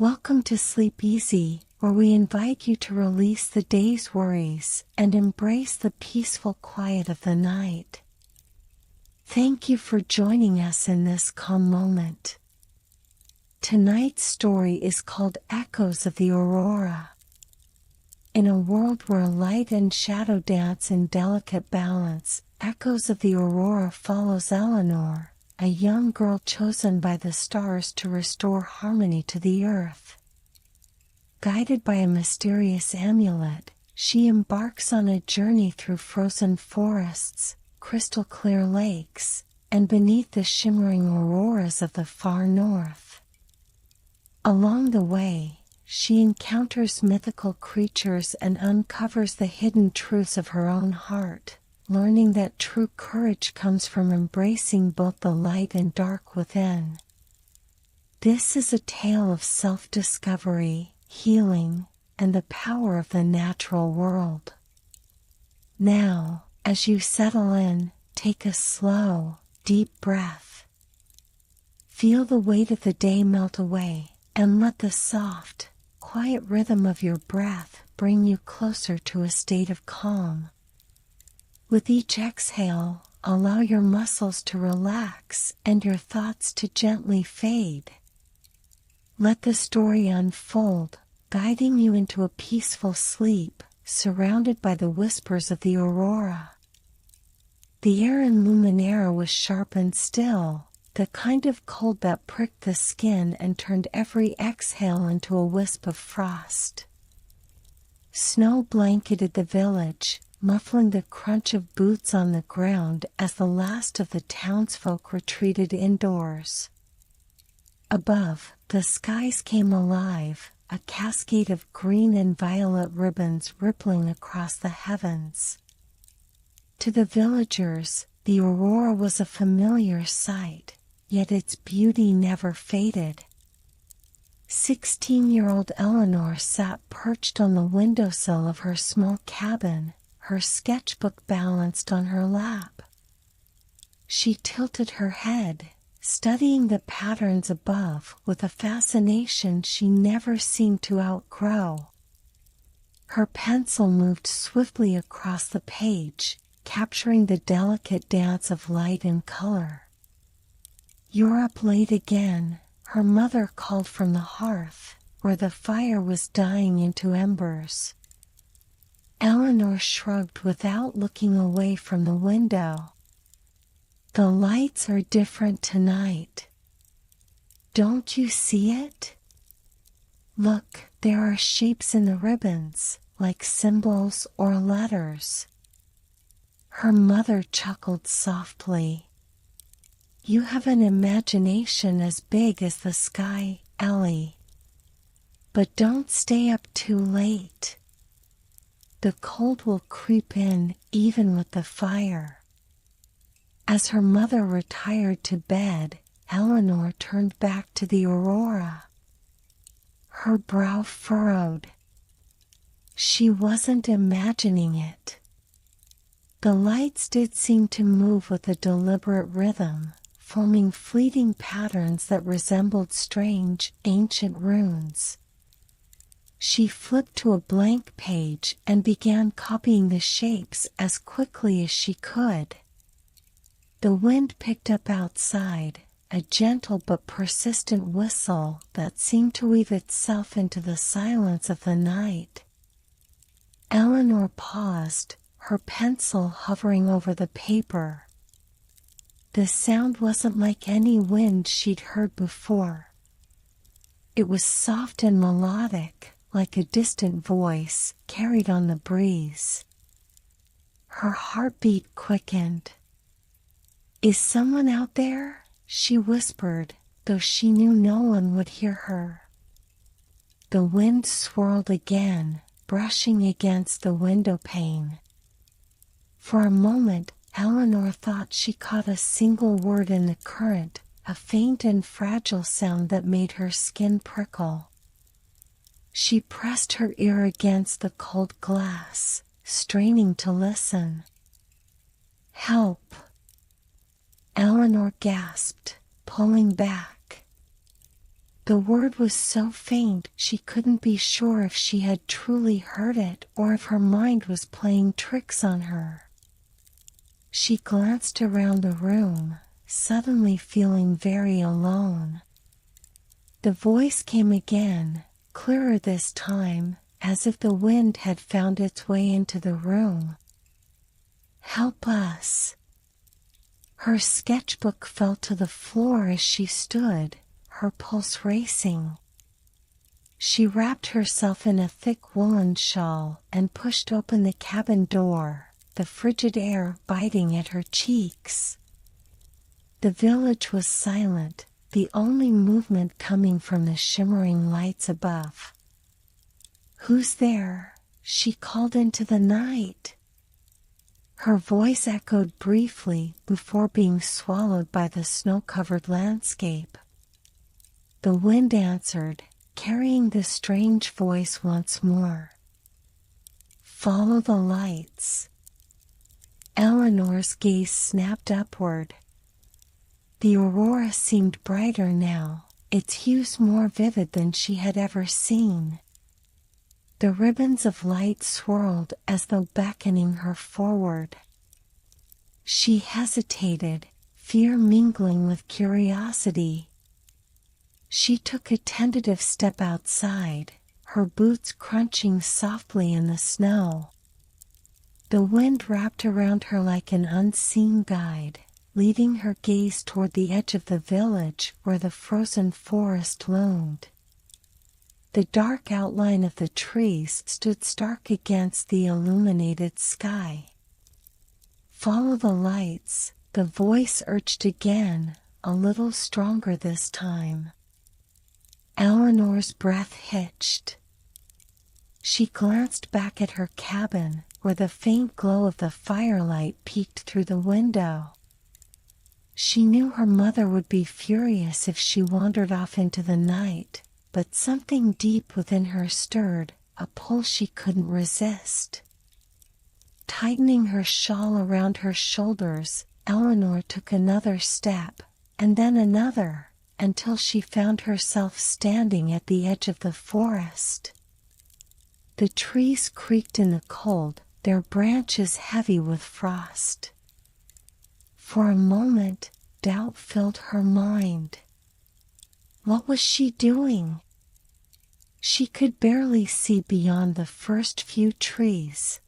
Welcome to Sleep Easy, where we invite you to release the day's worries and embrace the peaceful quiet of the night. Thank you for joining us in this calm moment. Tonight's story is called Echoes of the Aurora. In a world where light and shadow dance in delicate balance, Echoes of the Aurora follows Eleanor, a young girl chosen by the stars to restore harmony to the earth. Guided by a mysterious amulet, she embarks on a journey through frozen forests, crystal clear lakes, and beneath the shimmering auroras of the far north. Along the way, she encounters mythical creatures and uncovers the hidden truths of her own heart, learning that true courage comes from embracing both the light and dark within. This is a tale of self-discovery, healing, and the power of the natural world. Now, as you settle in, take a slow, deep breath. Feel the weight of the day melt away, and let the soft, quiet rhythm of your breath bring you closer to a state of calm. With each exhale, allow your muscles to relax and your thoughts to gently fade. Let the story unfold, guiding you into a peaceful sleep, surrounded by the whispers of the aurora. The air in Luminera was sharp and still, the kind of cold that pricked the skin and turned every exhale into a wisp of frost. Snow blanketed the village, muffling the crunch of boots on the ground as the last of the townsfolk retreated indoors. Above, the skies came alive, a cascade of green and violet ribbons rippling across the heavens. To the villagers, the aurora was a familiar sight, yet its beauty never faded. 16-year-old Eleanor sat perched on the windowsill of her small cabin, her sketchbook balanced on her lap. She tilted her head, studying the patterns above with a fascination she never seemed to outgrow. Her pencil moved swiftly across the page, capturing the delicate dance of light and color. "You're up late again," her mother called from the hearth, where the fire was dying into embers. Eleanor shrugged without looking away from the window. "The lights are different tonight. Don't you see it? Look, there are shapes in the ribbons, like symbols or letters." Her mother chuckled softly. "You have an imagination as big as the sky, Ellie. But don't stay up too late. The cold will creep in even with the fire." As her mother retired to bed, Eleanor turned back to the aurora. Her brow furrowed. She wasn't imagining it. The lights did seem to move with a deliberate rhythm, forming fleeting patterns that resembled strange, ancient runes. She flipped to a blank page and began copying the shapes as quickly as she could. The wind picked up outside, a gentle but persistent whistle that seemed to weave itself into the silence of the night. Eleanor paused, her pencil hovering over the paper. The sound wasn't like any wind she'd heard before. It was soft and melodic, like a distant voice carried on the breeze. Her heartbeat quickened. "Is someone out there?" she whispered, though she knew no one would hear her. The wind swirled again, brushing against the window pane. For a moment, Eleanor thought she caught a single word in the current, a faint and fragile sound that made her skin prickle. She pressed her ear against the cold glass, straining to listen. "Help!" Eleanor gasped, pulling back. The word was so faint she couldn't be sure if she had truly heard it or if her mind was playing tricks on her. She glanced around the room, suddenly feeling very alone. The voice came again, clearer this time, as if the wind had found its way into the room. "Help us." Her sketchbook fell to the floor as she stood, her pulse racing. She wrapped herself in a thick woolen shawl and pushed open the cabin door, the frigid air biting at her cheeks. The village was silent, the only movement coming from the shimmering lights above. "Who's there?" she called into the night. Her voice echoed briefly before being swallowed by the snow-covered landscape. The wind answered, carrying the strange voice once more. "Follow the lights." Eleanor's gaze snapped upward. The aurora seemed brighter now, its hues more vivid than she had ever seen. The ribbons of light swirled as though beckoning her forward. She hesitated, fear mingling with curiosity. She took a tentative step outside, her boots crunching softly in the snow. The wind wrapped around her like an unseen guide, leading her gaze toward the edge of the village where the frozen forest loomed. The dark outline of the trees stood stark against the illuminated sky. "Follow the lights," the voice urged again, a little stronger this time. Eleanor's breath hitched. She glanced back at her cabin, where the faint glow of the firelight peeked through the window. She knew her mother would be furious if she wandered off into the night, but something deep within her stirred, a pull she couldn't resist. Tightening her shawl around her shoulders, Eleanor took another step, and then another, until she found herself standing at the edge of the forest. The trees creaked in the cold, their branches heavy with frost. For a moment, doubt filled her mind. What was she doing? She could barely see beyond the first few trees.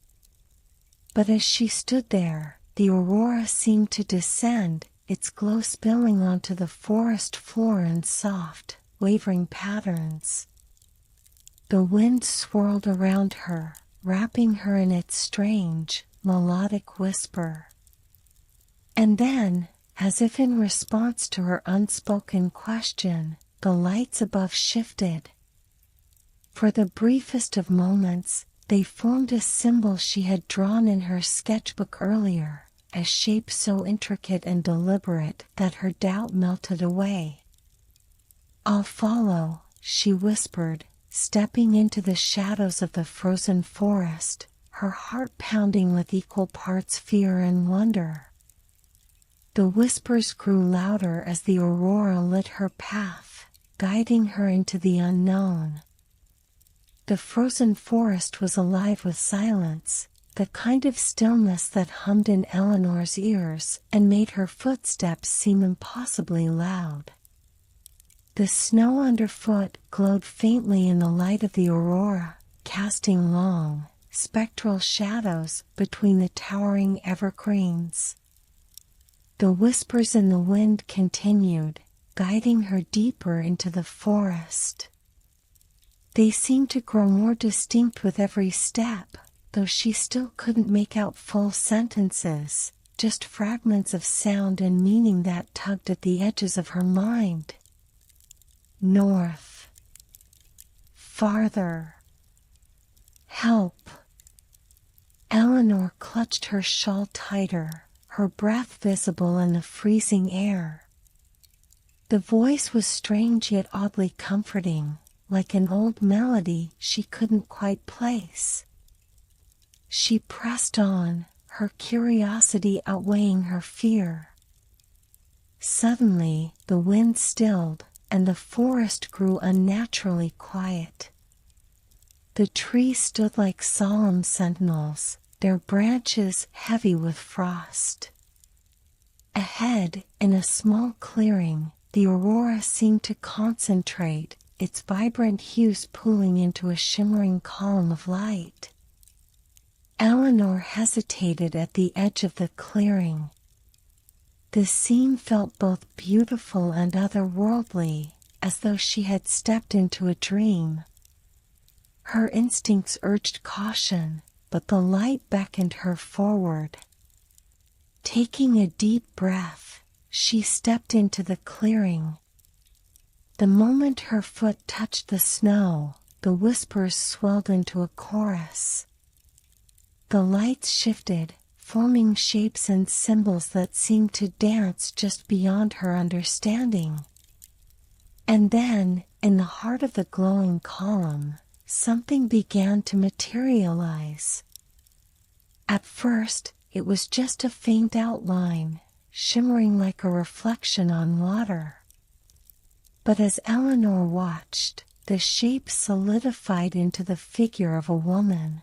But as she stood there, the aurora seemed to descend, its glow spilling onto the forest floor in soft, wavering patterns. The wind swirled around her, wrapping her in its strange, melodic whisper. And then, as if in response to her unspoken question, the lights above shifted. For the briefest of moments, they formed a symbol she had drawn in her sketchbook earlier, a shape so intricate and deliberate that her doubt melted away. "I'll follow," she whispered, stepping into the shadows of the frozen forest, her heart pounding with equal parts fear and wonder. The whispers grew louder as the aurora lit her path, guiding her into the unknown. The frozen forest was alive with silence, the kind of stillness that hummed in Eleanor's ears and made her footsteps seem impossibly loud. The snow underfoot glowed faintly in the light of the aurora, casting long, spectral shadows between the towering evergreens. The whispers in the wind continued, guiding her deeper into the forest. They seemed to grow more distinct with every step, though she still couldn't make out full sentences, just fragments of sound and meaning that tugged at the edges of her mind. North. Farther. Help. Eleanor clutched her shawl tighter, her breath visible in the freezing air. The voice was strange yet oddly comforting, like an old melody she couldn't quite place. She pressed on, her curiosity outweighing her fear. Suddenly, the wind stilled, and the forest grew unnaturally quiet. The trees stood like solemn sentinels, their branches heavy with frost. Ahead, in a small clearing, the aurora seemed to concentrate, its vibrant hues pooling into a shimmering column of light. Eleanor hesitated at the edge of the clearing. The scene felt both beautiful and otherworldly, as though she had stepped into a dream. Her instincts urged caution, but the light beckoned her forward. Taking a deep breath, she stepped into the clearing. The moment her foot touched the snow, the whispers swelled into a chorus. The lights shifted, forming shapes and symbols that seemed to dance just beyond her understanding. And then, in the heart of the glowing column, something began to materialize. At first, it was just a faint outline, shimmering like a reflection on water. But as Eleanor watched, the shape solidified into the figure of a woman.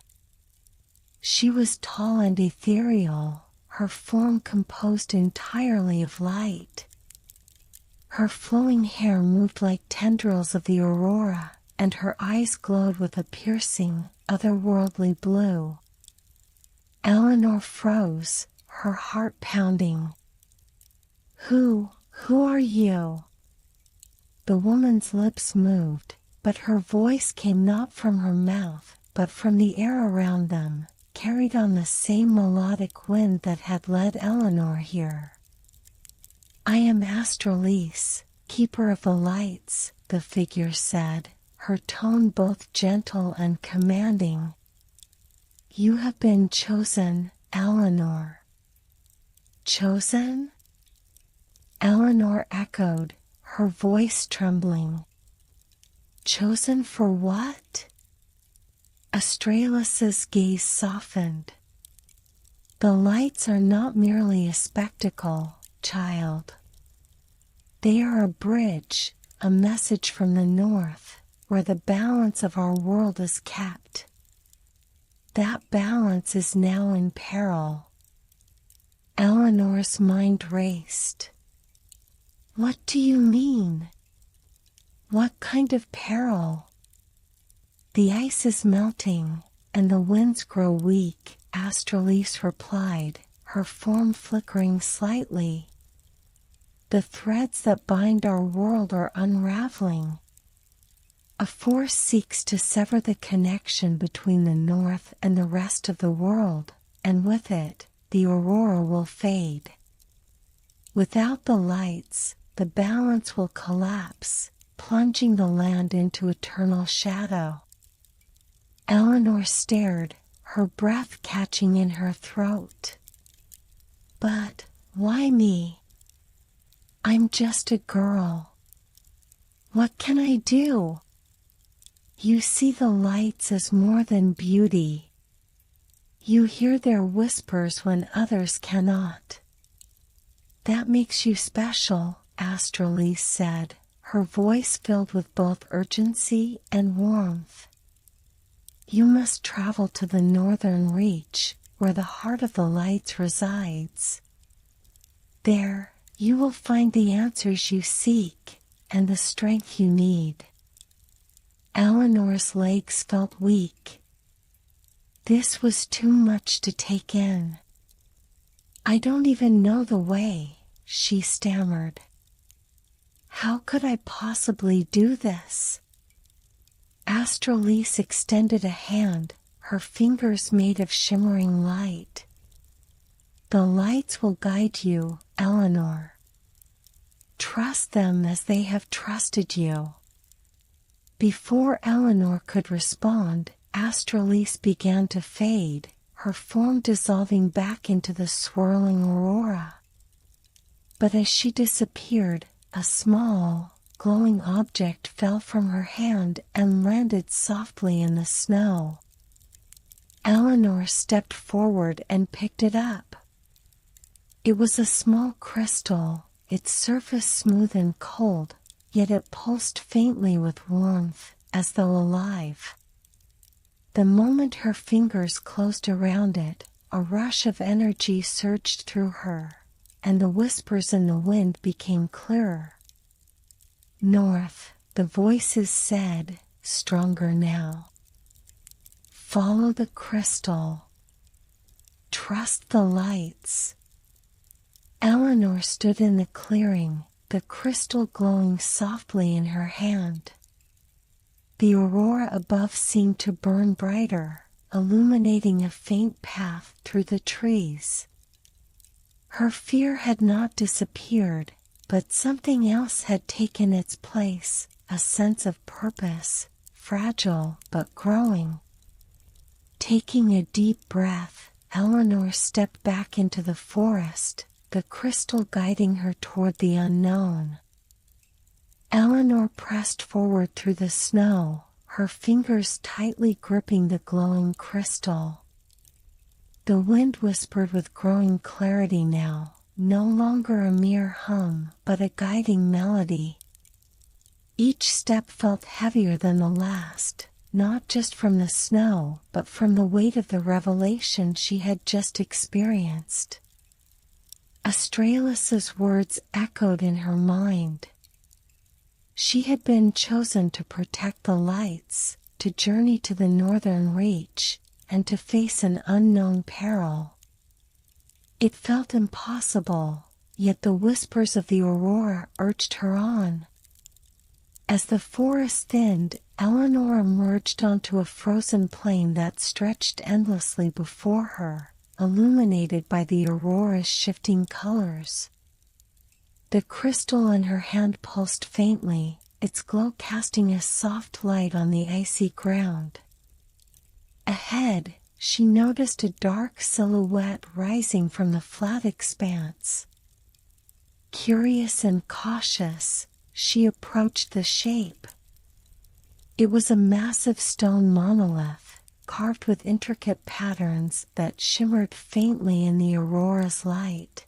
She was tall and ethereal, her form composed entirely of light. Her flowing hair moved like tendrils of the aurora, and her eyes glowed with a piercing, otherworldly blue. Eleanor froze, her heart pounding. Who are you?" The woman's lips moved, but her voice came not from her mouth, but from the air around them, carried on the same melodic wind that had led Eleanor here. "I am Astrolise, keeper of the lights," the figure said, her tone both gentle and commanding. "You have been chosen, Eleanor." "Chosen?" Eleanor echoed, her voice trembling. "Chosen for what?" Astralis's gaze softened. "The lights are not merely a spectacle, child. They are a bridge, a message from the north, where the balance of our world is kept. That balance is now in peril." Eleanor's mind raced. "What do you mean? What kind of peril?" "The ice is melting, and the winds grow weak," Astrolise replied, her form flickering slightly. "The threads that bind our world are unraveling. A force seeks to sever the connection between the north and the rest of the world, and with it, the aurora will fade. Without the lights, the balance will collapse, plunging the land into eternal shadow." Eleanor stared, her breath catching in her throat. "But why me? I'm just a girl. What can I do? You see the lights as more than beauty. You hear their whispers when others cannot. That makes you special," Astrolise said, her voice filled with both urgency and warmth. "You must travel to the northern reach, where the heart of the lights resides. There, you will find the answers you seek, and the strength you need." Eleanor's legs felt weak. This was too much to take in. "I don't even know the way," she stammered. "How could I possibly do this?" Astrolise extended a hand, her fingers made of shimmering light. "The lights will guide you, Eleanor. Trust them as they have trusted you." Before Eleanor could respond, Astrolise began to fade, her form dissolving back into the swirling aurora. But as she disappeared, a small, glowing object fell from her hand and landed softly in the snow. Eleanor stepped forward and picked it up. It was a small crystal, its surface smooth and cold, yet it pulsed faintly with warmth, as though alive. The moment her fingers closed around it, a rush of energy surged through her, and the whispers in the wind became clearer. "North," the voices said, stronger now. "Follow the crystal. Trust the lights." Eleanor stood in the clearing, the crystal glowing softly in her hand. The aurora above seemed to burn brighter, illuminating a faint path through the trees. Her fear had not disappeared, but something else had taken its place, a sense of purpose, fragile but growing. Taking a deep breath, Eleanor stepped back into the forest, the crystal guiding her toward the unknown. Eleanor pressed forward through the snow, her fingers tightly gripping the glowing crystal. The wind whispered with growing clarity now, no longer a mere hum, but a guiding melody. Each step felt heavier than the last, not just from the snow, but from the weight of the revelation she had just experienced. Astralus's words echoed in her mind. She had been chosen to protect the lights, to journey to the northern reach, and to face an unknown peril. It felt impossible, yet the whispers of the aurora urged her on. As the forest thinned, Eleanor emerged onto a frozen plain that stretched endlessly before her, illuminated by the aurora's shifting colors. The crystal in her hand pulsed faintly, its glow casting a soft light on the icy ground. Ahead, she noticed a dark silhouette rising from the flat expanse. Curious and cautious, she approached the shape. It was a massive stone monolith, carved with intricate patterns that shimmered faintly in the aurora's light.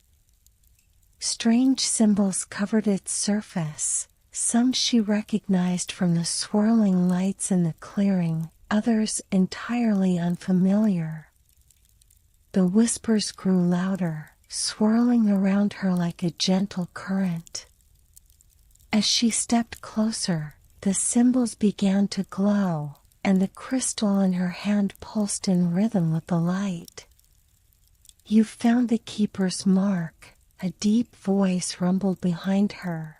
Strange symbols covered its surface, some she recognized from the swirling lights in the clearing, others entirely unfamiliar. The whispers grew louder, swirling around her like a gentle current. As she stepped closer, the symbols began to glow, and the crystal in her hand pulsed in rhythm with the light. "You've found the keeper's mark," a deep voice rumbled behind her.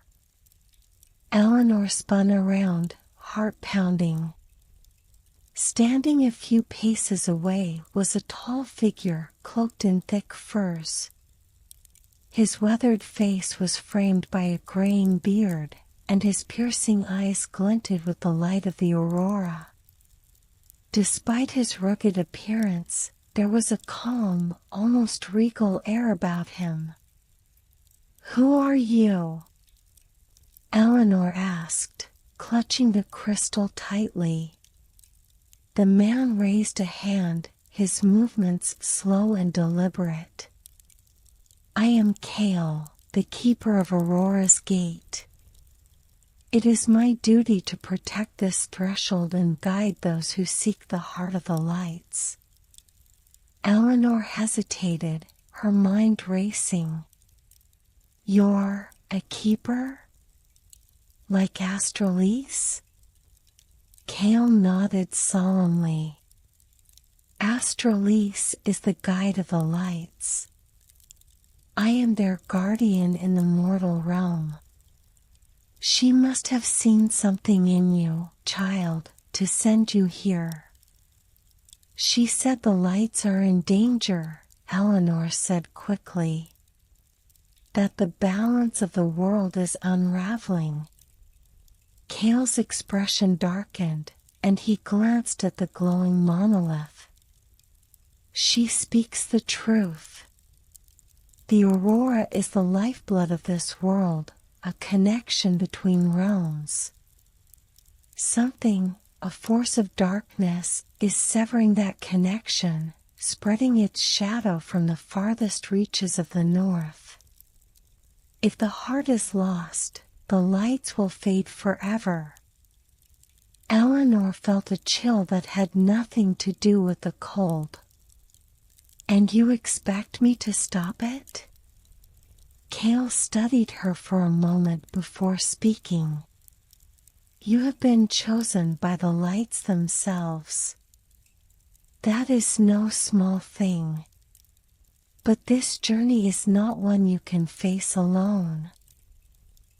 Eleanor spun around, heart pounding. Standing a few paces away was a tall figure cloaked in thick furs. His weathered face was framed by a graying beard, and his piercing eyes glinted with the light of the aurora. Despite his rugged appearance, there was a calm, almost regal air about him. "Who are you?" Eleanor asked, clutching the crystal tightly. The man raised a hand, his movements slow and deliberate. "I am Kale, the keeper of Aurora's gate. It is my duty to protect this threshold and guide those who seek the heart of the lights." Eleanor hesitated, her mind racing. "You're a keeper? Like Astralis?" Kale nodded solemnly. "Astralis is the guide of the lights. I am their guardian in the mortal realm. She must have seen something in you, child, to send you here." "She said the lights are in danger," Eleanor said quickly. "That the balance of the world is unraveling." Kale's expression darkened, and he glanced at the glowing monolith. "She speaks the truth. The aurora is the lifeblood of this world, a connection between realms. Something, a force of darkness, is severing that connection, spreading its shadow from the farthest reaches of the north. If the heart is lost, the lights will fade forever. Eleanor felt a chill that had nothing to do with the cold. And you expect me to stop it? Kale studied her for a moment before speaking. You have been chosen by the lights themselves. That is no small thing. But this journey is not one you can face alone.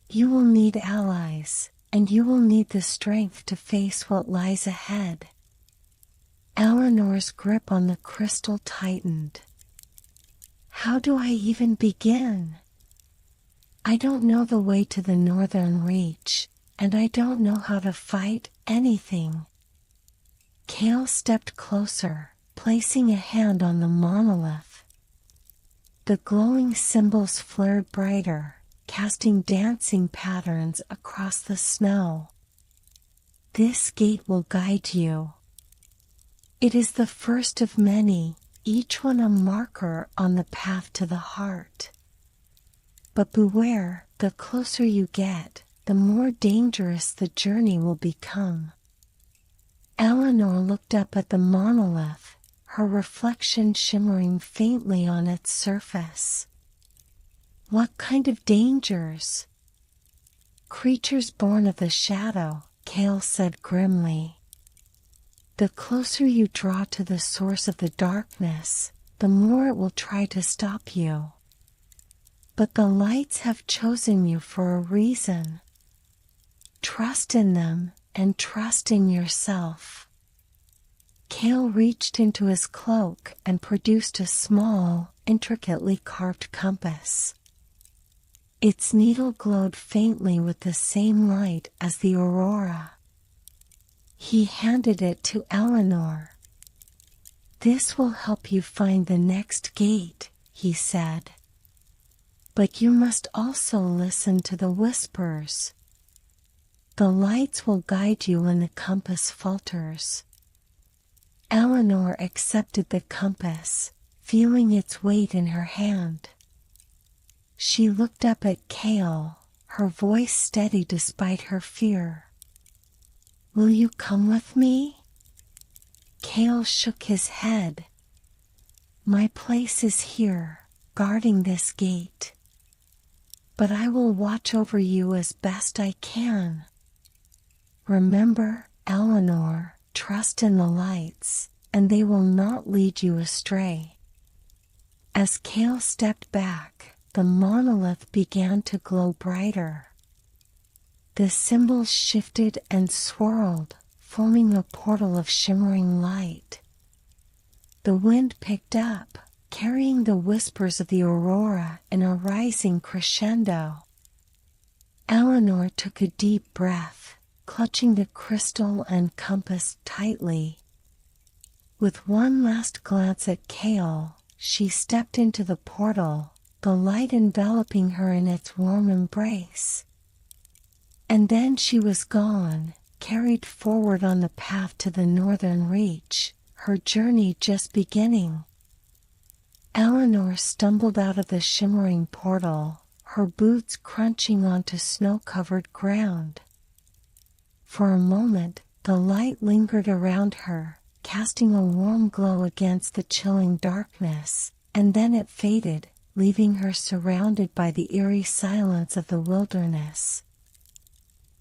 You will need allies, and you will need the strength to face what lies ahead. Eleanor's grip on the crystal tightened. How do I even begin? I don't know the way to the northern reach, and I don't know how to fight anything. Kale stepped closer, placing a hand on the monolith. The glowing symbols flared brighter, casting dancing patterns across the snow. This gate will guide you. It is the first of many, each one a marker on the path to the heart. But beware, the closer you get, the more dangerous the journey will become. Eleanor looked up at the monolith, her reflection shimmering faintly on its surface. What kind of dangers? Creatures born of the shadow, Kale said grimly. The closer you draw to the source of the darkness, the more it will try to stop you. But the lights have chosen you for a reason. Trust in them and trust in yourself. Kale reached into his cloak and produced a small, intricately carved compass. Its needle glowed faintly with the same light as the aurora. He handed it to Eleanor. This will help you find the next gate, he said. But you must also listen to the whispers. The lights will guide you when the compass falters. Eleanor accepted the compass, feeling its weight in her hand. She looked up at Kale, her voice steady despite her fear. Will you come with me? Kale shook his head. My place is here, guarding this gate. But I will watch over you as best I can. Remember, Eleanor, trust in the lights, and they will not lead you astray. As Kale stepped back, the monolith began to glow brighter. The symbols shifted and swirled, forming a portal of shimmering light. The wind picked up, carrying the whispers of the aurora in a rising crescendo. Eleanor took a deep breath, clutching the crystal and compass tightly. With one last glance at Kale, she stepped into the portal, the light enveloping her in its warm embrace. And then she was gone, carried forward on the path to the northern reach, her journey just beginning. Eleanor stumbled out of the shimmering portal, her boots crunching onto snow-covered ground. For a moment, the light lingered around her, casting a warm glow against the chilling darkness, and then it faded, leaving her surrounded by the eerie silence of the wilderness.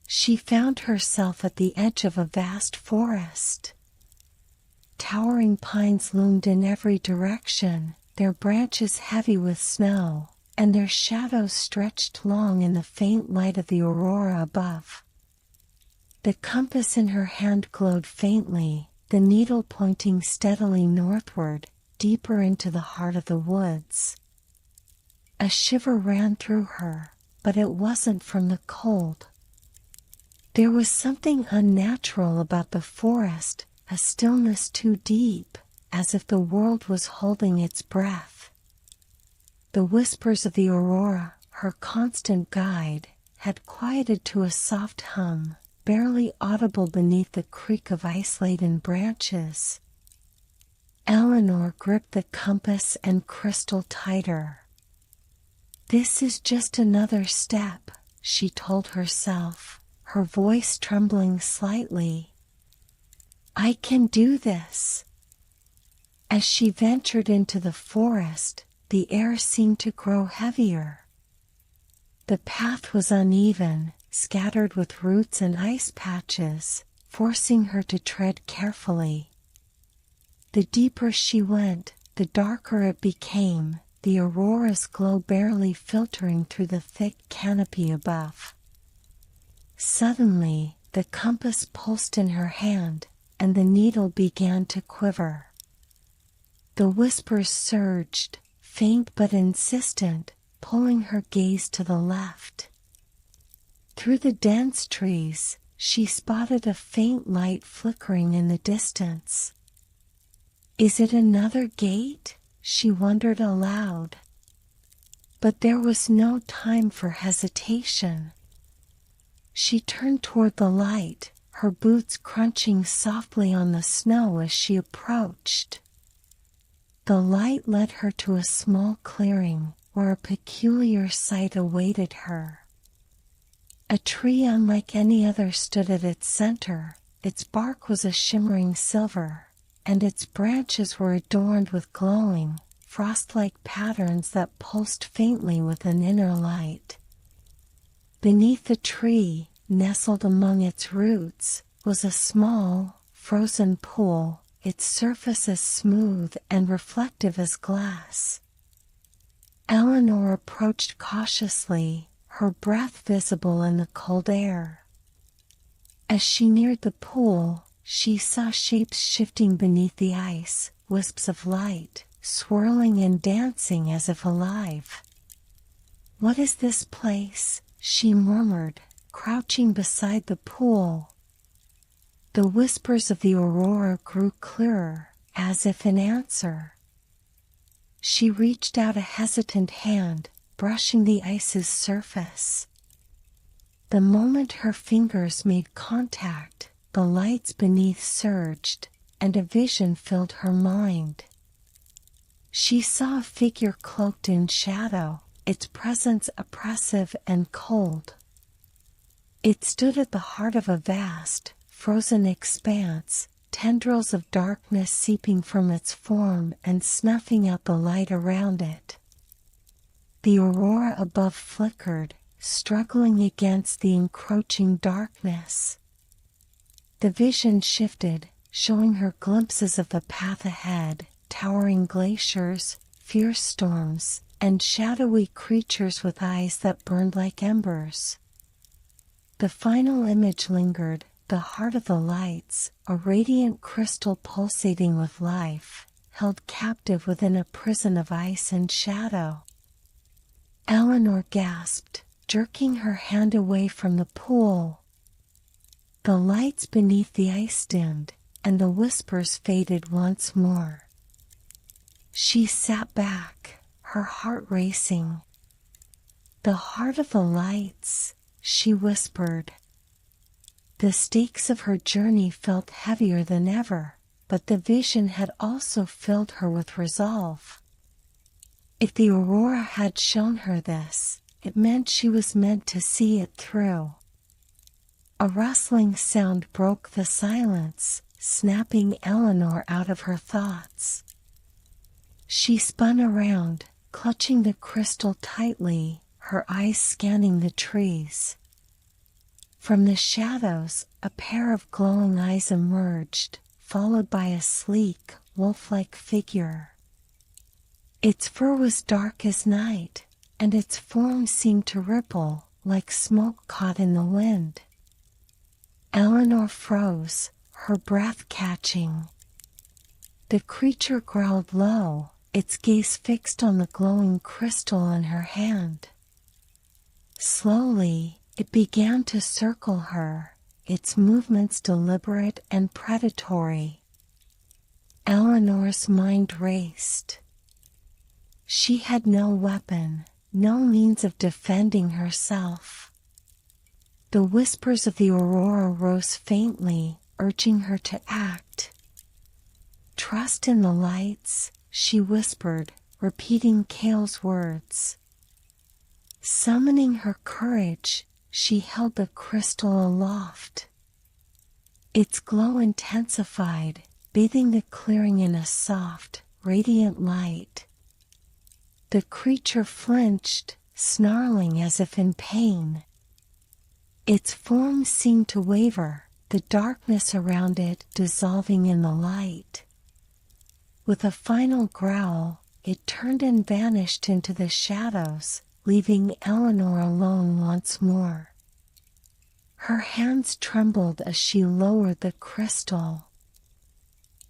She found herself at the edge of a vast forest. Towering pines loomed in every direction, their branches heavy with snow, and their shadows stretched long in the faint light of the aurora above. The compass in her hand glowed faintly, the needle pointing steadily northward, deeper into the heart of the woods. A shiver ran through her, but it wasn't from the cold. There was something unnatural about the forest, a stillness too deep, as if the world was holding its breath. The whispers of the aurora, her constant guide, had quieted to a soft hum, barely audible beneath the creak of ice-laden branches. Eleanor gripped the compass and crystal tighter. This is just another step, she told herself, her voice trembling slightly. I can do this. As she ventured into the forest, the air seemed to grow heavier. The path was uneven, scattered with roots and ice patches, forcing her to tread carefully. The deeper she went, the darker it became, the aurora's glow barely filtering through the thick canopy above. Suddenly, the compass pulsed in her hand, and the needle began to quiver. The whispers surged, faint but insistent, pulling her gaze to the left. Through the dense trees, she spotted a faint light flickering in the distance. Is it another gate? She wondered aloud. But there was no time for hesitation. She turned toward the light, her boots crunching softly on the snow as she approached. The light led her to a small clearing, where a peculiar sight awaited her. A tree unlike any other stood at its center. Its bark was a shimmering silver, and its branches were adorned with glowing, frost-like patterns that pulsed faintly with an inner light. Beneath the tree, nestled among its roots, was a small, frozen pool, its surface as smooth and reflective as glass. Eleanor approached cautiously, her breath visible in the cold air. As she neared the pool, she saw shapes shifting beneath the ice, wisps of light, swirling and dancing as if alive. What is this place? She murmured, crouching beside the pool. The whispers of the Aurora grew clearer, as if in answer. She reached out a hesitant hand, brushing the ice's surface. The moment her fingers made contact, the lights beneath surged, and a vision filled her mind. She saw a figure cloaked in shadow, its presence oppressive and cold. It stood at the heart of a vast, frozen expanse, tendrils of darkness seeping from its form and snuffing out the light around it. The aurora above flickered, struggling against the encroaching darkness. The vision shifted, showing her glimpses of the path ahead, towering glaciers, fierce storms, and shadowy creatures with eyes that burned like embers. The final image lingered, the heart of the lights, a radiant crystal pulsating with life, held captive within a prison of ice and shadow. Eleanor gasped, jerking her hand away from the pool. The lights beneath the ice dimmed, and the whispers faded once more. She sat back, her heart racing. The heart of the lights, she whispered. The stakes of her journey felt heavier than ever, but the vision had also filled her with resolve. If the Aurora had shown her this, it meant she was meant to see it through. A rustling sound broke the silence, snapping Eleanor out of her thoughts. She spun around, clutching the crystal tightly, her eyes scanning the trees. From the shadows, a pair of glowing eyes emerged, followed by a sleek, wolf-like figure. Its fur was dark as night, and its form seemed to ripple, like smoke caught in the wind. Eleanor froze, her breath catching. The creature growled low, its gaze fixed on the glowing crystal in her hand. Slowly, it began to circle her, its movements deliberate and predatory. Eleanor's mind raced. She had no weapon, no means of defending herself. The whispers of the Aurora rose faintly, urging her to act. Trust in the lights, she whispered, repeating Kale's words. Summoning her courage, she held the crystal aloft. Its glow intensified, bathing the clearing in a soft, radiant light. The creature flinched, snarling as if in pain. Its form seemed to waver, the darkness around it dissolving in the light. With a final growl, it turned and vanished into the shadows, leaving Eleanor alone once more. Her hands trembled as she lowered the crystal.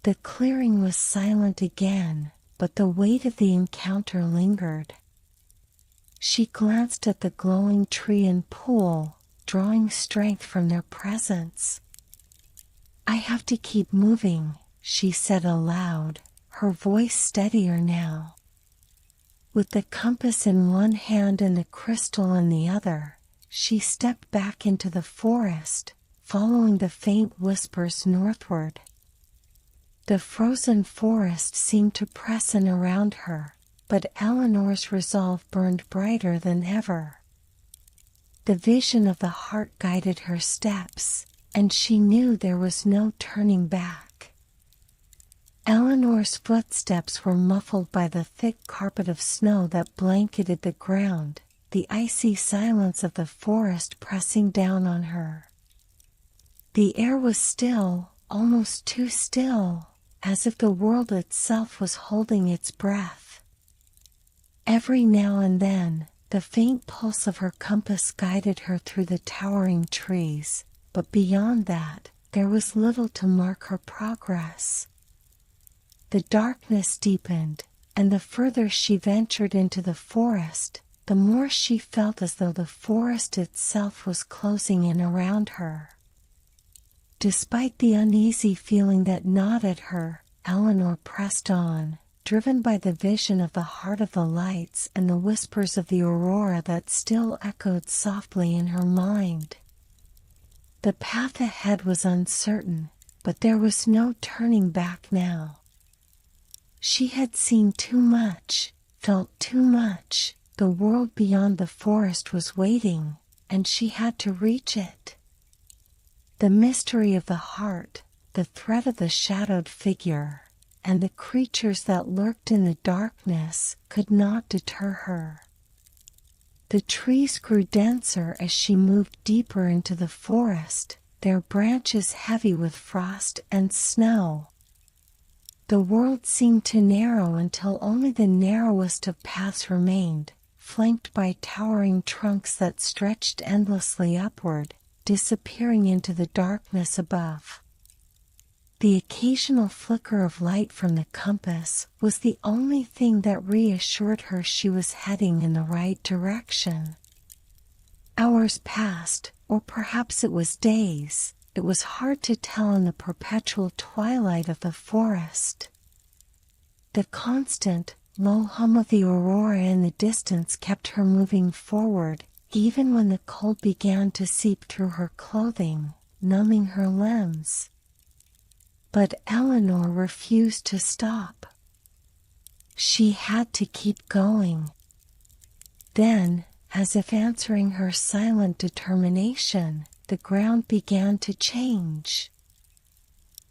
The clearing was silent again, but the weight of the encounter lingered. She glanced at the glowing tree and pool, drawing strength from their presence. "I have to keep moving," she said aloud, her voice steadier now. With the compass in one hand and the crystal in the other, she stepped back into the forest, following the faint whispers northward. The frozen forest seemed to press in around her, but Eleanor's resolve burned brighter than ever. The vision of the heart guided her steps, and she knew there was no turning back. Eleanor's footsteps were muffled by the thick carpet of snow that blanketed the ground, the icy silence of the forest pressing down on her. The air was still, almost too still, as if the world itself was holding its breath. Every now and then, the faint pulse of her compass guided her through the towering trees, but beyond that, there was little to mark her progress. The darkness deepened, and the further she ventured into the forest, the more she felt as though the forest itself was closing in around her. Despite the uneasy feeling that gnawed at her, Eleanor pressed on, driven by the vision of the heart of the lights and the whispers of the aurora that still echoed softly in her mind. The path ahead was uncertain, but there was no turning back now. She had seen too much, felt too much. The world beyond the forest was waiting, and she had to reach it. The mystery of the heart, the threat of the shadowed figure, and the creatures that lurked in the darkness could not deter her. The trees grew denser as she moved deeper into the forest, their branches heavy with frost and snow. The world seemed to narrow until only the narrowest of paths remained, flanked by towering trunks that stretched endlessly upward, disappearing into the darkness above. The occasional flicker of light from the compass was the only thing that reassured her she was heading in the right direction. Hours passed, or perhaps it was days. It was hard to tell in the perpetual twilight of the forest. The constant, low hum of the aurora in the distance kept her moving forward, even when the cold began to seep through her clothing, numbing her limbs. But Eleanor refused to stop. She had to keep going. Then, as if answering her silent determination, the ground began to change.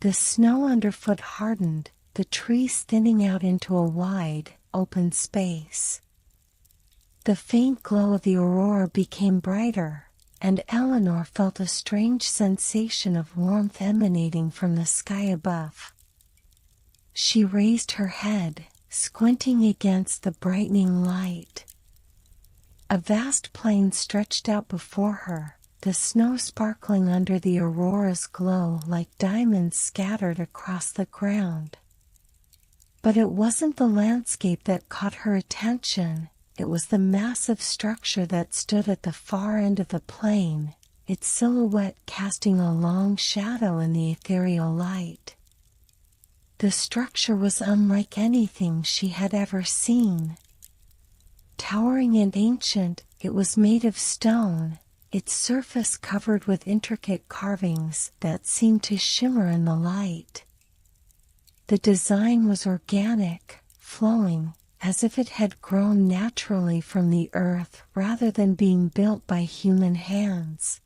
The snow underfoot hardened, the trees thinning out into a wide, open space. The faint glow of the aurora became brighter, and Eleanor felt a strange sensation of warmth emanating from the sky above. She raised her head, squinting against the brightening light. A vast plain stretched out before her, the snow sparkling under the aurora's glow like diamonds scattered across the ground. But it wasn't the landscape that caught her attention, it was the massive structure that stood at the far end of the plain, its silhouette casting a long shadow in the ethereal light. The structure was unlike anything she had ever seen. Towering and ancient, it was made of stone, its surface covered with intricate carvings that seemed to shimmer in the light. The design was organic, flowing, as if it had grown naturally from the earth rather than being built by human hands.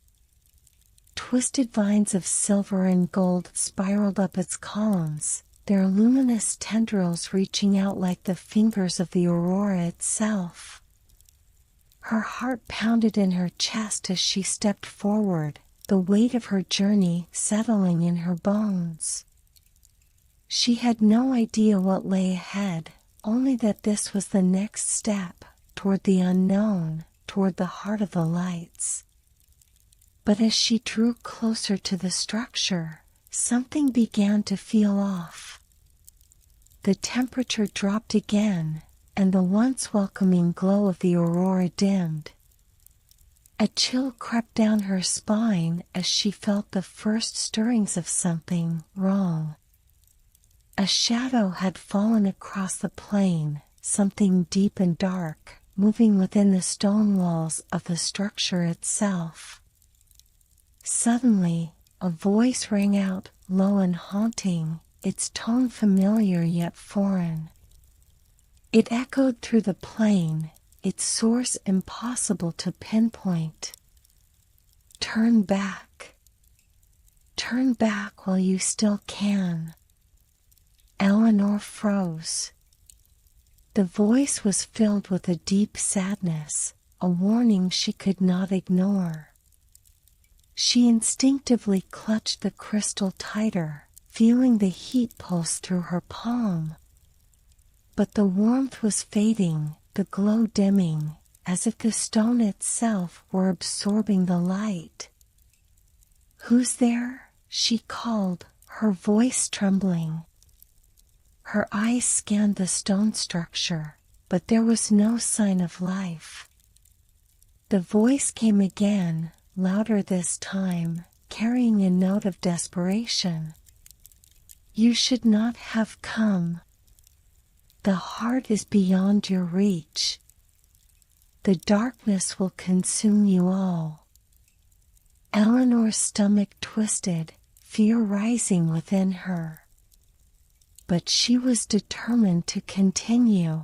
Twisted vines of silver and gold spiraled up its columns, their luminous tendrils reaching out like the fingers of the Aurora itself. Her heart pounded in her chest as she stepped forward, the weight of her journey settling in her bones. She had no idea what lay ahead, only that this was the next step, toward the unknown, toward the heart of the lights. But as she drew closer to the structure, something began to feel off. The temperature dropped again, and the once welcoming glow of the Aurora dimmed. A chill crept down her spine as she felt the first stirrings of something wrong. A shadow had fallen across the plain, something deep and dark, moving within the stone walls of the structure itself. Suddenly, a voice rang out, low and haunting, its tone familiar yet foreign. It echoed through the plain, its source impossible to pinpoint. Turn back. Turn back while you still can. Eleanor froze. The voice was filled with a deep sadness, a warning she could not ignore. She instinctively clutched the crystal tighter, feeling the heat pulse through her palm. But the warmth was fading, the glow dimming, as if the stone itself were absorbing the light. "Who's there?" she called, her voice trembling. Her eyes scanned the stone structure, but there was no sign of life. The voice came again, louder this time, carrying a note of desperation. "You should not have come. The heart is beyond your reach. The darkness will consume you all." Eleanor's stomach twisted, fear rising within her. But she was determined to continue.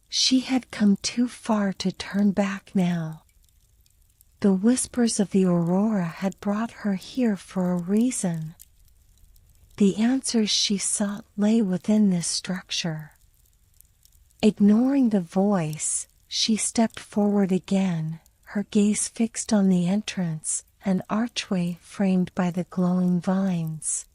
She had come too far to turn back now. The whispers of the Aurora had brought her here for a reason. The answers she sought lay within this structure. Ignoring the voice, she stepped forward again, her gaze fixed on the entrance, an archway framed by the glowing vines.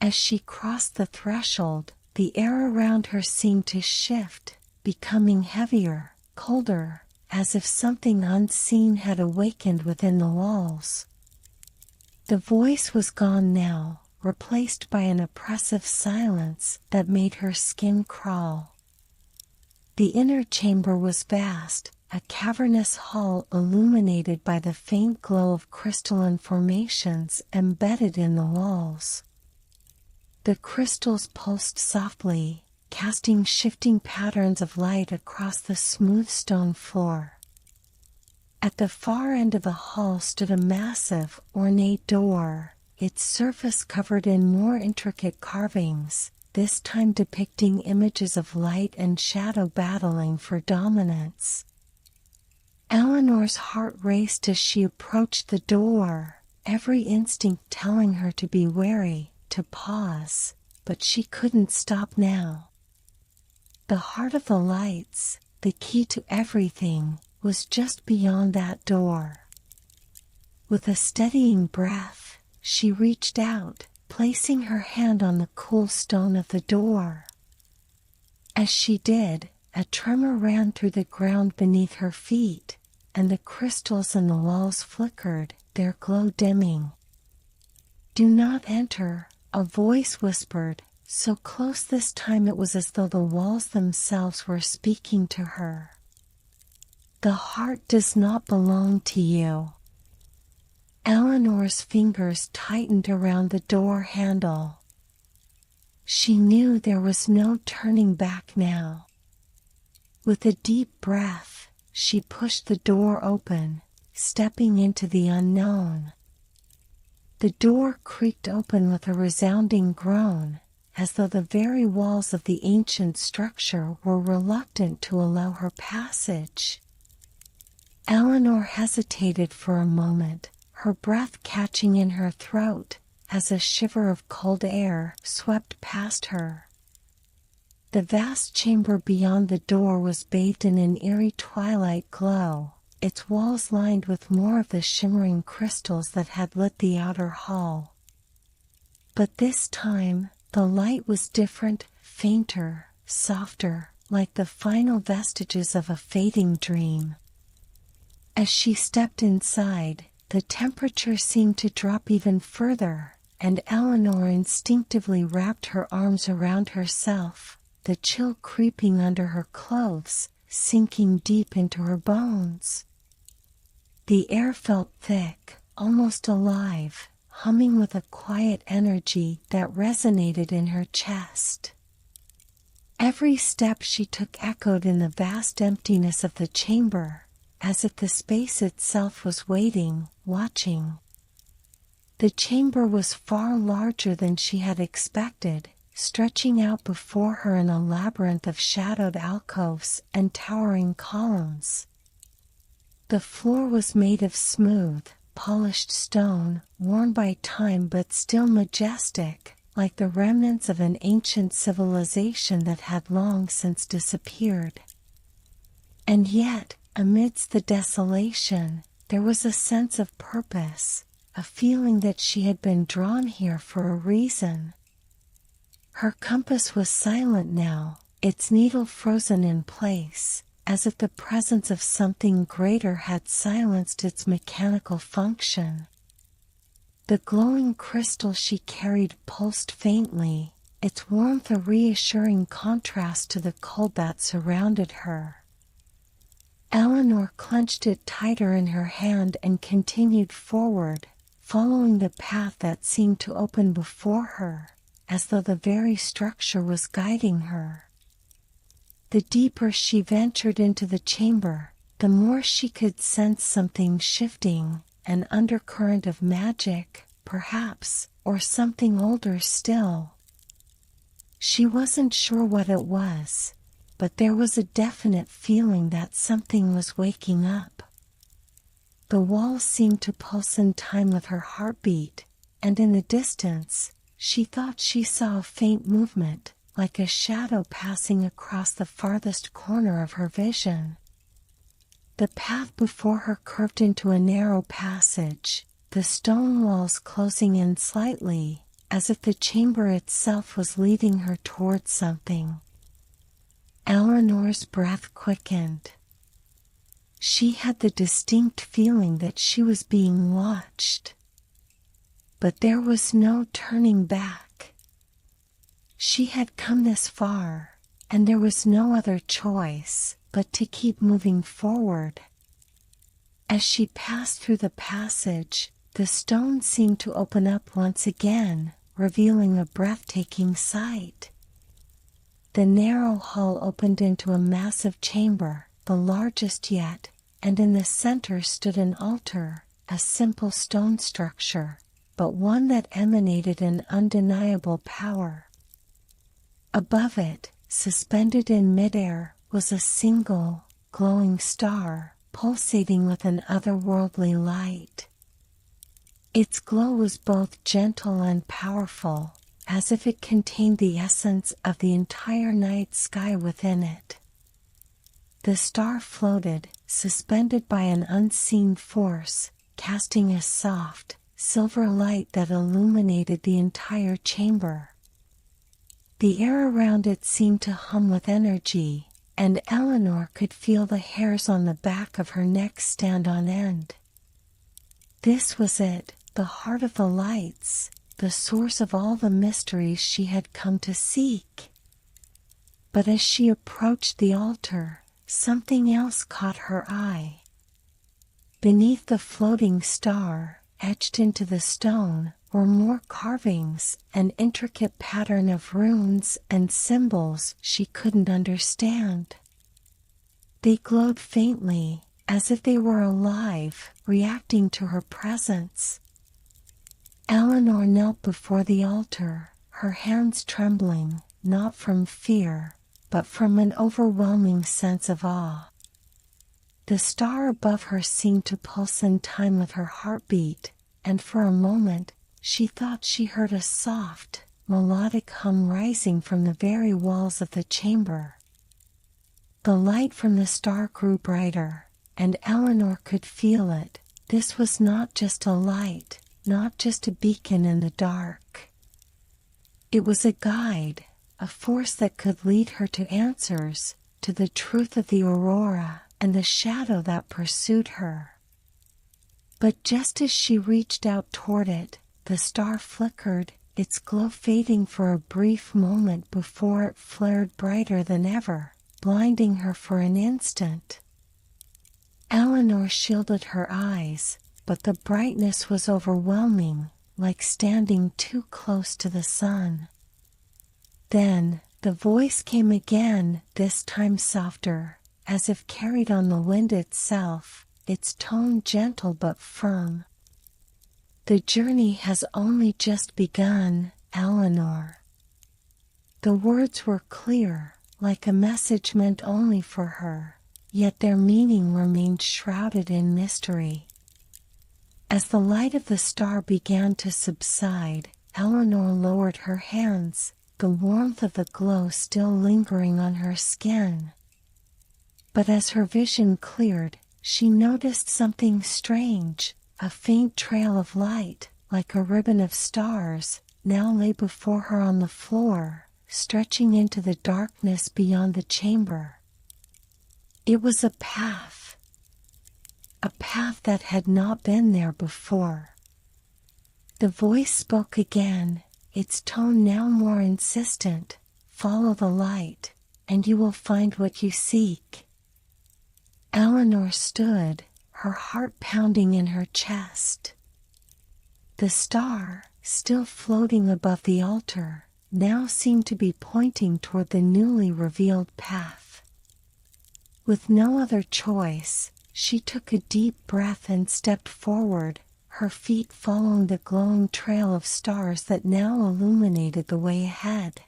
As she crossed the threshold, the air around her seemed to shift, becoming heavier, colder, as if something unseen had awakened within the walls. The voice was gone now, replaced by an oppressive silence that made her skin crawl. The inner chamber was vast, a cavernous hall illuminated by the faint glow of crystalline formations embedded in the walls. The crystals pulsed softly, casting shifting patterns of light across the smooth stone floor. At the far end of the hall stood a massive, ornate door, its surface covered in more intricate carvings, this time depicting images of light and shadow battling for dominance. Eleanor's heart raced as she approached the door, every instinct telling her to be wary, to pause, but she couldn't stop now. The heart of the lights, the key to everything, was just beyond that door. With a steadying breath, she reached out, placing her hand on the cool stone of the door. As she did, a tremor ran through the ground beneath her feet, and the crystals in the walls flickered, their glow dimming. "Do not enter," a voice whispered, so close this time it was as though the walls themselves were speaking to her. "The heart does not belong to you." Eleanor's fingers tightened around the door handle. She knew there was no turning back now. With a deep breath, she pushed the door open, stepping into the unknown. The door creaked open with a resounding groan, as though the very walls of the ancient structure were reluctant to allow her passage. Eleanor hesitated for a moment, her breath catching in her throat, as a shiver of cold air swept past her. The vast chamber beyond the door was bathed in an eerie twilight glow, its walls lined with more of the shimmering crystals that had lit the outer hall. But this time, the light was different, fainter, softer, like the final vestiges of a fading dream. As she stepped inside, the temperature seemed to drop even further, and Eleanor instinctively wrapped her arms around herself, the chill creeping under her clothes, sinking deep into her bones. The air felt thick, almost alive, humming with a quiet energy that resonated in her chest. Every step she took echoed in the vast emptiness of the chamber, as if the space itself was waiting, watching. The chamber was far larger than she had expected, stretching out before her in a labyrinth of shadowed alcoves and towering columns. The floor was made of smooth, polished stone, worn by time but still majestic, like the remnants of an ancient civilization that had long since disappeared. And yet, amidst the desolation, there was a sense of purpose, a feeling that she had been drawn here for a reason. Her compass was silent now, its needle frozen in place, as if the presence of something greater had silenced its mechanical function. The glowing crystal she carried pulsed faintly, its warmth a reassuring contrast to the cold that surrounded her. Eleanor clenched it tighter in her hand and continued forward, following the path that seemed to open before her, as though the very structure was guiding her. The deeper she ventured into the chamber, the more she could sense something shifting, an undercurrent of magic, perhaps, or something older still. She wasn't sure what it was, but there was a definite feeling that something was waking up. The walls seemed to pulse in time with her heartbeat, and in the distance, she thought she saw a faint movement, like a shadow passing across the farthest corner of her vision. The path before her curved into a narrow passage, the stone walls closing in slightly, as if the chamber itself was leading her towards something. Eleanor's breath quickened. She had the distinct feeling that she was being watched. But there was no turning back. She had come this far, and there was no other choice but to keep moving forward. As she passed through the passage, the stone seemed to open up once again, revealing a breathtaking sight. The narrow hall opened into a massive chamber, the largest yet, and in the center stood an altar, a simple stone structure, but one that emanated an undeniable power. Above it, suspended in midair, was a single, glowing star, pulsating with an otherworldly light. Its glow was both gentle and powerful, as if it contained the essence of the entire night sky within it. The star floated, suspended by an unseen force, casting a soft, silver light that illuminated the entire chamber. The air around it seemed to hum with energy, and Eleanor could feel the hairs on the back of her neck stand on end. This was it, the heart of the lights, the source of all the mysteries she had come to seek. But as she approached the altar, something else caught her eye. Beneath the floating star, etched into the stone, were more carvings, an intricate pattern of runes and symbols she couldn't understand. They glowed faintly, as if they were alive, reacting to her presence. Eleanor knelt before the altar, her hands trembling, not from fear, but from an overwhelming sense of awe. The star above her seemed to pulse in time with her heartbeat, and for a moment, she thought she heard a soft, melodic hum rising from the very walls of the chamber. The light from the star grew brighter, and Eleanor could feel it. This was not just a light, not just a beacon in the dark. It was a guide, a force that could lead her to answers, to the truth of the aurora and the shadow that pursued her. But just as she reached out toward it, the star flickered, its glow fading for a brief moment before it flared brighter than ever, blinding her for an instant. Eleanor shielded her eyes, but the brightness was overwhelming, like standing too close to the sun. Then, the voice came again, this time softer, as if carried on the wind itself, its tone gentle but firm. "The journey has only just begun, Eleanor." The words were clear, like a message meant only for her, yet their meaning remained shrouded in mystery. As the light of the star began to subside, Eleanor lowered her hands, the warmth of the glow still lingering on her skin. But as her vision cleared, she noticed something strange. A faint trail of light, like a ribbon of stars, now lay before her on the floor, stretching into the darkness beyond the chamber. It was a path that had not been there before. The voice spoke again, its tone now more insistent. "Follow the light, and you will find what you seek." Eleanor stood, her heart pounding in her chest. The star, still floating above the altar, now seemed to be pointing toward the newly revealed path. With no other choice, she took a deep breath and stepped forward, her feet following the glowing trail of stars that now illuminated the way ahead.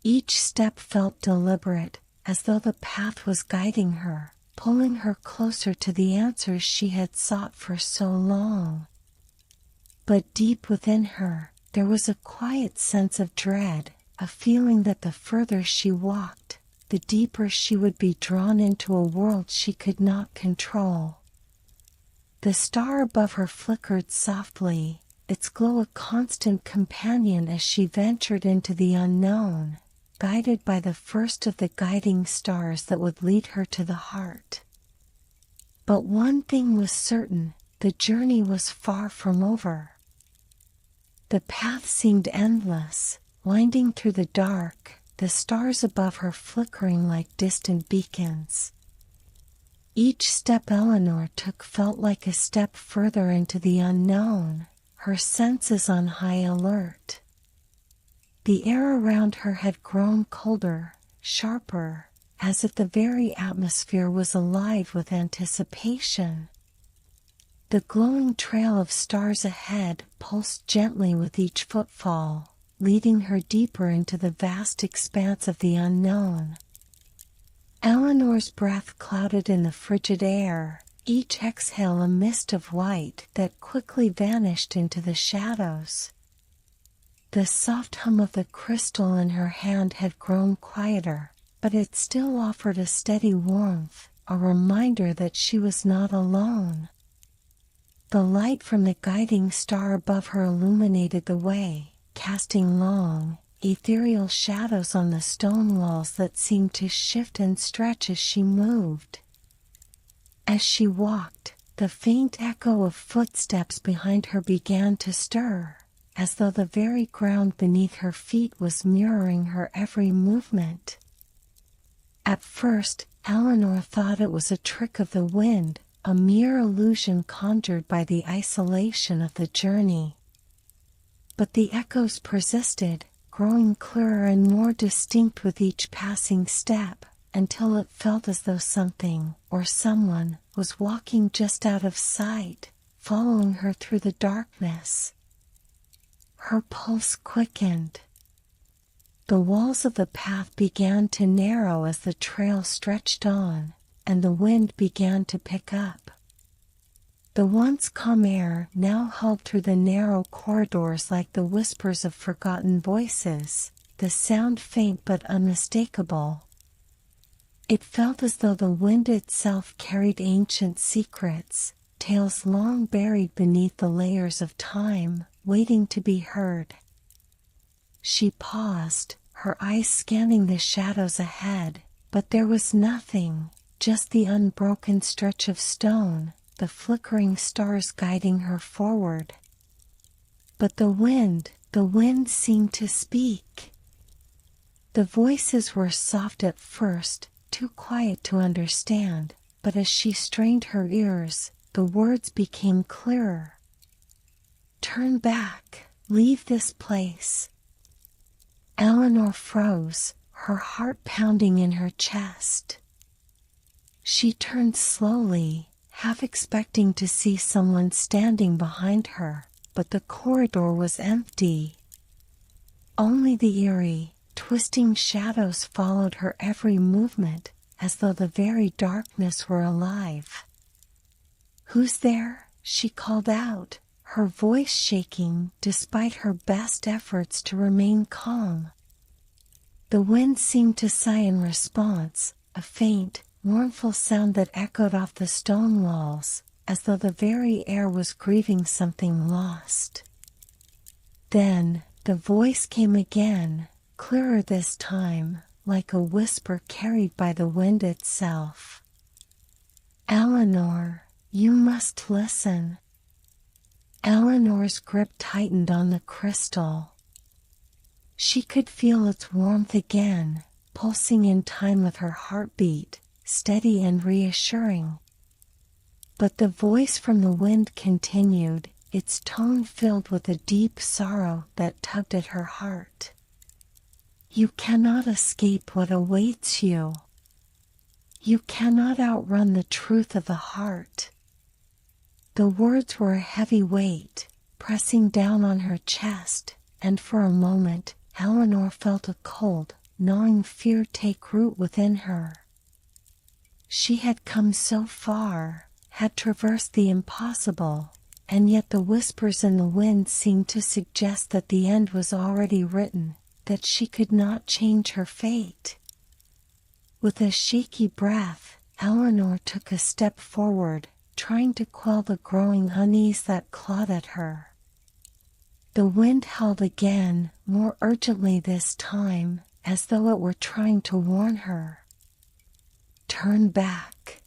Each step felt deliberate, as though the path was guiding her, pulling her closer to the answers she had sought for so long. But deep within her, there was a quiet sense of dread, a feeling that the further she walked, the deeper she would be drawn into a world she could not control. The star above her flickered softly, its glow a constant companion as she ventured into the unknown, guided by the first of the guiding stars that would lead her to the heart. But one thing was certain, the journey was far from over. The path seemed endless, winding through the dark, the stars above her flickering like distant beacons. Each step Eleanor took felt like a step further into the unknown, her senses on high alert. The air around her had grown colder, sharper, as if the very atmosphere was alive with anticipation. The glowing trail of stars ahead pulsed gently with each footfall, leading her deeper into the vast expanse of the unknown. Eleanor's breath clouded in the frigid air, each exhale a mist of white that quickly vanished into the shadows. The soft hum of the crystal in her hand had grown quieter, but it still offered a steady warmth, a reminder that she was not alone. The light from the guiding star above her illuminated the way, casting long, ethereal shadows on the stone walls that seemed to shift and stretch as she moved. As she walked, the faint echo of footsteps behind her began to stir, as though the very ground beneath her feet was mirroring her every movement. At first, Eleanor thought it was a trick of the wind, a mere illusion conjured by the isolation of the journey. But the echoes persisted, growing clearer and more distinct with each passing step, until it felt as though something, or someone, was walking just out of sight, following her through the darkness. Her pulse quickened. The walls of the path began to narrow as the trail stretched on, and the wind began to pick up. The once calm air now howled through the narrow corridors like the whispers of forgotten voices, the sound faint but unmistakable. It felt as though the wind itself carried ancient secrets, tales long buried beneath the layers of time, waiting to be heard. She paused, her eyes scanning the shadows ahead, but there was nothing, just the unbroken stretch of stone, the flickering stars guiding her forward. But the wind seemed to speak. The voices were soft at first, too quiet to understand, but as she strained her ears, the words became clearer. Turn back, leave this place. Eleanor froze, her heart pounding in her chest. She turned slowly, half expecting to see someone standing behind her, but the corridor was empty. Only the eerie, twisting shadows followed her every movement, as though the very darkness were alive. "Who's there?" she called out, her voice shaking despite her best efforts to remain calm. The wind seemed to sigh in response, a faint, mournful sound that echoed off the stone walls, as though the very air was grieving something lost. Then, the voice came again, clearer this time, like a whisper carried by the wind itself. "Eleanor, you must listen." Eleanor's grip tightened on the crystal. She could feel its warmth again, pulsing in time with her heartbeat, steady and reassuring. But the voice from the wind continued, its tone filled with a deep sorrow that tugged at her heart. "You cannot escape what awaits you. You cannot outrun the truth of the heart." The words were a heavy weight, pressing down on her chest, and for a moment, Eleanor felt a cold, gnawing fear take root within her. She had come so far, had traversed the impossible, and yet the whispers in the wind seemed to suggest that the end was already written, that she could not change her fate. With a shaky breath, Eleanor took a step forward, trying to quell the growing unease that clawed at her. The wind howled again, more urgently this time, as though it were trying to warn her. "Turn back.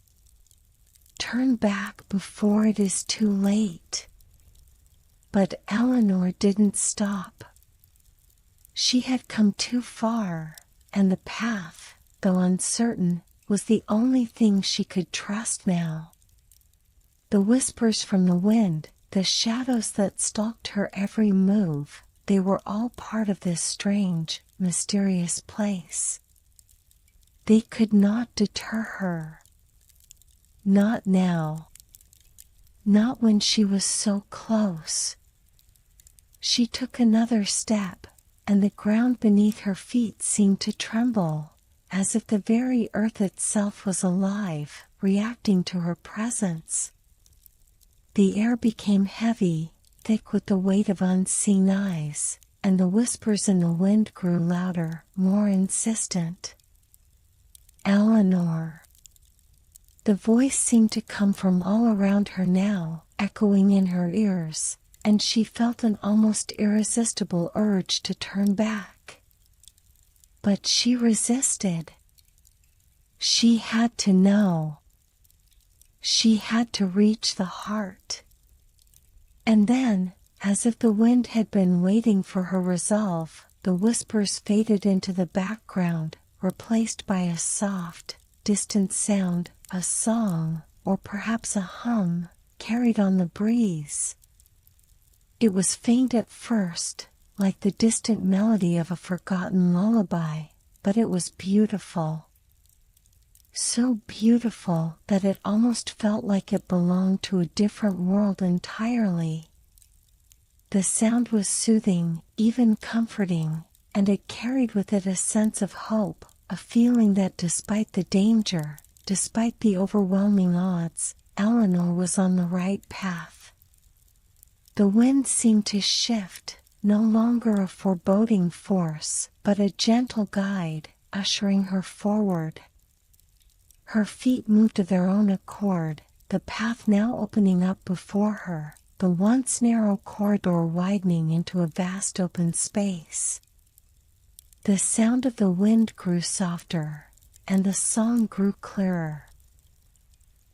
Turn back before it is too late." But Eleanor didn't stop. She had come too far, and the path, though uncertain, was the only thing she could trust now. The whispers from the wind, the shadows that stalked her every move, they were all part of this strange, mysterious place. They could not deter her. Not now. Not when she was so close. She took another step, and the ground beneath her feet seemed to tremble, as if the very earth itself was alive, reacting to her presence. The air became heavy, thick with the weight of unseen eyes, and the whispers in the wind grew louder, more insistent. "Eleanor." The voice seemed to come from all around her now, echoing in her ears, and she felt an almost irresistible urge to turn back. But she resisted. She had to know. She had to reach the heart. And then, as if the wind had been waiting for her resolve, the whispers faded into the background, replaced by a soft, distant sound, a song, or perhaps a hum, carried on the breeze. It was faint at first, like the distant melody of a forgotten lullaby, but it was beautiful. So beautiful that it almost felt like it belonged to a different world entirely. The sound was soothing, even comforting, and it carried with it a sense of hope, a feeling that despite the danger, despite the overwhelming odds, Eleanor was on the right path. The wind seemed to shift, no longer a foreboding force, but a gentle guide, ushering her forward. Her feet moved of their own accord, the path now opening up before her, the once narrow corridor widening into a vast open space. The sound of the wind grew softer, and the song grew clearer.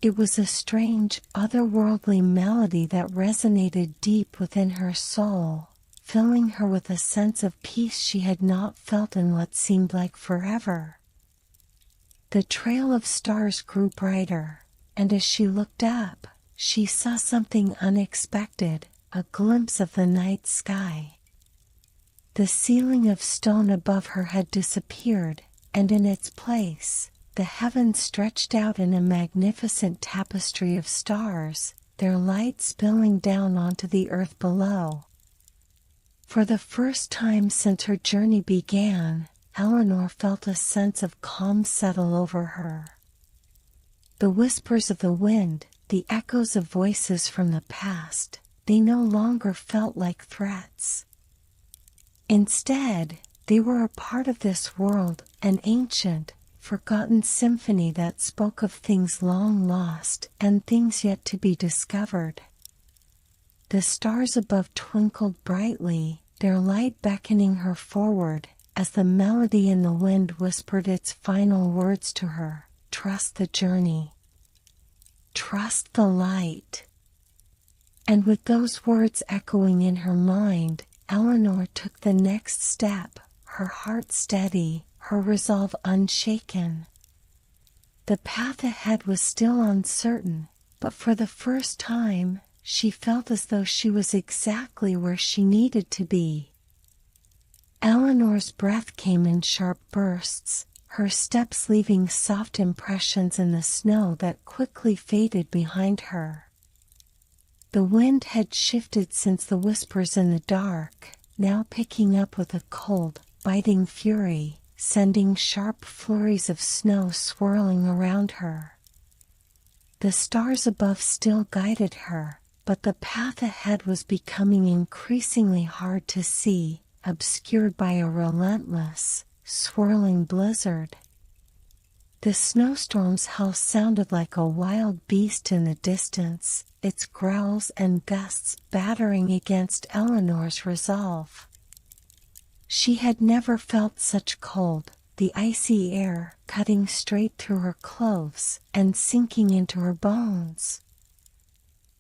It was a strange, otherworldly melody that resonated deep within her soul, filling her with a sense of peace she had not felt in what seemed like forever. The trail of stars grew brighter, and as she looked up, she saw something unexpected, a glimpse of the night sky. The ceiling of stone above her had disappeared, and in its place, the heavens stretched out in a magnificent tapestry of stars, their light spilling down onto the earth below. For the first time since her journey began, Eleanor felt a sense of calm settle over her. The whispers of the wind, the echoes of voices from the past, they no longer felt like threats. Instead, they were a part of this world, an ancient, forgotten symphony that spoke of things long lost and things yet to be discovered. The stars above twinkled brightly, their light beckoning her forward, as the melody in the wind whispered its final words to her: trust the journey. Trust the light. And with those words echoing in her mind, Eleanor took the next step, her heart steady, her resolve unshaken. The path ahead was still uncertain, but for the first time, she felt as though she was exactly where she needed to be. Eleanor's breath came in sharp bursts, her steps leaving soft impressions in the snow that quickly faded behind her. The wind had shifted since the whispers in the dark, now picking up with a cold, biting fury, sending sharp flurries of snow swirling around her. The stars above still guided her, but the path ahead was becoming increasingly hard to see, obscured by a relentless, swirling blizzard. The snowstorm's howl sounded like a wild beast in the distance, its growls and gusts battering against Eleanor's resolve. She had never felt such cold, the icy air cutting straight through her clothes and sinking into her bones.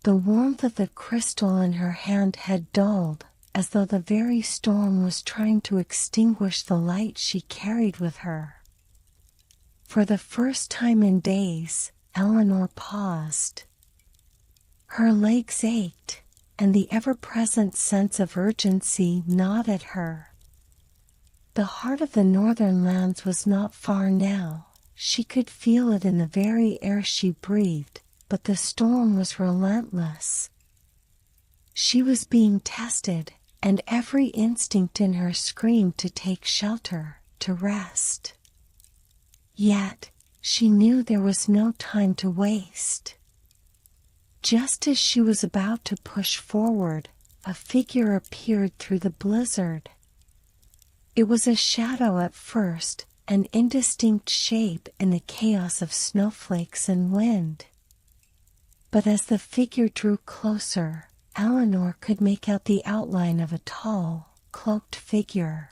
The warmth of the crystal in her hand had dulled, as though the very storm was trying to extinguish the light she carried with her. For the first time in days, Eleanor paused. Her legs ached, and the ever-present sense of urgency gnawed at her. The heart of the northern lands was not far now. She could feel it in the very air she breathed, but the storm was relentless. She was being tested, and every instinct in her screamed to take shelter, to rest. Yet, she knew there was no time to waste. Just as she was about to push forward, a figure appeared through the blizzard. It was a shadow at first, an indistinct shape in the chaos of snowflakes and wind. But as the figure drew closer, Eleanor could make out the outline of a tall, cloaked figure.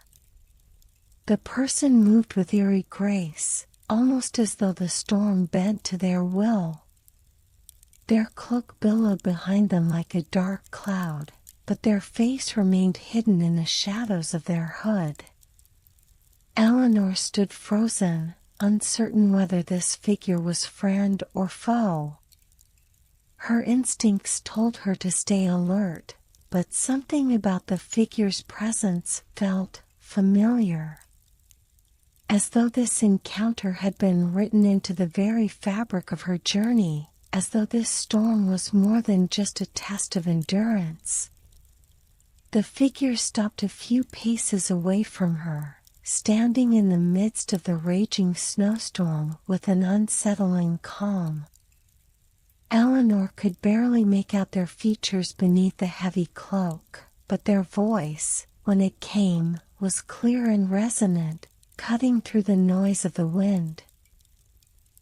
The person moved with eerie grace, almost as though the storm bent to their will. Their cloak billowed behind them like a dark cloud, but their face remained hidden in the shadows of their hood. Eleanor stood frozen, uncertain whether this figure was friend or foe. Her instincts told her to stay alert, but something about the figure's presence felt familiar. As though this encounter had been written into the very fabric of her journey, as though this storm was more than just a test of endurance. The figure stopped a few paces away from her, standing in the midst of the raging snowstorm with an unsettling calm. Eleanor could barely make out their features beneath the heavy cloak, but their voice, when it came, was clear and resonant, cutting through the noise of the wind.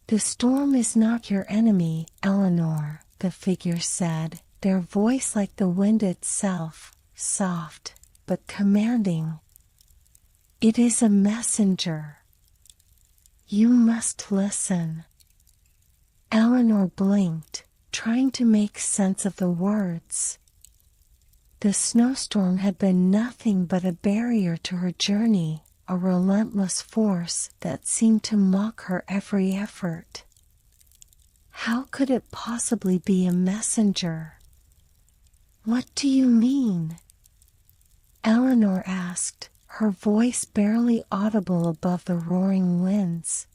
"The storm is not your enemy, Eleanor," the figure said, their voice like the wind itself, soft, but commanding. "It is a messenger. You must listen." Eleanor blinked, trying to make sense of the words. The snowstorm had been nothing but a barrier to her journey, a relentless force that seemed to mock her every effort. How could it possibly be a messenger? "What do you mean?" Eleanor asked, her voice barely audible above the roaring winds.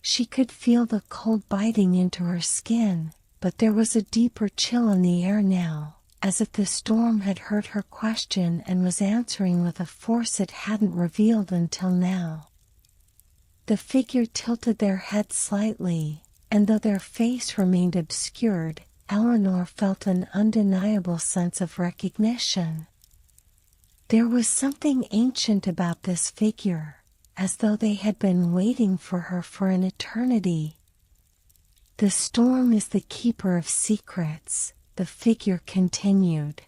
She could feel the cold biting into her skin, but there was a deeper chill in the air now, as if the storm had heard her question and was answering with a force it hadn't revealed until now. The figure tilted their head slightly, and though their face remained obscured, Eleanor felt an undeniable sense of recognition. There was something ancient about this figure, as though they had been waiting for her for an eternity. "The storm is the keeper of secrets," the figure continued.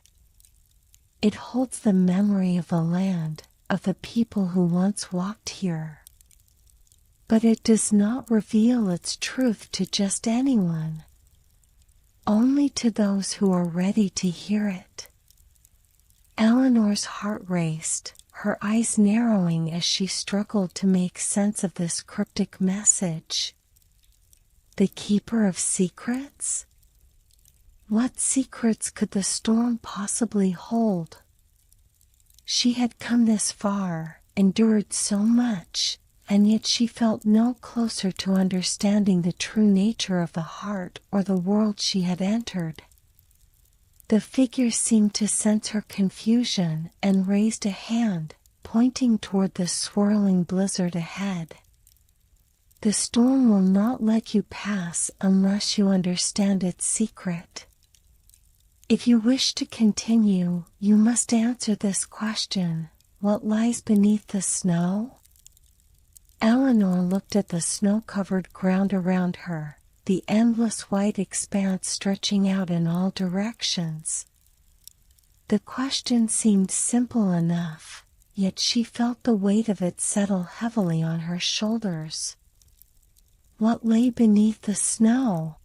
"It holds the memory of the land, of the people who once walked here. But it does not reveal its truth to just anyone. Only to those who are ready to hear it." Eleanor's heart raced, her eyes narrowing as she struggled to make sense of this cryptic message. The keeper of secrets? What secrets could the storm possibly hold? She had come this far, endured so much, and yet she felt no closer to understanding the true nature of the heart or the world she had entered. The figure seemed to sense her confusion and raised a hand, pointing toward the swirling blizzard ahead. "The storm will not let you pass unless you understand its secret. If you wish to continue, you must answer this question: what lies beneath the snow?" Eleanor looked at the snow-covered ground around her, the endless white expanse stretching out in all directions. The question seemed simple enough, yet she felt the weight of it settle heavily on her shoulders. What lay beneath the snow?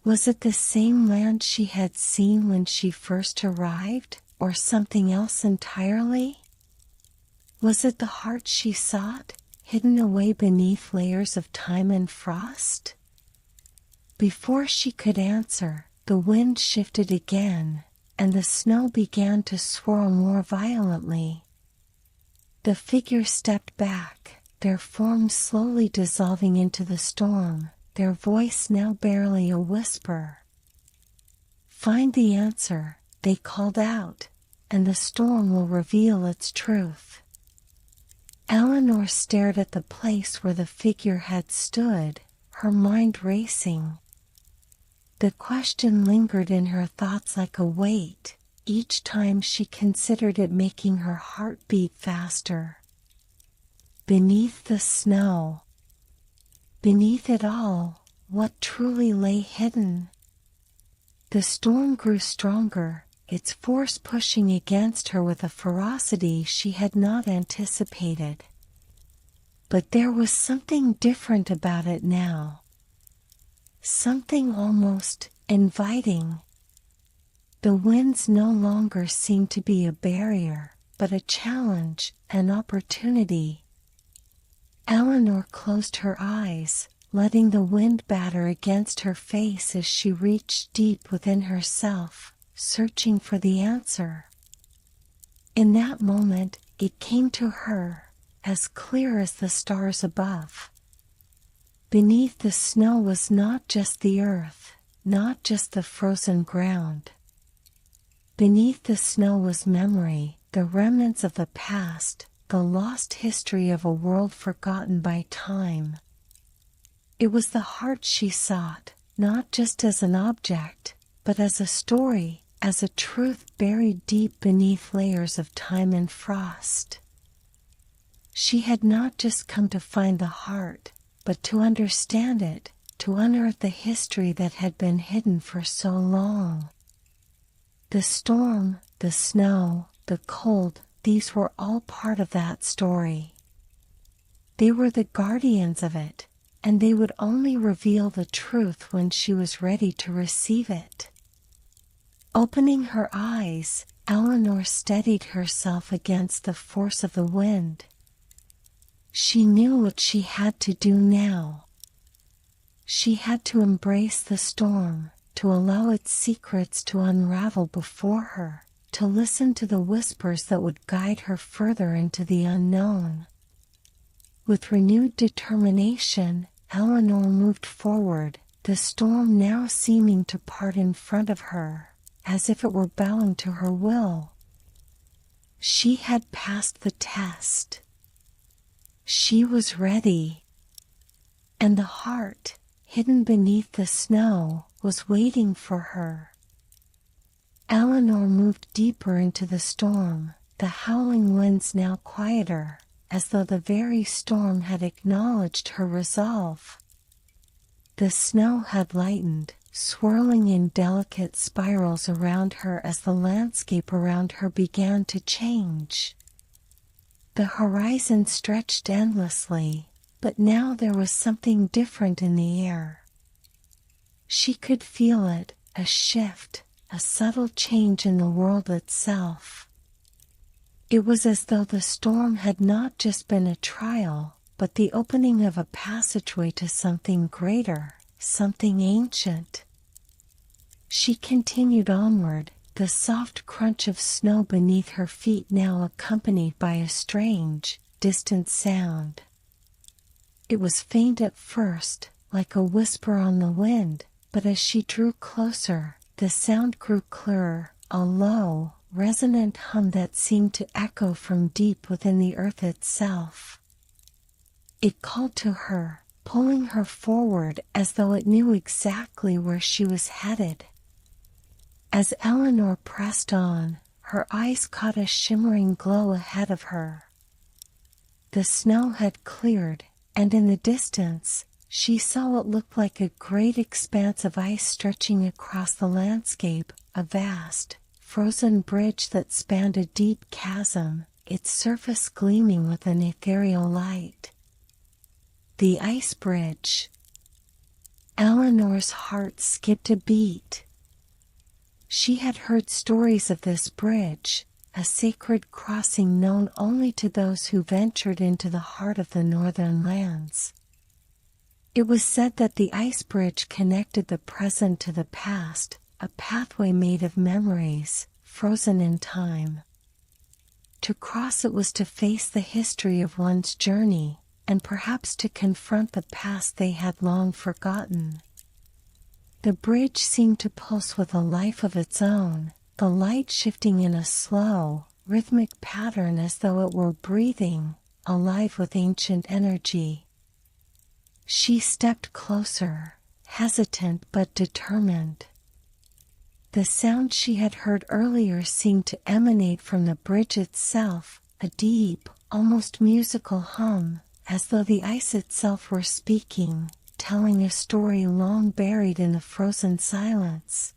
Was it the same land she had seen when she first arrived, or something else entirely? Was it the heart she sought, hidden away beneath layers of time and frost? Before she could answer, the wind shifted again, and the snow began to swirl more violently. The figure stepped back, their forms slowly dissolving into the storm, their voice now barely a whisper. "Find the answer," they called out, "and the storm will reveal its truth." Eleanor stared at the place where the figure had stood, her mind racing. The question lingered in her thoughts like a weight, each time she considered it, making her heart beat faster. Beneath the snow. Beneath it all, what truly lay hidden? The storm grew stronger, its force pushing against her with a ferocity she had not anticipated. But there was something different about it now. Something almost inviting. The winds no longer seemed to be a barrier, but a challenge, an opportunity. Eleanor closed her eyes, letting the wind batter against her face as she reached deep within herself, searching for the answer. In that moment, it came to her, as clear as the stars above. Beneath the snow was not just the earth, not just the frozen ground. Beneath the snow was memory, the remnants of the past, the lost history of a world forgotten by time. It was the heart she sought, not just as an object, but as a story, as a truth buried deep beneath layers of time and frost. She had not just come to find the heart, but to understand it, to unearth the history that had been hidden for so long. The storm, the snow, the cold, these were all part of that story. They were the guardians of it, and they would only reveal the truth when she was ready to receive it. Opening her eyes, Eleanor steadied herself against the force of the wind. She knew what she had to do now. She had to embrace the storm, to allow its secrets to unravel before her, to listen to the whispers that would guide her further into the unknown. With renewed determination, Eleanor moved forward, the storm now seeming to part in front of her, as if it were bowing to her will. She had passed the test. She was ready. And the heart, hidden beneath the snow, was waiting for her. Eleanor moved deeper into the storm, the howling winds now quieter, as though the very storm had acknowledged her resolve. The snow had lightened, swirling in delicate spirals around her as the landscape around her began to change. The horizon stretched endlessly, but now there was something different in the air. She could feel it, a shift, a subtle change in the world itself. It was as though the storm had not just been a trial, but the opening of a passageway to something greater, something ancient. She continued onward, the soft crunch of snow beneath her feet now accompanied by a strange, distant sound. It was faint at first, like a whisper on the wind, but as she drew closer, the sound grew clearer, a low, resonant hum that seemed to echo from deep within the earth itself. It called to her, pulling her forward as though it knew exactly where she was headed. As Eleanor pressed on, her eyes caught a shimmering glow ahead of her. The snow had cleared, and in the distance, she saw what looked like a great expanse of ice stretching across the landscape, a vast, frozen bridge that spanned a deep chasm, its surface gleaming with an ethereal light. The ice bridge. Eleanor's heart skipped a beat. She had heard stories of this bridge, a sacred crossing known only to those who ventured into the heart of the northern lands. It was said that the ice bridge connected the present to the past, a pathway made of memories, frozen in time. To cross it was to face the history of one's journey, and perhaps to confront the past they had long forgotten. The bridge seemed to pulse with a life of its own, the light shifting in a slow, rhythmic pattern as though it were breathing, alive with ancient energy. She stepped closer, hesitant but determined. The sound she had heard earlier seemed to emanate from the bridge itself, a deep, almost musical hum, as though the ice itself were speaking, telling a story long buried in the frozen silence.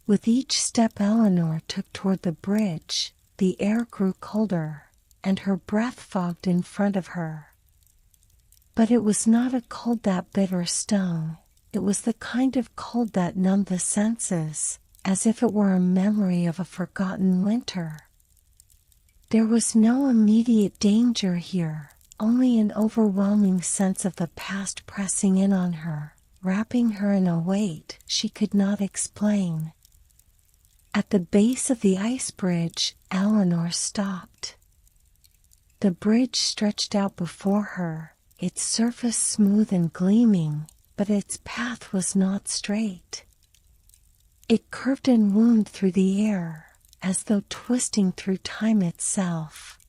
With each step Eleanor took toward the bridge, the air grew colder, and her breath fogged in front of her. But it was not a cold that bit or stung. It was the kind of cold that numbed the senses, as if it were a memory of a forgotten winter. There was no immediate danger here, only an overwhelming sense of the past pressing in on her, wrapping her in a weight she could not explain. At the base of the ice bridge, Eleanor stopped. The bridge stretched out before her, its surface smooth and gleaming, but its path was not straight. It curved and wound through the air, as though twisting through time itself.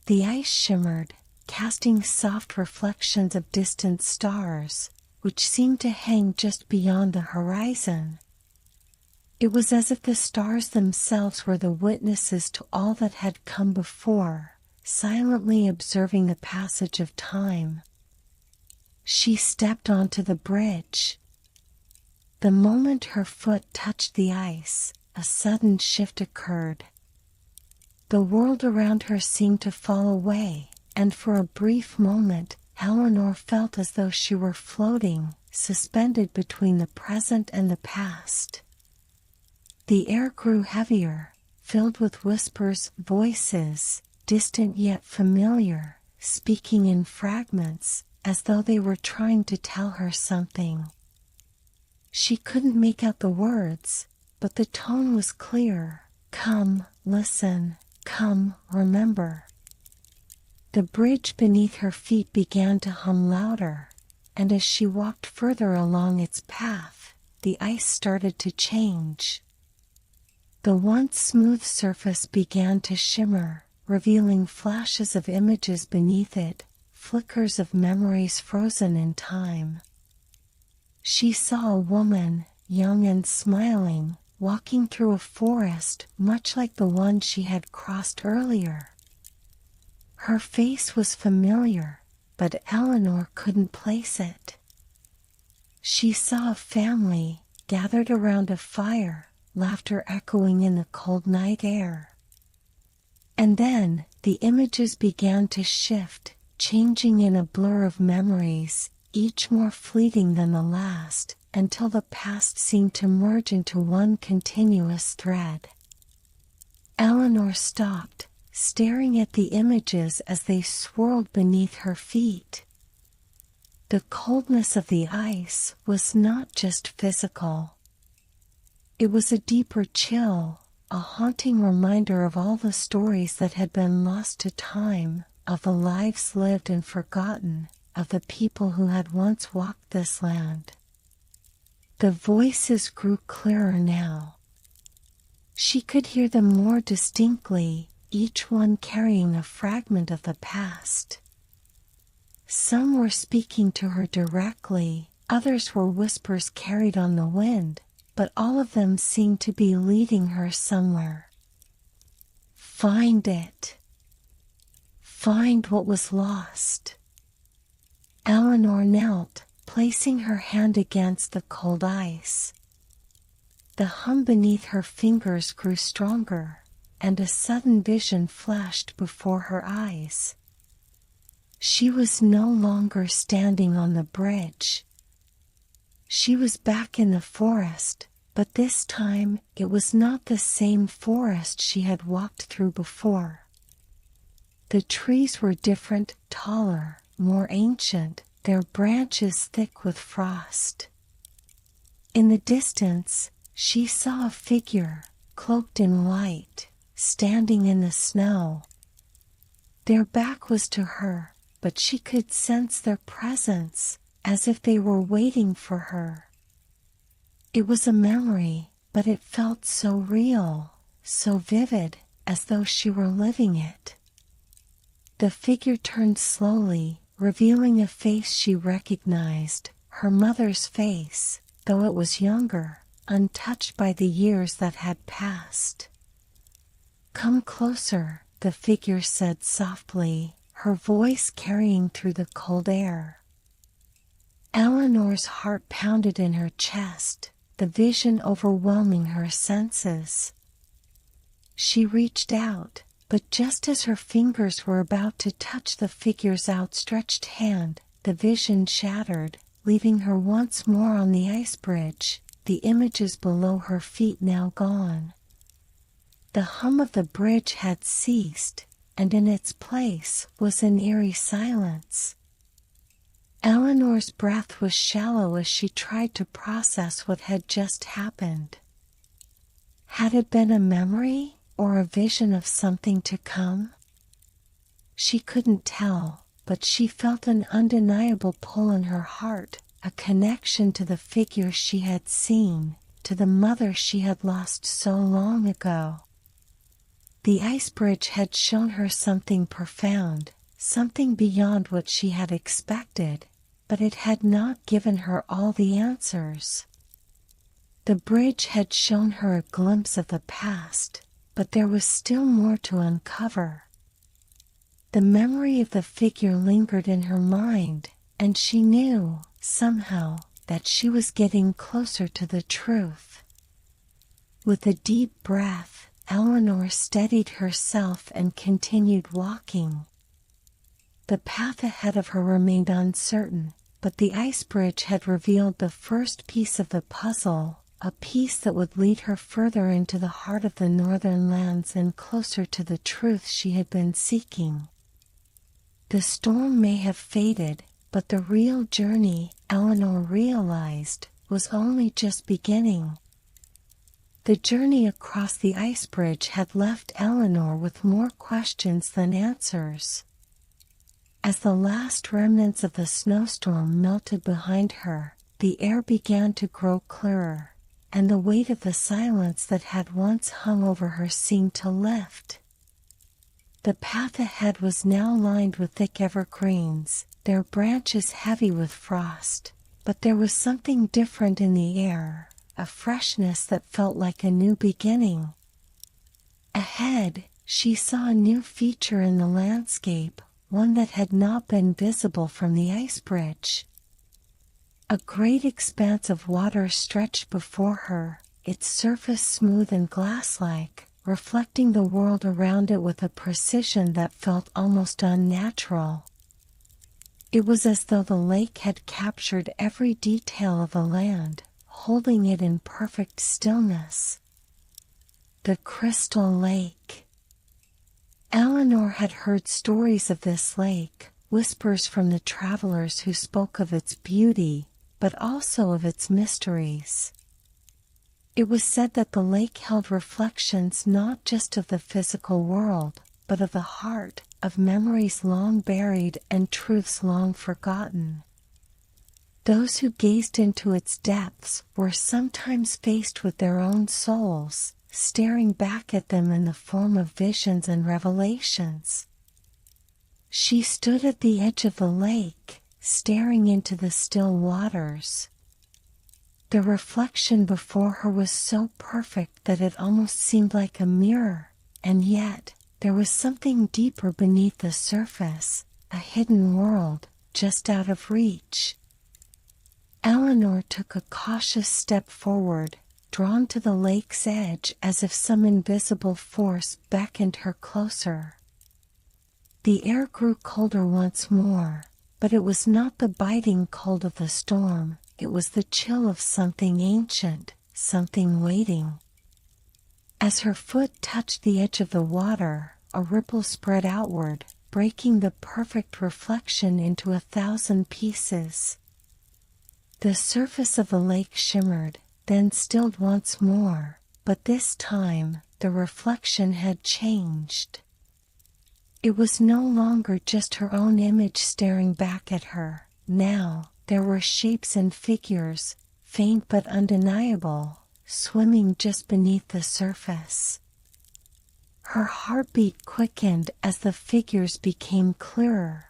The ice shimmered, casting soft reflections of distant stars, which seemed to hang just beyond the horizon. It was as if the stars themselves were the witnesses to all that had come before, silently observing the passage of time. She stepped onto the bridge. The moment her foot touched the ice, a sudden shift occurred. The world around her seemed to fall away, and for a brief moment, Eleanor felt as though she were floating, suspended between the present and the past. The air grew heavier, filled with whispers, voices, distant yet familiar, speaking in fragments, as though they were trying to tell her something. She couldn't make out the words, but the tone was clear. Come, listen, come, remember. The bridge beneath her feet began to hum louder, and as she walked further along its path, the ice started to change. The once smooth surface began to shimmer, revealing flashes of images beneath it, flickers of memories frozen in time. She saw a woman, young and smiling, walking through a forest much like the one she had crossed earlier. Her face was familiar, but Eleanor couldn't place it. She saw a family, gathered around a fire, laughter echoing in the cold night air. And then, the images began to shift, changing in a blur of memories, each more fleeting than the last, until the past seemed to merge into one continuous thread. Eleanor stopped, staring at the images as they swirled beneath her feet. The coldness of the ice was not just physical. It was a deeper chill, a haunting reminder of all the stories that had been lost to time, of the lives lived and forgotten, of the people who had once walked this land. The voices grew clearer now. She could hear them more distinctly, each one carrying a fragment of the past. Some were speaking to her directly, others were whispers carried on the wind, but all of them seemed to be leading her somewhere. Find it. Find what was lost. Eleanor knelt, placing her hand against the cold ice. The hum beneath her fingers grew stronger, and a sudden vision flashed before her eyes. She was no longer standing on the bridge. She was back in the forest, but this time it was not the same forest she had walked through before. The trees were different, taller, more ancient, their branches thick with frost. In the distance, she saw a figure, cloaked in white, standing in the snow. Their back was to her, but she could sense their presence, as if they were waiting for her. It was a memory, but it felt so real, so vivid, as though she were living it. The figure turned slowly, revealing a face she recognized, her mother's face, though it was younger, untouched by the years that had passed. "Come closer," the figure said softly, her voice carrying through the cold air. Eleanor's heart pounded in her chest, the vision overwhelming her senses. She reached out, but just as her fingers were about to touch the figure's outstretched hand, the vision shattered, leaving her once more on the ice bridge, the images below her feet now gone. The hum of the bridge had ceased, and in its place was an eerie silence. Eleanor's breath was shallow as she tried to process what had just happened. Had it been a memory, or a vision of something to come? She couldn't tell, but she felt an undeniable pull in her heart, a connection to the figure she had seen, to the mother she had lost so long ago. The ice bridge had shown her something profound, something beyond what she had expected, but it had not given her all the answers. The bridge had shown her a glimpse of the past, but there was still more to uncover. The memory of the figure lingered in her mind, and she knew, somehow, that she was getting closer to the truth. With a deep breath, Eleanor steadied herself and continued walking. The path ahead of her remained uncertain, but the ice bridge had revealed the first piece of the puzzle, a piece that would lead her further into the heart of the northern lands and closer to the truth she had been seeking. The storm may have faded, but the real journey, Eleanor realized, was only just beginning. The journey across the ice bridge had left Eleanor with more questions than answers. As the last remnants of the snowstorm melted behind her, the air began to grow clearer, and the weight of the silence that had once hung over her seemed to lift. The path ahead was now lined with thick evergreens, their branches heavy with frost, but there was something different in the air, a freshness that felt like a new beginning. Ahead, she saw a new feature in the landscape, one that had not been visible from the ice bridge. A great expanse of water stretched before her, its surface smooth and glass-like, reflecting the world around it with a precision that felt almost unnatural. It was as though the lake had captured every detail of the land, holding it in perfect stillness. The Crystal Lake. Eleanor had heard stories of this lake, whispers from the travelers who spoke of its beauty, but also of its mysteries. It was said that the lake held reflections not just of the physical world, but of the heart, of memories long buried and truths long forgotten. Those who gazed into its depths were sometimes faced with their own souls, staring back at them in the form of visions and revelations. She stood at the edge of the lake, staring into the still waters. The reflection before her was so perfect that it almost seemed like a mirror, and yet there was something deeper beneath the surface, a hidden world, just out of reach. Eleanor took a cautious step forward, drawn to the lake's edge as if some invisible force beckoned her closer. The air grew colder once more, but it was not the biting cold of the storm, it was the chill of something ancient, something waiting. As her foot touched the edge of the water, a ripple spread outward, breaking the perfect reflection into 1,000 pieces. The surface of the lake shimmered, then stilled once more, but this time, the reflection had changed. It was no longer just her own image staring back at her. Now, there were shapes and figures, faint but undeniable, swimming just beneath the surface. Her heartbeat quickened as the figures became clearer.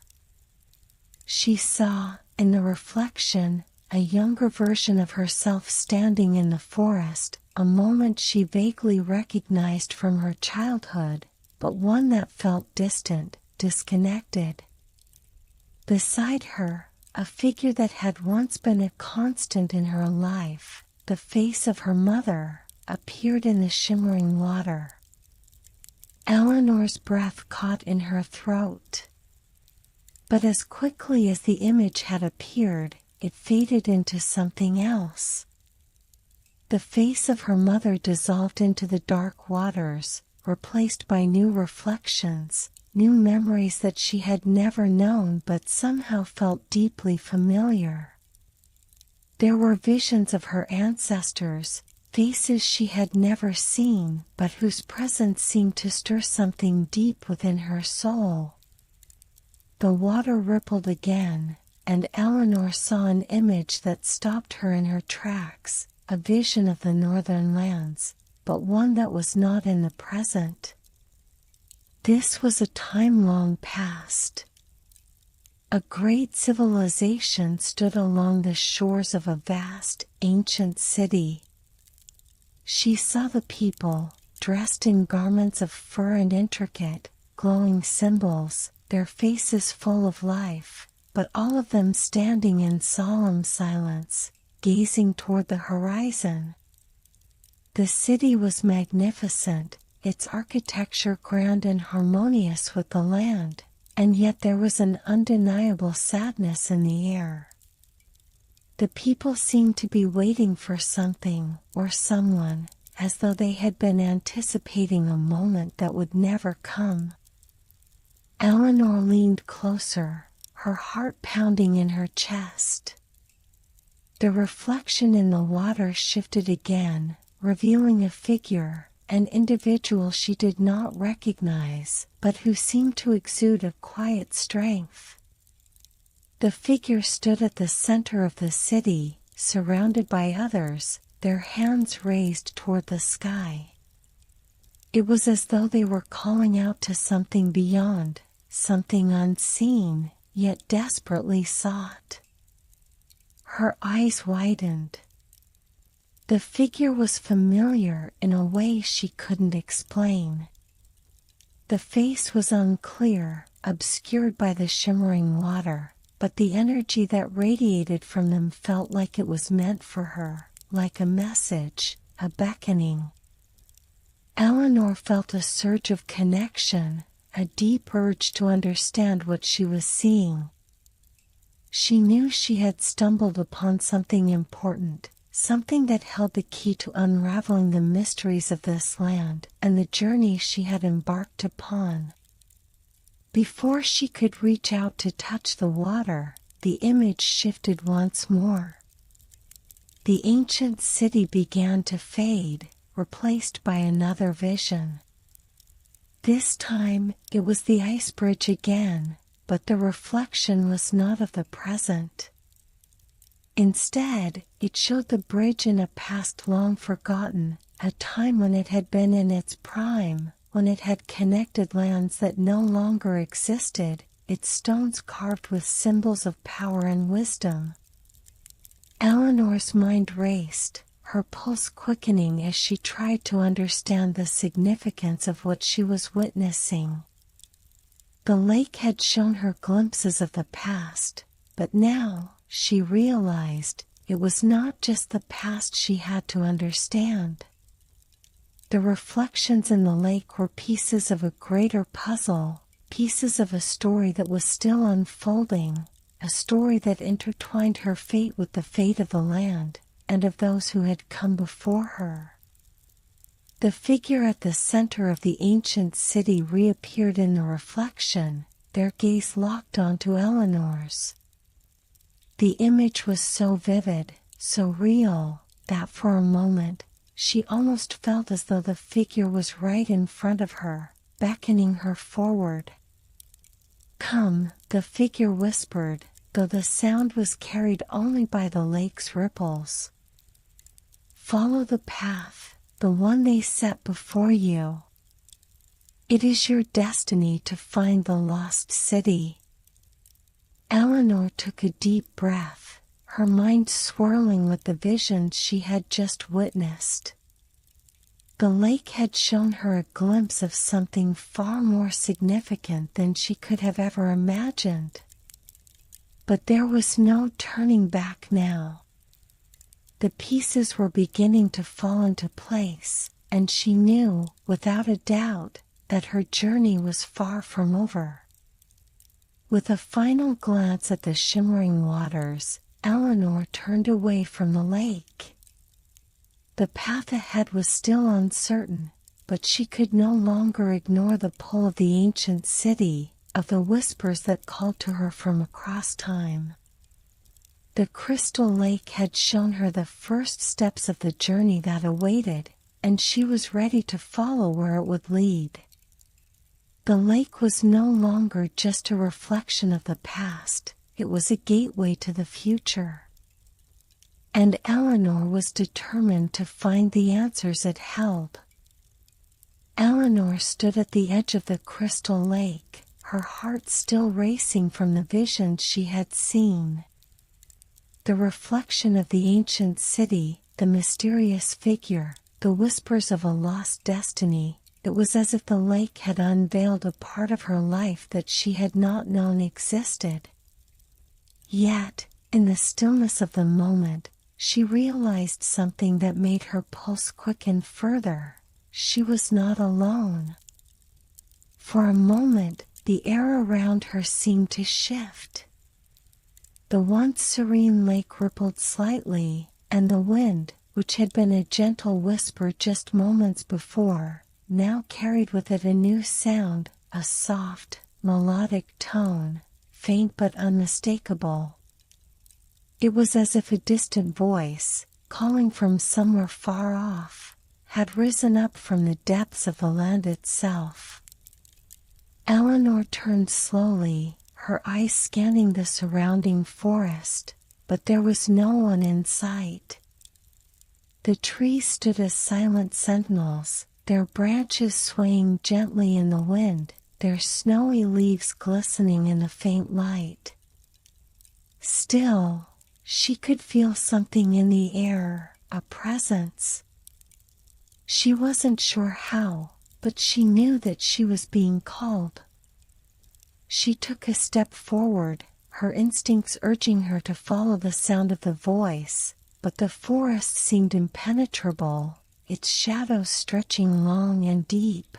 She saw, in the reflection, a younger version of herself standing in the forest, a moment she vaguely recognized from her childhood, but one that felt distant, disconnected. Beside her, a figure that had once been a constant in her life, the face of her mother, appeared in the shimmering water. Eleanor's breath caught in her throat. But as quickly as the image had appeared, it faded into something else. The face of her mother dissolved into the dark waters, replaced by new reflections, new memories that she had never known but somehow felt deeply familiar. There were visions of her ancestors, faces she had never seen but whose presence seemed to stir something deep within her soul. The water rippled again, and Eleanor saw an image that stopped her in her tracks, a vision of the northern lands, but one that was not in the present. This was a time long past. A great civilization stood along the shores of a vast, ancient city. She saw the people, dressed in garments of fur and intricate, glowing symbols, their faces full of life, but all of them standing in solemn silence, gazing toward the horizon. The city was magnificent, its architecture grand and harmonious with the land, and yet there was an undeniable sadness in the air. The people seemed to be waiting for something or someone, as though they had been anticipating a moment that would never come. Eleanor leaned closer, her heart pounding in her chest. The reflection in the water shifted again, revealing a figure, an individual she did not recognize, but who seemed to exude a quiet strength. The figure stood at the center of the city, surrounded by others, their hands raised toward the sky. It was as though they were calling out to something beyond, something unseen, yet desperately sought. Her eyes widened. The figure was familiar in a way she couldn't explain. The face was unclear, obscured by the shimmering water, but the energy that radiated from them felt like it was meant for her, like a message, a beckoning. Eleanor felt a surge of connection, a deep urge to understand what she was seeing. She knew she had stumbled upon something important, something that held the key to unraveling the mysteries of this land and the journey she had embarked upon. Before she could reach out to touch the water, the image shifted once more. The ancient city began to fade, replaced by another vision. This time, it was the ice bridge again, but the reflection was not of the present. Instead, it showed the bridge in a past long forgotten, a time when it had been in its prime, when it had connected lands that no longer existed, its stones carved with symbols of power and wisdom. Eleanor's mind raced, her pulse quickening as she tried to understand the significance of what she was witnessing. The lake had shown her glimpses of the past, but now, she realized, it was not just the past she had to understand. The reflections in the lake were pieces of a greater puzzle, pieces of a story that was still unfolding, a story that intertwined her fate with the fate of the land, and of those who had come before her. The figure at the center of the ancient city reappeared in the reflection, their gaze locked onto Eleanor's. The image was so vivid, so real, that for a moment, she almost felt as though the figure was right in front of her, beckoning her forward. "Come," the figure whispered, though the sound was carried only by the lake's ripples. "Follow the path, the one they set before you. It is your destiny to find the lost city." Eleanor took a deep breath, her mind swirling with the visions she had just witnessed. The lake had shown her a glimpse of something far more significant than she could have ever imagined. But there was no turning back now. The pieces were beginning to fall into place, and she knew, without a doubt, that her journey was far from over. With a final glance at the shimmering waters, Eleanor turned away from the lake. The path ahead was still uncertain, but she could no longer ignore the pull of the ancient city, of the whispers that called to her from across time. The crystal lake had shown her the first steps of the journey that awaited, and she was ready to follow where it would lead. The lake was no longer just a reflection of the past, it was a gateway to the future. and Eleanor was determined to find the answers it held. Eleanor stood at the edge of the crystal lake, her heart still racing from the visions she had seen. The reflection of the ancient city, the mysterious figure, the whispers of a lost destiny, it was as if the lake had unveiled a part of her life that she had not known existed. Yet, in the stillness of the moment, she realized something that made her pulse quicken further. She was not alone. For a moment, the air around her seemed to shift. The once serene lake rippled slightly, and the wind, which had been a gentle whisper just moments before, now carried with it a new sound, a soft, melodic tone, faint but unmistakable. It was as if a distant voice, calling from somewhere far off, had risen up from the depths of the land itself. Eleanor turned slowly, her eyes scanning the surrounding forest, but there was no one in sight. The trees stood as silent sentinels, their branches swaying gently in the wind, their snowy leaves glistening in the faint light. Still, she could feel something in the air, a presence. She wasn't sure how, but she knew that she was being called. She took a step forward, her instincts urging her to follow the sound of the voice, but the forest seemed impenetrable, its shadows stretching long and deep.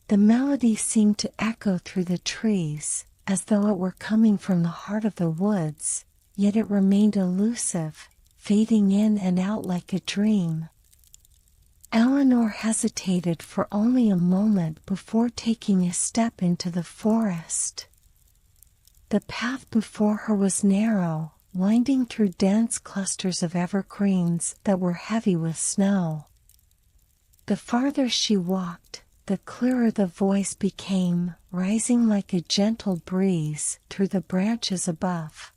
The melody seemed to echo through the trees, as though it were coming from the heart of the woods, yet it remained elusive, fading in and out like a dream. Eleanor hesitated for only a moment before taking a step into the forest. The path before her was narrow, winding through dense clusters of evergreens that were heavy with snow. The farther she walked, the clearer the voice became, rising like a gentle breeze through the branches above.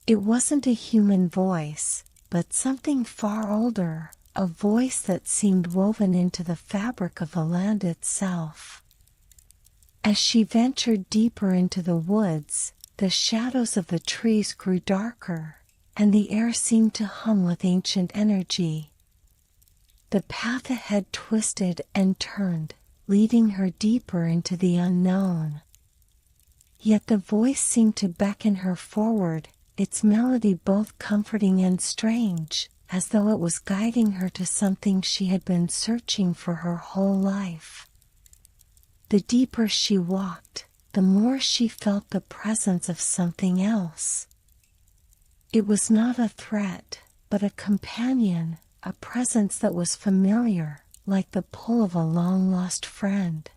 It wasn't a human voice, but something far older, a voice that seemed woven into the fabric of the land itself. As she ventured deeper into the woods, the shadows of the trees grew darker, and the air seemed to hum with ancient energy. The path ahead twisted and turned, leading her deeper into the unknown. Yet the voice seemed to beckon her forward, its melody both comforting and strange, as though it was guiding her to something she had been searching for her whole life. The deeper she walked, the more she felt the presence of something else. It was not a threat, but a companion, a presence that was familiar, like the pull of a long-lost friend.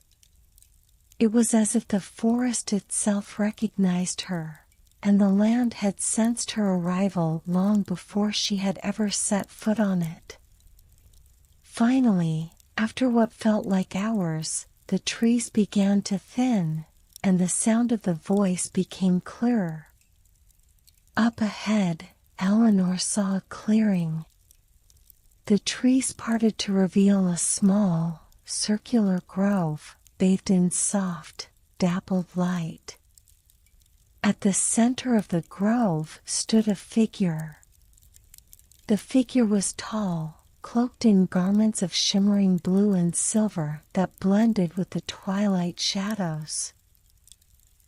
It was as if the forest itself recognized her, and the land had sensed her arrival long before she had ever set foot on it. Finally, after what felt like hours, the trees began to thin, and the sound of the voice became clearer. Up ahead, Eleanor saw a clearing. The trees parted to reveal a small, circular grove, bathed in soft, dappled light. At the center of the grove stood a figure. The figure was tall, cloaked in garments of shimmering blue and silver that blended with the twilight shadows.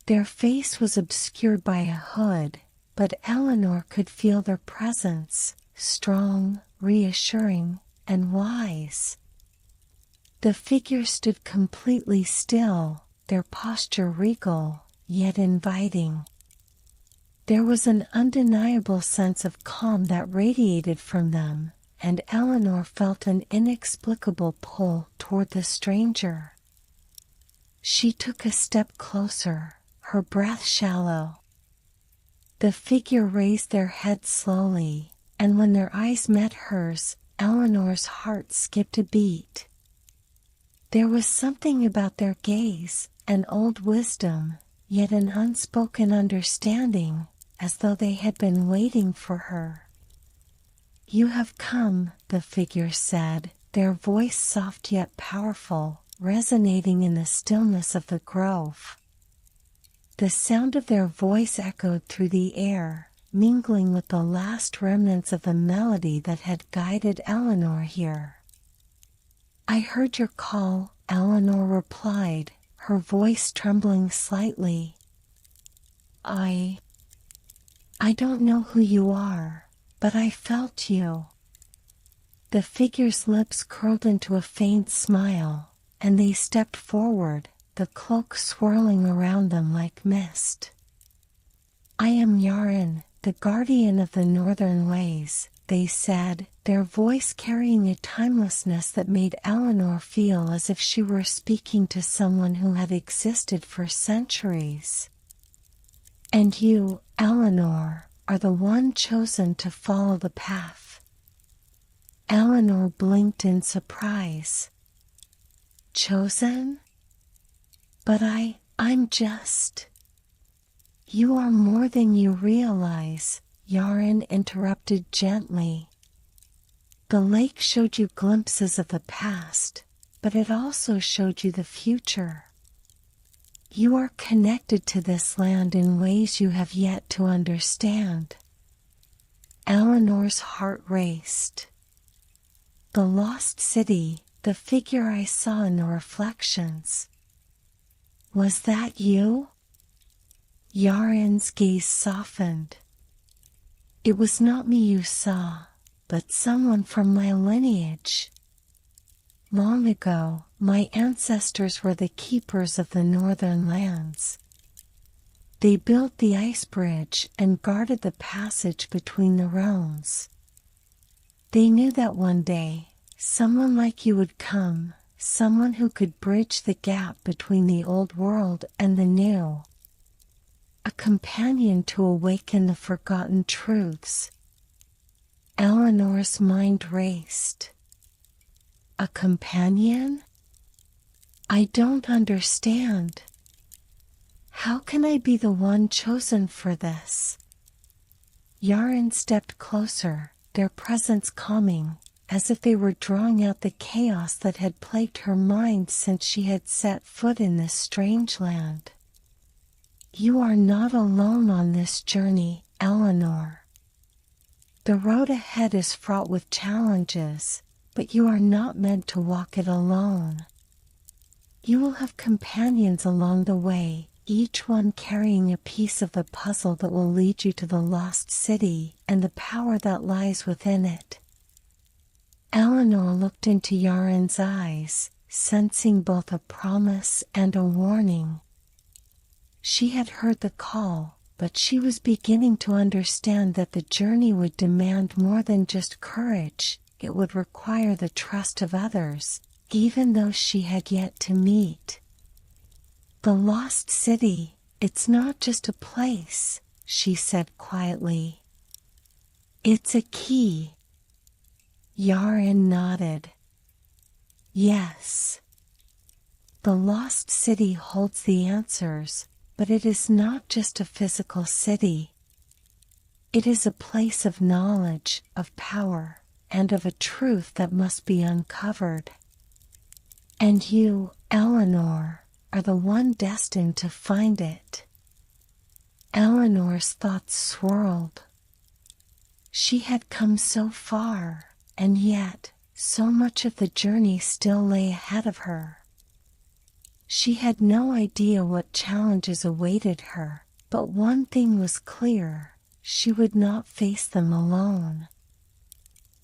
Their face was obscured by a hood, but Eleanor could feel their presence, strong, reassuring, and wise. The figure stood completely still, their posture regal, yet inviting. There was an undeniable sense of calm that radiated from them, and Eleanor felt an inexplicable pull toward the stranger. She took a step closer, her breath shallow. The figure raised their head slowly, and when their eyes met hers, Eleanor's heart skipped a beat. There was something about their gaze, an old wisdom, yet an unspoken understanding, as though they had been waiting for her, You have come, the figure said, their voice soft yet powerful, resonating in the stillness of the grove. The sound of their voice echoed through the air, mingling with the last remnants of the melody that had guided Eleanor here. I heard your call, Eleanor replied, her voice trembling slightly. I don't know who you are, but I felt you. The figure's lips curled into a faint smile, and they stepped forward, the cloak swirling around them like mist. I am Yarin, the guardian of the northern ways, they said, their voice carrying a timelessness that made Eleanor feel as if she were speaking to someone who had existed for centuries. And you, Eleanor, are the one chosen to follow the path. Eleanor blinked in surprise. Chosen? But I'm just... You are more than you realize, Yarin interrupted gently. The lake showed you glimpses of the past, but it also showed you the future. You are connected to this land in ways you have yet to understand. Eleanor's heart raced. The lost city, the figure I saw in the reflections. Was that you? Yarin's gaze softened. It was not me you saw, but someone from my lineage. Long ago, my ancestors were the keepers of the northern lands. They built the ice bridge and guarded the passage between the realms. They knew that one day, someone like you would come, someone who could bridge the gap between the old world and the new. A companion to awaken the forgotten truths. Eleanor's mind raced. A companion? I don't understand. How can I be the one chosen for this? Yarin stepped closer, their presence calming, as if they were drawing out the chaos that had plagued her mind since she had set foot in this strange land. You are not alone on this journey, Eleanor. The road ahead is fraught with challenges, but you are not meant to walk it alone. You will have companions along the way, each one carrying a piece of the puzzle that will lead you to the lost city and the power that lies within it. Eleanor looked into Yarin's eyes, sensing both a promise and a warning. She had heard the call, but she was beginning to understand that the journey would demand more than just courage. It would require the trust of others, even those she had yet to meet. The lost city, it's not just a place, she said quietly. It's a key. Yarin nodded. Yes. The lost city holds the answers, but it is not just a physical city. It is a place of knowledge, of power, and of a truth that must be uncovered. And you, Eleanor, are the one destined to find it. Eleanor's thoughts swirled. She had come so far, and yet, so much of the journey still lay ahead of her. She had no idea what challenges awaited her, but one thing was clear: she would not face them alone.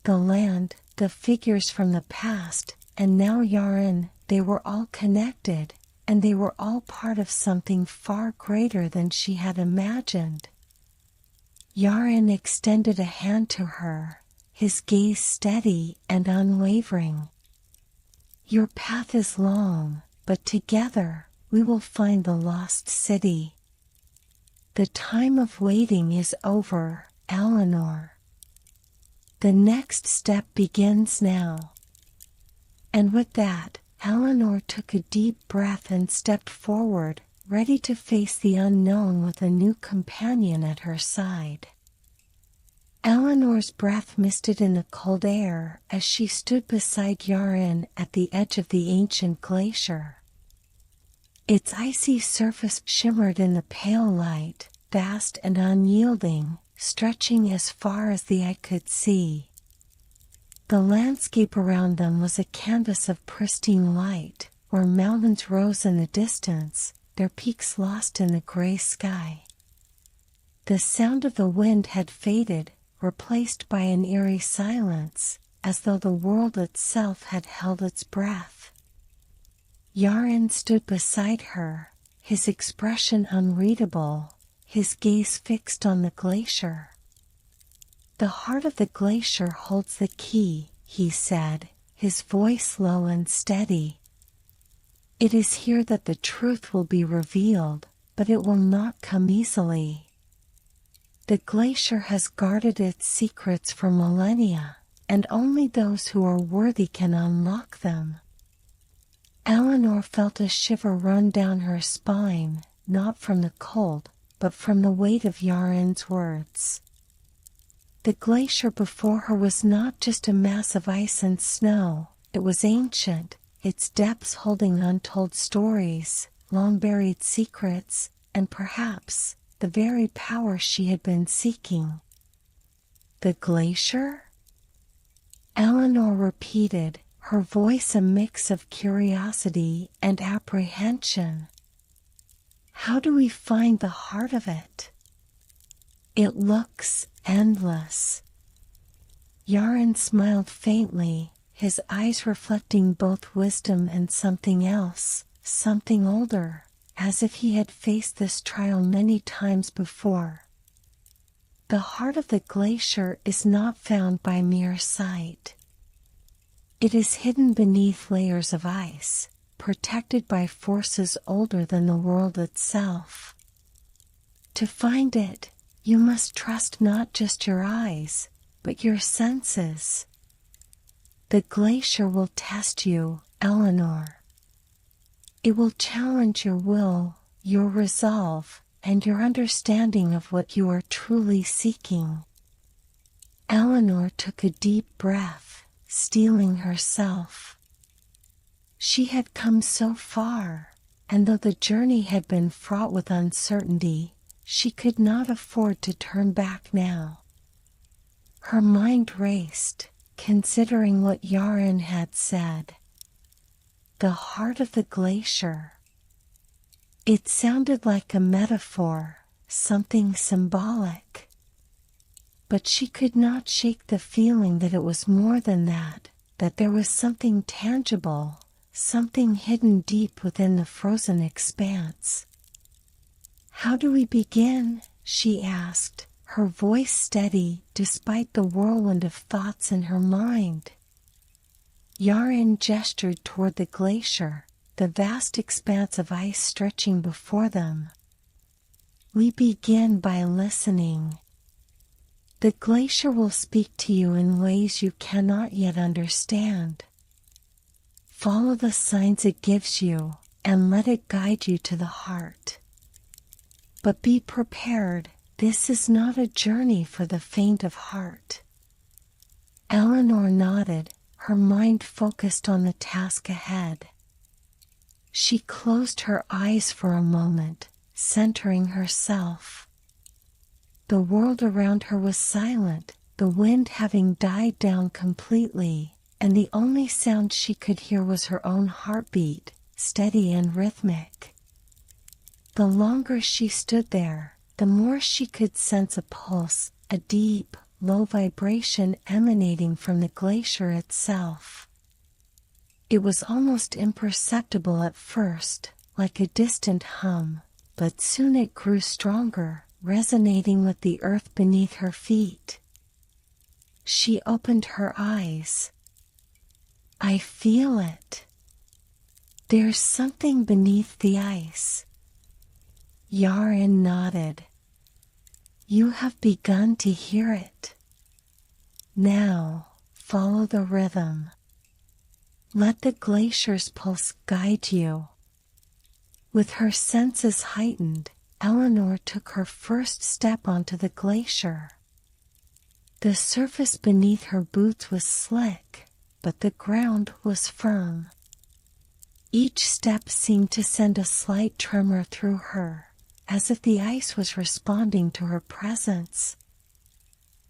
The land, the figures from the past, and now Yarin, they were all connected, and they were all part of something far greater than she had imagined. Yarin extended a hand to her, his gaze steady and unwavering. Your path is long, but together we will find the lost city. The time of waiting is over, Eleanor. The next step begins now. And with that, Eleanor took a deep breath and stepped forward, ready to face the unknown with a new companion at her side. Eleanor's breath misted in the cold air as she stood beside Yarin at the edge of the ancient glacier. Its icy surface shimmered in the pale light, vast and unyielding, stretching as far as the eye could see. The landscape around them was a canvas of pristine light, where mountains rose in the distance, their peaks lost in the gray sky. The sound of the wind had faded, replaced by an eerie silence, as though the world itself had held its breath. Yarin stood beside her, his expression unreadable, his gaze fixed on the glacier. "The heart of the glacier holds the key," he said, his voice low and steady. "It is here that the truth will be revealed, but it will not come easily. The glacier has guarded its secrets for millennia, and only those who are worthy can unlock them." Eleanor felt a shiver run down her spine, not from the cold, but from the weight of Yarin's words. The glacier before her was not just a mass of ice and snow, it was ancient, its depths holding untold stories, long-buried secrets, and perhaps the very power she had been seeking. "The glacier?" Eleanor repeated, her voice a mix of curiosity and apprehension. "How do we find the heart of it?" "It looks endless." Yarin smiled faintly, his eyes reflecting both wisdom and something else, something older, as if he had faced this trial many times before. "The heart of the glacier is not found by mere sight. It is hidden beneath layers of ice, protected by forces older than the world itself. To find it, you must trust not just your eyes, but your senses. The glacier will test you, Eleanor. It will challenge your will, your resolve, and your understanding of what you are truly seeking." Eleanor took a deep breath, steeling herself. She had come so far, and though the journey had been fraught with uncertainty, she could not afford to turn back now. Her mind raced, considering what Yarin had said. The heart of the glacier. It sounded like a metaphor, something symbolic. But she could not shake the feeling that it was more than that, that there was something tangible, something hidden deep within the frozen expanse. "How do we begin?" she asked, her voice steady despite the whirlwind of thoughts in her mind. Yarin gestured toward the glacier, the vast expanse of ice stretching before them. "We begin by listening. The glacier will speak to you in ways you cannot yet understand. Follow the signs it gives you, and let it guide you to the heart. But be prepared, this is not a journey for the faint of heart." Eleanor nodded, her mind focused on the task ahead. She closed her eyes for a moment, centering herself. The world around her was silent, the wind having died down completely, and the only sound she could hear was her own heartbeat, steady and rhythmic. The longer she stood there, the more she could sense a pulse, a deep, low vibration emanating from the glacier itself. It was almost imperceptible at first, like a distant hum, but soon it grew stronger, resonating with the earth beneath her feet. She opened her eyes. "I feel it. There's something beneath the ice." Yarin nodded. "You have begun to hear it. Now, follow the rhythm. Let the glacier's pulse guide you." With her senses heightened, Eleanor took her first step onto the glacier. The surface beneath her boots was slick, but the ground was firm. Each step seemed to send a slight tremor through her, as if the ice was responding to her presence.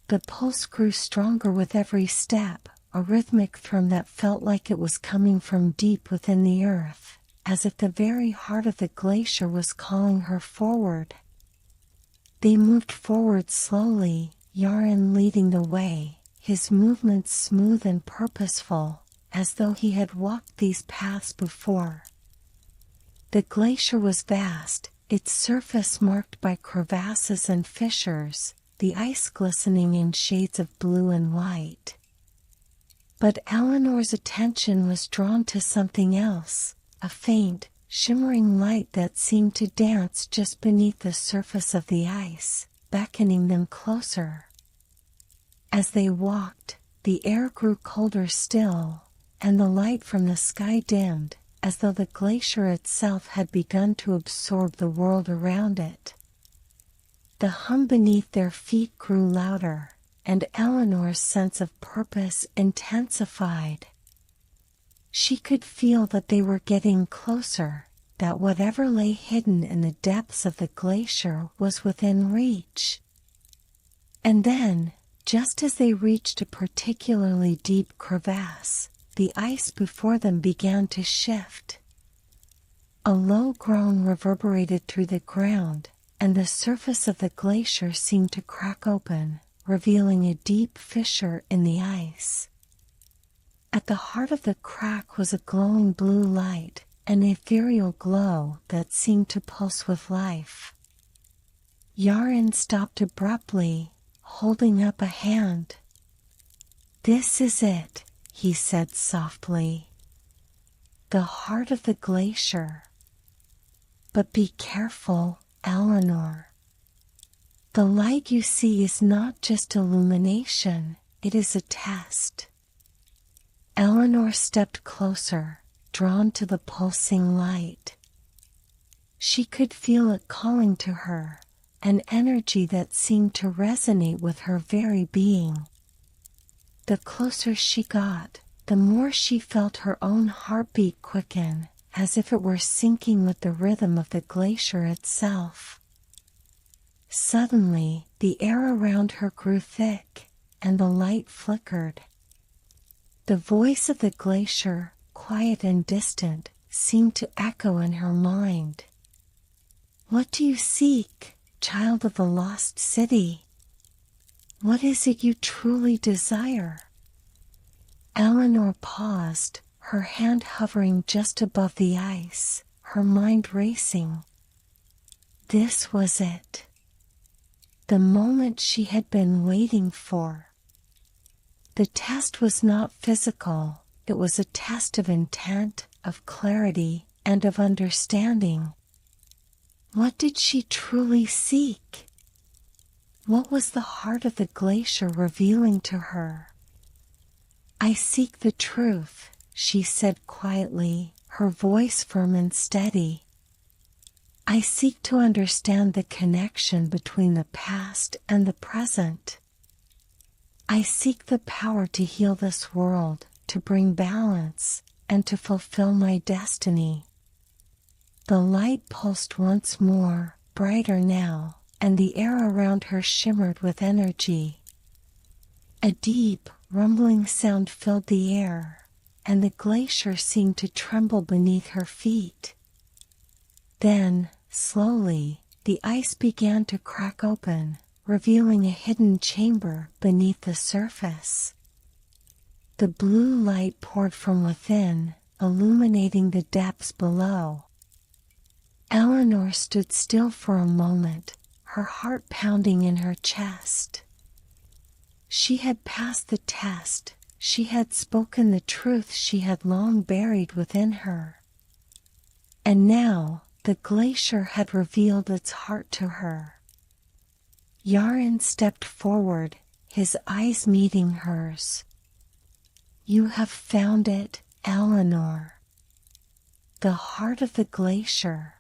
The pulse grew stronger with every step, a rhythmic thrum that felt like it was coming from deep within the earth, as if the very heart of the glacier was calling her forward. They moved forward slowly, Yarin leading the way, his movements smooth and purposeful, as though he had walked these paths before. The glacier was vast, its surface marked by crevasses and fissures, the ice glistening in shades of blue and white. But Eleanor's attention was drawn to something else, a faint, shimmering light that seemed to dance just beneath the surface of the ice, beckoning them closer. As they walked, the air grew colder still, and the light from the sky dimmed, as though the glacier itself had begun to absorb the world around it. The hum beneath their feet grew louder, and Eleanor's sense of purpose intensified. She could feel that they were getting closer, that whatever lay hidden in the depths of the glacier was within reach. And then, just as they reached a particularly deep crevasse, the ice before them began to shift. A low groan reverberated through the ground, and the surface of the glacier seemed to crack open, revealing a deep fissure in the ice. At the heart of the crack was a glowing blue light, an ethereal glow that seemed to pulse with life. Yarin stopped abruptly, holding up a hand. "This is it," he said softly. "The heart of the glacier. But be careful, Eleanor. The light you see is not just illumination, it is a test." Eleanor stepped closer, drawn to the pulsing light. She could feel it calling to her, an energy that seemed to resonate with her very being. The closer she got, the more she felt her own heartbeat quicken, as if it were syncing with the rhythm of the glacier itself. Suddenly, the air around her grew thick, and the light flickered. The voice of the glacier, quiet and distant, seemed to echo in her mind. "What do you seek, child of the lost city? What is it you truly desire?" Eleanor paused, her hand hovering just above the ice, her mind racing. This was it. The moment she had been waiting for. The test was not physical, it was a test of intent, of clarity, and of understanding. What did she truly seek? What was the heart of the glacier revealing to her? "I seek the truth," she said quietly, her voice firm and steady. "I seek to understand the connection between the past and the present. I seek the power to heal this world, to bring balance, and to fulfill my destiny." The light pulsed once more, brighter now, and the air around her shimmered with energy. A deep, rumbling sound filled the air, and the glacier seemed to tremble beneath her feet. Then, slowly, the ice began to crack open, revealing a hidden chamber beneath the surface. The blue light poured from within, illuminating the depths below. Eleanor stood still for a moment, her heart pounding in her chest. She had passed the test, she had spoken the truth she had long buried within her. And now, the glacier had revealed its heart to her. Yarin stepped forward, his eyes meeting hers. "You have found it, Eleanor. The heart of the glacier.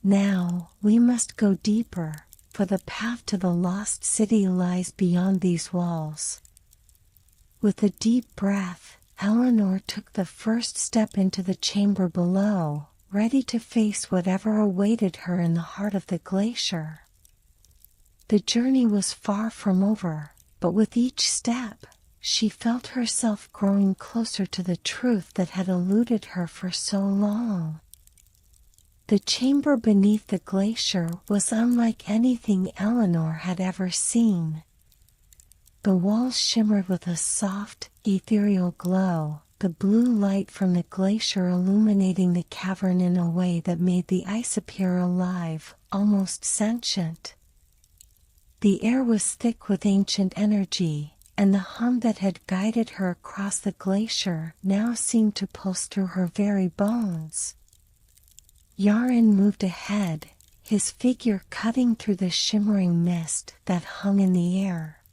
Now, we must go deeper, for the path to the lost city lies beyond these walls." With a deep breath, Eleanor took the first step into the chamber below, ready to face whatever awaited her in the heart of the glacier. The journey was far from over, but with each step, she felt herself growing closer to the truth that had eluded her for so long. The chamber beneath the glacier was unlike anything Eleanor had ever seen. The walls shimmered with a soft, ethereal glow, the blue light from the glacier illuminating the cavern in a way that made the ice appear alive, almost sentient. The air was thick with ancient energy, and the hum that had guided her across the glacier now seemed to pulse through her very bones. Yarin moved ahead, his figure cutting through the shimmering mist that hung in the air.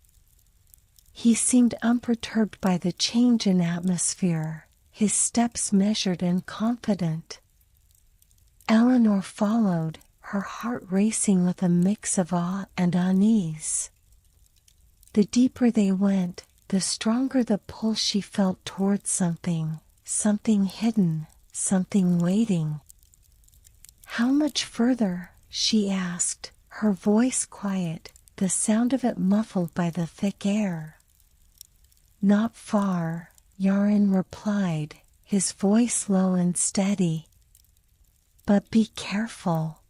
He seemed unperturbed by the change in atmosphere, his steps measured and confident. Eleanor followed, her heart racing with a mix of awe and unease. The deeper they went, the stronger the pull she felt towards something hidden, something waiting. "How much further?" she asked, her voice quiet, the sound of it muffled by the thick air. "Not far," Yarin replied, his voice low and steady. "But be careful.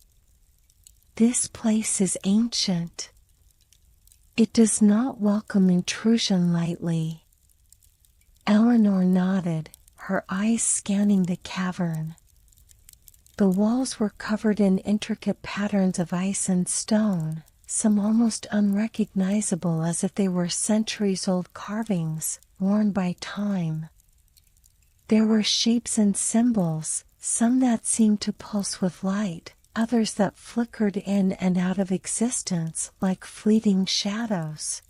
This place is ancient. It does not welcome intrusion lightly." Eleanor nodded, her eyes scanning the cavern. The walls were covered in intricate patterns of ice and stone, some almost unrecognizable as if they were centuries-old carvings, worn by time. There were shapes and symbols, some that seemed to pulse with light, others that flickered in and out of existence like fleeting shadows.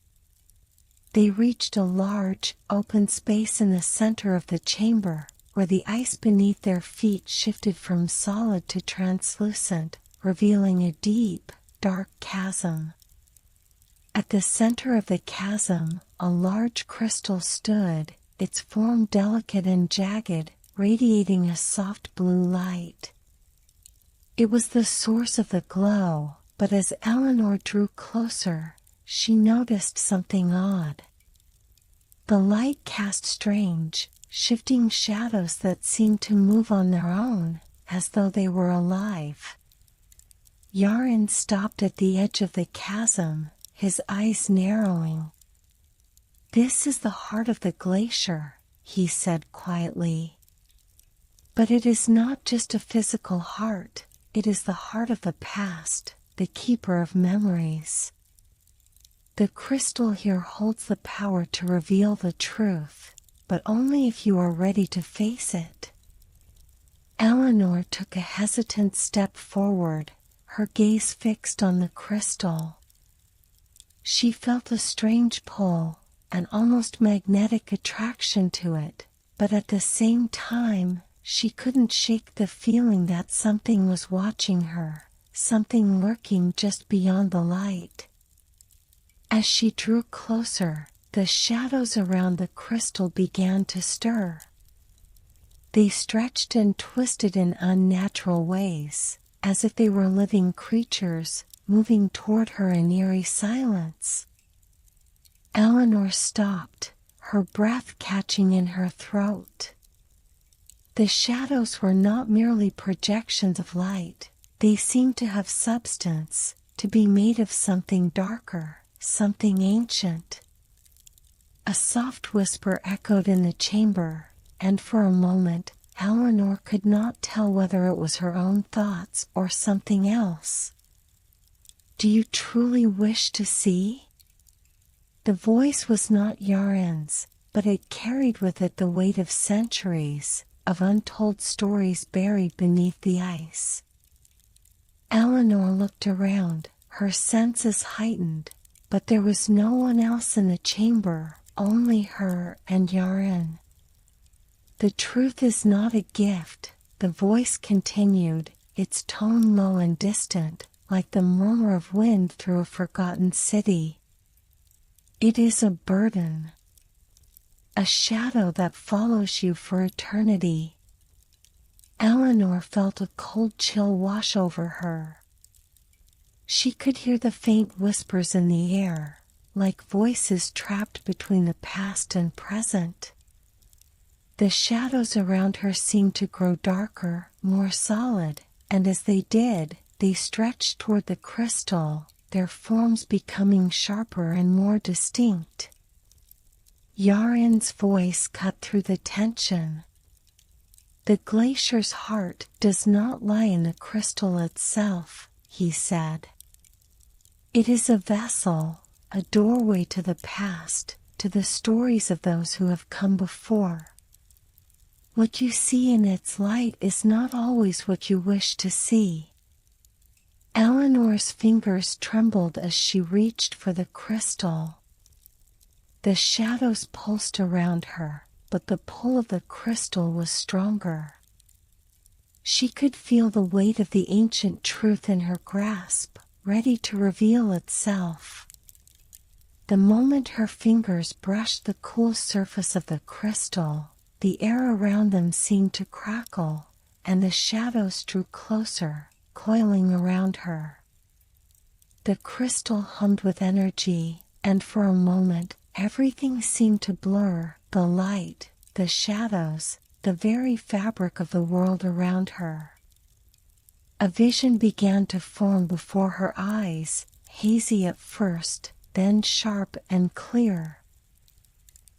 They reached a large, open space in the center of the chamber, where the ice beneath their feet shifted from solid to translucent, revealing a deep, dark chasm. At the center of the chasm, a large crystal stood, its form delicate and jagged, radiating a soft blue light. It was the source of the glow, but as Eleanor drew closer, she noticed something odd. The light cast strange, shifting shadows that seemed to move on their own, as though they were alive. Yarin stopped at the edge of the chasm, his eyes narrowing. "This is the heart of the glacier," he said quietly. "But it is not just a physical heart, it is the heart of the past, the keeper of memories. The crystal here holds the power to reveal the truth, but only if you are ready to face it." Eleanor took a hesitant step forward, her gaze fixed on the crystal. She felt a strange pull, an almost magnetic attraction to it, but at the same time, she couldn't shake the feeling that something was watching her, something lurking just beyond the light. As she drew closer, the shadows around the crystal began to stir. They stretched and twisted in unnatural ways, as if they were living creatures, moving toward her in eerie silence. Eleanor stopped, her breath catching in her throat. The shadows were not merely projections of light, they seemed to have substance, to be made of something darker, something ancient. A soft whisper echoed in the chamber, and for a moment, Eleanor could not tell whether it was her own thoughts or something else. "Do you truly wish to see?" The voice was not Yarin's, but it carried with it the weight of centuries, of untold stories buried beneath the ice. Eleanor looked around, her senses heightened, but there was no one else in the chamber, only her and Yarin. "The truth is not a gift," the voice continued, its tone low and distant, like the murmur of wind through a forgotten city. It is a burden, a shadow that follows you for eternity. Eleanor felt a cold chill wash over her. She could hear the faint whispers in the air, like voices trapped between the past and present. The shadows around her seemed to grow darker, more solid, and as they did, they stretched toward the crystal, their forms becoming sharper and more distinct. Yaren's voice cut through the tension. "The glacier's heart does not lie in the crystal itself," he said. "It is a vessel, a doorway to the past, to the stories of those who have come before. What you see in its light is not always what you wish to see." Eleanor's fingers trembled as she reached for the crystal. The shadows pulsed around her, but the pull of the crystal was stronger. She could feel the weight of the ancient truth in her grasp, ready to reveal itself. The moment her fingers brushed the cool surface of the crystal, the air around them seemed to crackle, and the shadows drew closer, coiling around her. The crystal hummed with energy, and for a moment, everything seemed to blur: the light, the shadows, the very fabric of the world around her. A vision began to form before her eyes, hazy at first, then sharp and clear.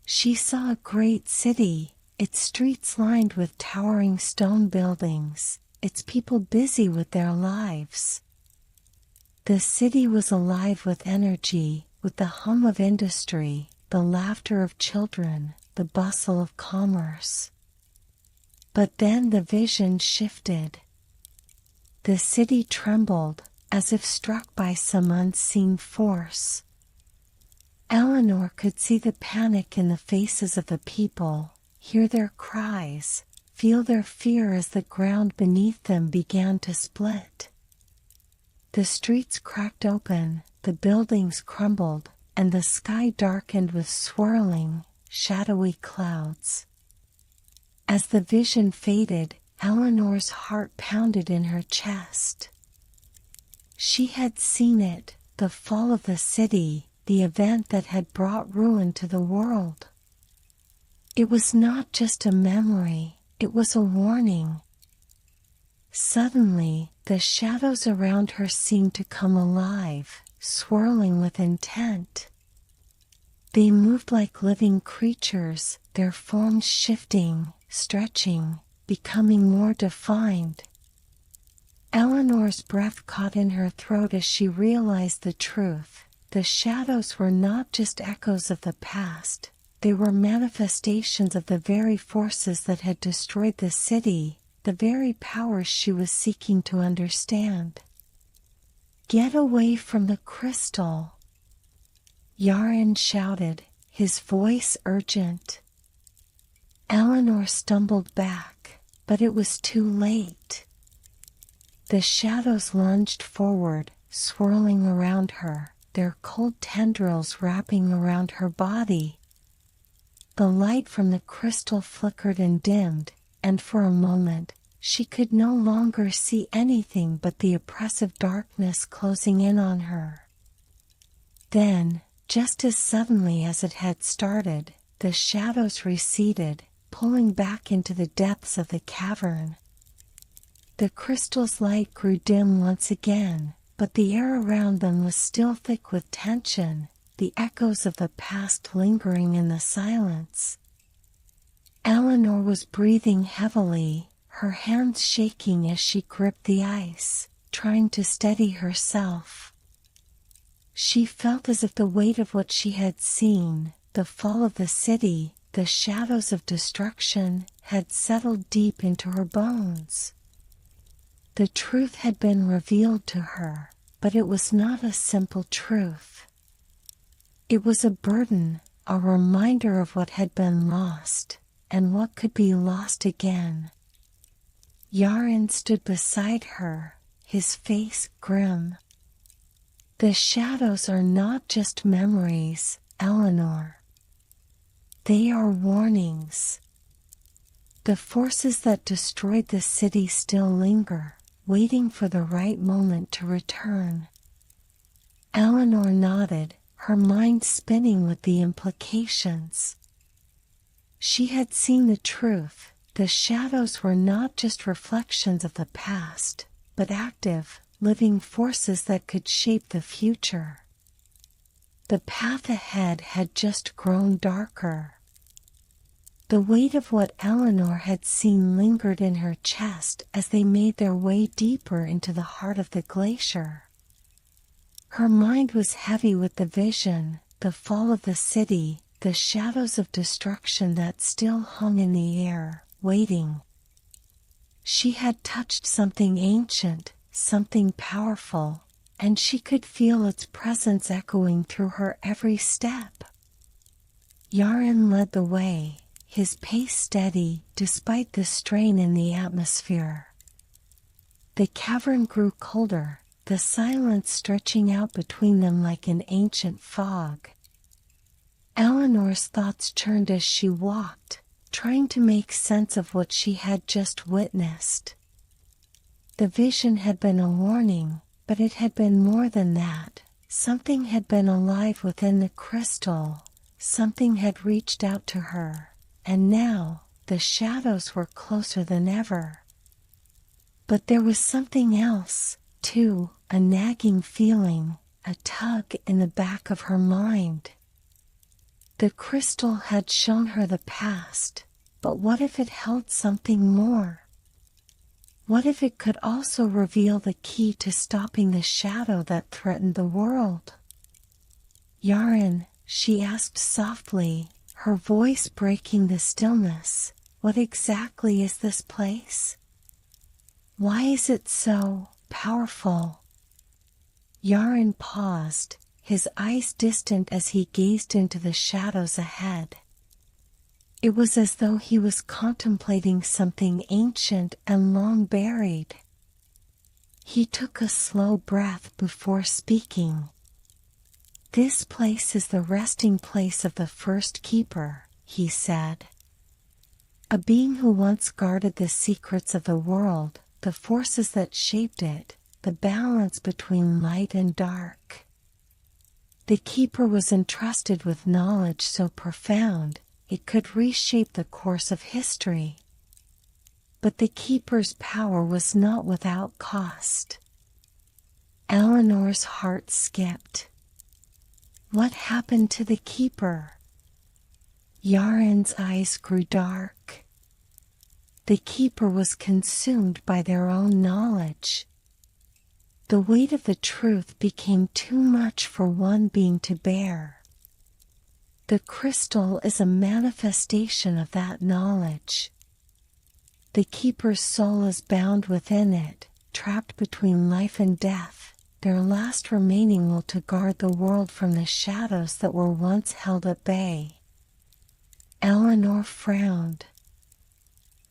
She saw a great city, its streets lined with towering stone buildings, its people busy with their lives. The city was alive with energy, with the hum of industry, the laughter of children, the bustle of commerce. But then the vision shifted. The city trembled, as if struck by some unseen force. Eleanor could see the panic in the faces of the people, hear their cries, feel their fear as the ground beneath them began to split. The streets cracked open, the buildings crumbled, and the sky darkened with swirling, shadowy clouds. As the vision faded, Eleanor's heart pounded in her chest. She had seen it, the fall of the city, the event that had brought ruin to the world. It was not just a memory, it was a warning. Suddenly, the shadows around her seemed to come alive, swirling with intent. They moved like living creatures, their forms shifting, stretching, becoming more defined. Eleanor's breath caught in her throat as she realized the truth. The shadows were not just echoes of the past, they were manifestations of the very forces that had destroyed the city, the very powers she was seeking to understand. "Get away from the crystal!" Yaren shouted, his voice urgent. Eleanor stumbled back, but it was too late. The shadows lunged forward, swirling around her, their cold tendrils wrapping around her body. The light from the crystal flickered and dimmed, and for a moment, she could no longer see anything but the oppressive darkness closing in on her. Then, just as suddenly as it had started, the shadows receded, pulling back into the depths of the cavern. The crystal's light grew dim once again, but the air around them was still thick with tension, the echoes of the past lingering in the silence. Eleanor was breathing heavily, her hands shaking as she gripped the ice, trying to steady herself. She felt as if the weight of what she had seen, the fall of the city, the shadows of destruction, had settled deep into her bones. The truth had been revealed to her, but it was not a simple truth. It was a burden, a reminder of what had been lost, and what could be lost again. Yaren stood beside her, his face grim. The shadows are not just memories, Eleanor. They are warnings. The forces that destroyed the city still linger, waiting for the right moment to return. Eleanor nodded, her mind spinning with the implications. She had seen the truth. The shadows were not just reflections of the past, but active, living forces that could shape the future. The path ahead had just grown darker. The weight of what Eleanor had seen lingered in her chest as they made their way deeper into the heart of the glacier. Her mind was heavy with the vision, the fall of the city, the shadows of destruction that still hung in the air, waiting. She had touched something ancient, something powerful, and she could feel its presence echoing through her every step. Yarin led the way, his pace steady despite the strain in the atmosphere. The cavern grew colder, the silence stretching out between them like an ancient fog. Eleanor's thoughts churned as she walked, trying to make sense of what she had just witnessed. The vision had been a warning, but it had been more than that. Something had been alive within the crystal, something had reached out to her. And now, the shadows were closer than ever. But there was something else, too, a nagging feeling, a tug in the back of her mind. The crystal had shown her the past, but what if it held something more? What if it could also reveal the key to stopping the shadow that threatened the world? Yarin, she asked softly, her voice breaking the stillness, what exactly is this place? Why is it so powerful? Yarin paused, his eyes distant as he gazed into the shadows ahead. It was as though he was contemplating something ancient and long buried. He took a slow breath before speaking. "This place is the resting place of the first keeper," he said. "A being who once guarded the secrets of the world, the forces that shaped it, the balance between light and dark. The keeper was entrusted with knowledge so profound, it could reshape the course of history. But the keeper's power was not without cost." Eleanor's heart skipped. What happened to the keeper? Yarin's eyes grew dark. The keeper was consumed by their own knowledge. The weight of the truth became too much for one being to bear. The crystal is a manifestation of that knowledge. The keeper's soul is bound within it, trapped between life and death, their last remaining will to guard the world from the shadows that were once held at bay. Eleanor frowned.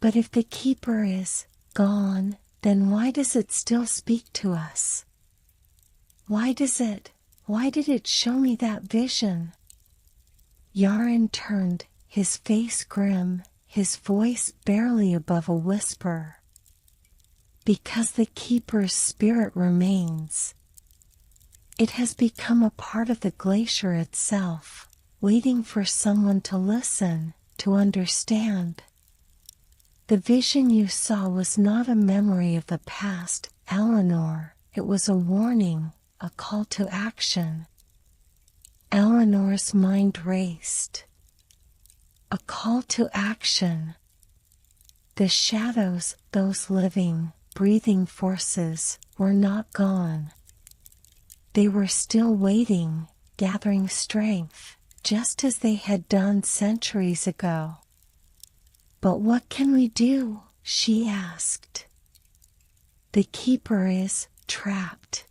But if the keeper is gone, then why does it still speak to us? Why did it show me that vision? Yarin turned, his face grim, his voice barely above a whisper. Because the keeper's spirit remains. It has become a part of the glacier itself, waiting for someone to listen, to understand. The vision you saw was not a memory of the past, Eleanor. It was a warning, a call to action. Eleanor's mind raced. A call to action. The shadows, those living, breathing forces, were not gone. They were still waiting, gathering strength, just as they had done centuries ago. "But what can we do?" she asked. "The keeper is trapped.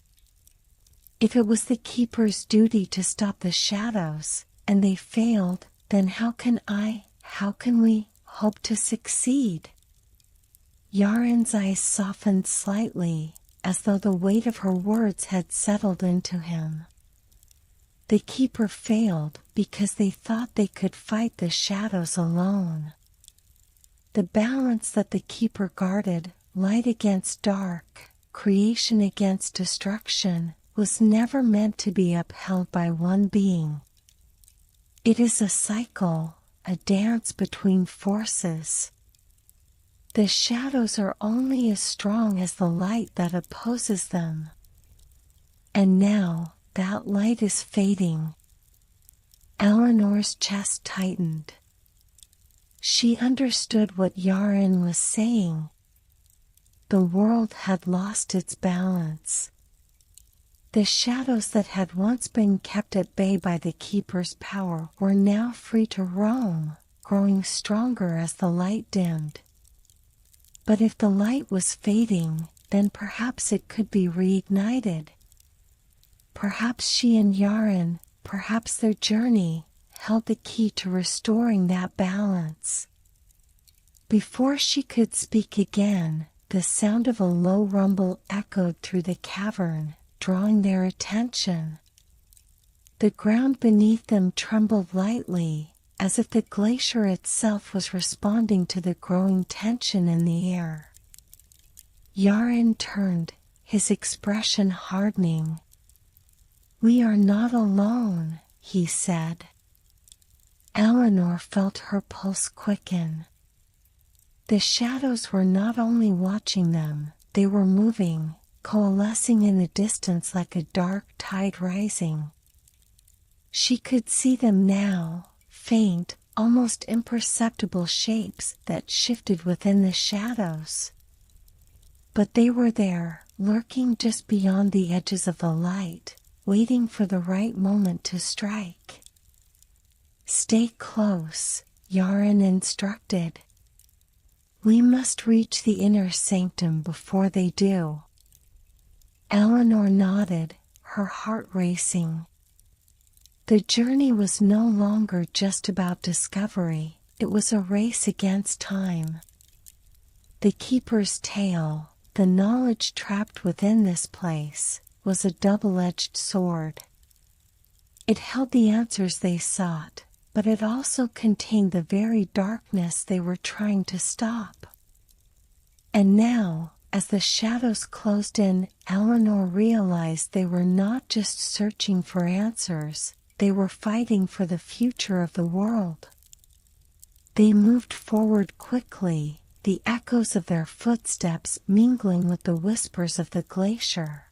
If it was the keeper's duty to stop the shadows, and they failed, then how can we hope to succeed?" Yarin's eyes softened slightly. as though the weight of her words had settled into him. The keeper failed because they thought they could fight the shadows alone. The balance that the keeper guarded, light against dark, creation against destruction, was never meant to be upheld by one being. It is a cycle, a dance between forces. The shadows are only as strong as the light that opposes them. And now, that light is fading. Eleanor's chest tightened. She understood what Yarin was saying. The world had lost its balance. The shadows that had once been kept at bay by the keeper's power were now free to roam, growing stronger as the light dimmed. But if the light was fading, then perhaps it could be reignited. Perhaps she and Yarin, perhaps their journey, held the key to restoring that balance. Before she could speak again, the sound of a low rumble echoed through the cavern, drawing their attention. The ground beneath them trembled lightly, as if the glacier itself was responding to the growing tension in the air. Yarin turned, his expression hardening. "We are not alone," he said. Eleanor felt her pulse quicken. The shadows were not only watching them, they were moving, coalescing in the distance like a dark tide rising. She could see them now, faint, almost imperceptible shapes that shifted within the shadows. But they were there, lurking just beyond the edges of the light, waiting for the right moment to strike. "Stay close," Yarin instructed. "We must reach the inner sanctum before they do." Eleanor nodded, her heart racing. The journey was no longer just about discovery, it was a race against time. The keeper's tale, the knowledge trapped within this place, was a double-edged sword. It held the answers they sought, but it also contained the very darkness they were trying to stop. And now, as the shadows closed in, Eleanor realized they were not just searching for answers, they were fighting for the future of the world. They moved forward quickly, the echoes of their footsteps mingling with the whispers of the glacier.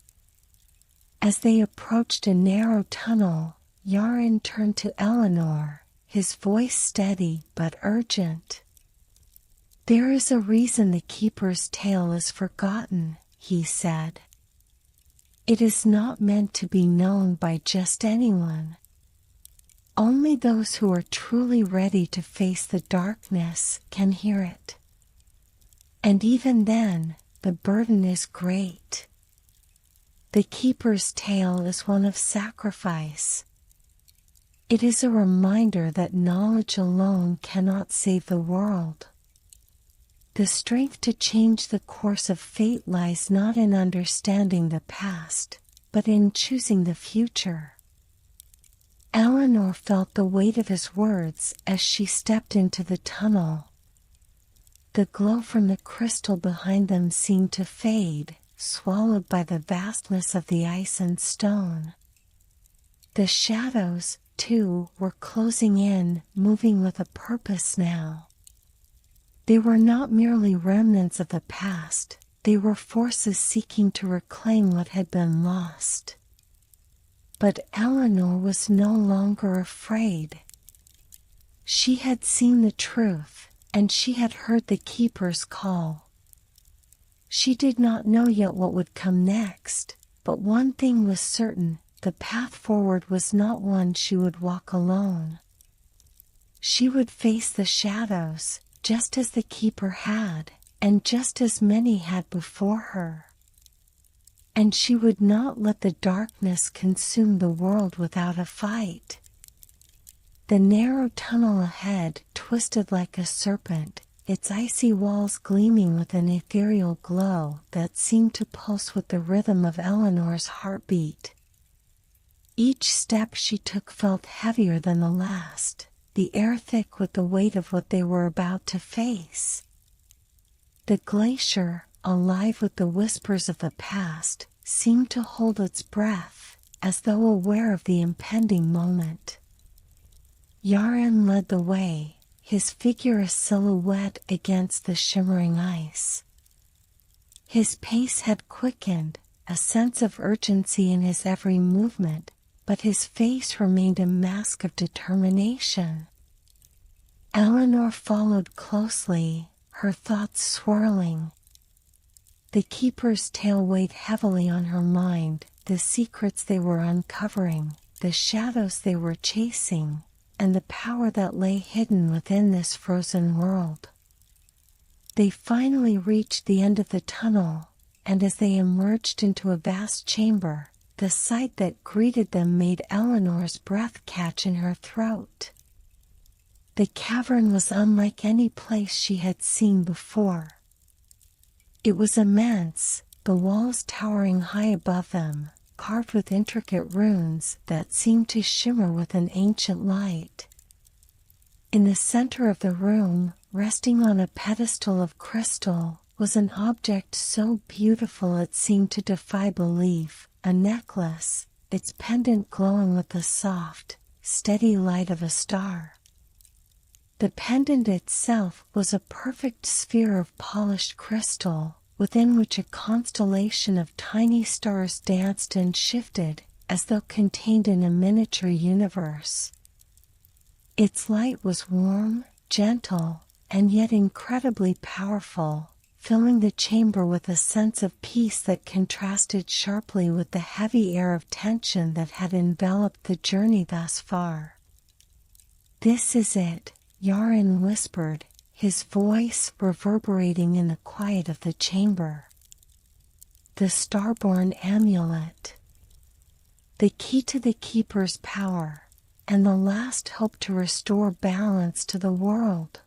As they approached a narrow tunnel, Yarin turned to Eleanor, his voice steady but urgent. "There is a reason the keeper's tale is forgotten," he said. "It is not meant to be known by just anyone. Only those who are truly ready to face the darkness can hear it. And even then, the burden is great. The keeper's tale is one of sacrifice. It is a reminder that knowledge alone cannot save the world. The strength to change the course of fate lies not in understanding the past, but in choosing the future." Eleanor felt the weight of his words as she stepped into the tunnel. The glow from the crystal behind them seemed to fade, swallowed by the vastness of the ice and stone. The shadows, too, were closing in, moving with a purpose now. They were not merely remnants of the past, they were forces seeking to reclaim what had been lost. But Eleanor was no longer afraid. She had seen the truth, and she had heard the keeper's call. She did not know yet what would come next, but one thing was certain, the path forward was not one she would walk alone. She would face the shadows, just as the keeper had, and just as many had before her. And she would not let the darkness consume the world without a fight. The narrow tunnel ahead twisted like a serpent, its icy walls gleaming with an ethereal glow that seemed to pulse with the rhythm of Eleanor's heartbeat. Each step she took felt heavier than the last, the air thick with the weight of what they were about to face. The glacier, alive with the whispers of the past, seemed to hold its breath, as though aware of the impending moment. Yaren led the way, his figure a silhouette against the shimmering ice. His pace had quickened, a sense of urgency in his every movement, but his face remained a mask of determination. Eleanor followed closely, her thoughts swirling. The keeper's tale weighed heavily on her mind, the secrets they were uncovering, the shadows they were chasing, and the power that lay hidden within this frozen world. They finally reached the end of the tunnel, and as they emerged into a vast chamber, the sight that greeted them made Eleanor's breath catch in her throat. The cavern was unlike any place she had seen before. It was immense, the walls towering high above them, carved with intricate runes that seemed to shimmer with an ancient light. In the center of the room, resting on a pedestal of crystal, was an object so beautiful it seemed to defy belief, a necklace, its pendant glowing with the soft, steady light of a star. The pendant itself was a perfect sphere of polished crystal, within which a constellation of tiny stars danced and shifted, as though contained in a miniature universe. Its light was warm, gentle, and yet incredibly powerful, filling the chamber with a sense of peace that contrasted sharply with the heavy air of tension that had enveloped the journey thus far. "This is it," Yaren whispered, his voice reverberating in the quiet of the chamber. "The Starborn amulet. The key to the Keeper's power, and the last hope to restore balance to the world."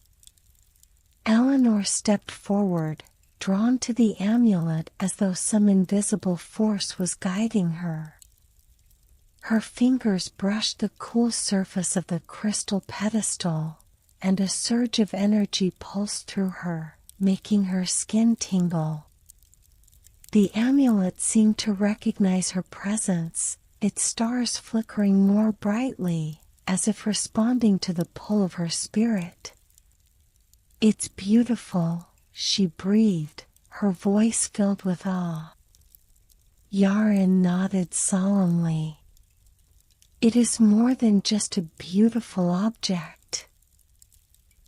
Eleanor stepped forward, drawn to the amulet as though some invisible force was guiding her. Her fingers brushed the cool surface of the crystal pedestal, and a surge of energy pulsed through her, making her skin tingle. The amulet seemed to recognize her presence, its stars flickering more brightly, as if responding to the pull of her spirit. "It's beautiful," she breathed, her voice filled with awe. Yaren nodded solemnly. "It is more than just a beautiful object.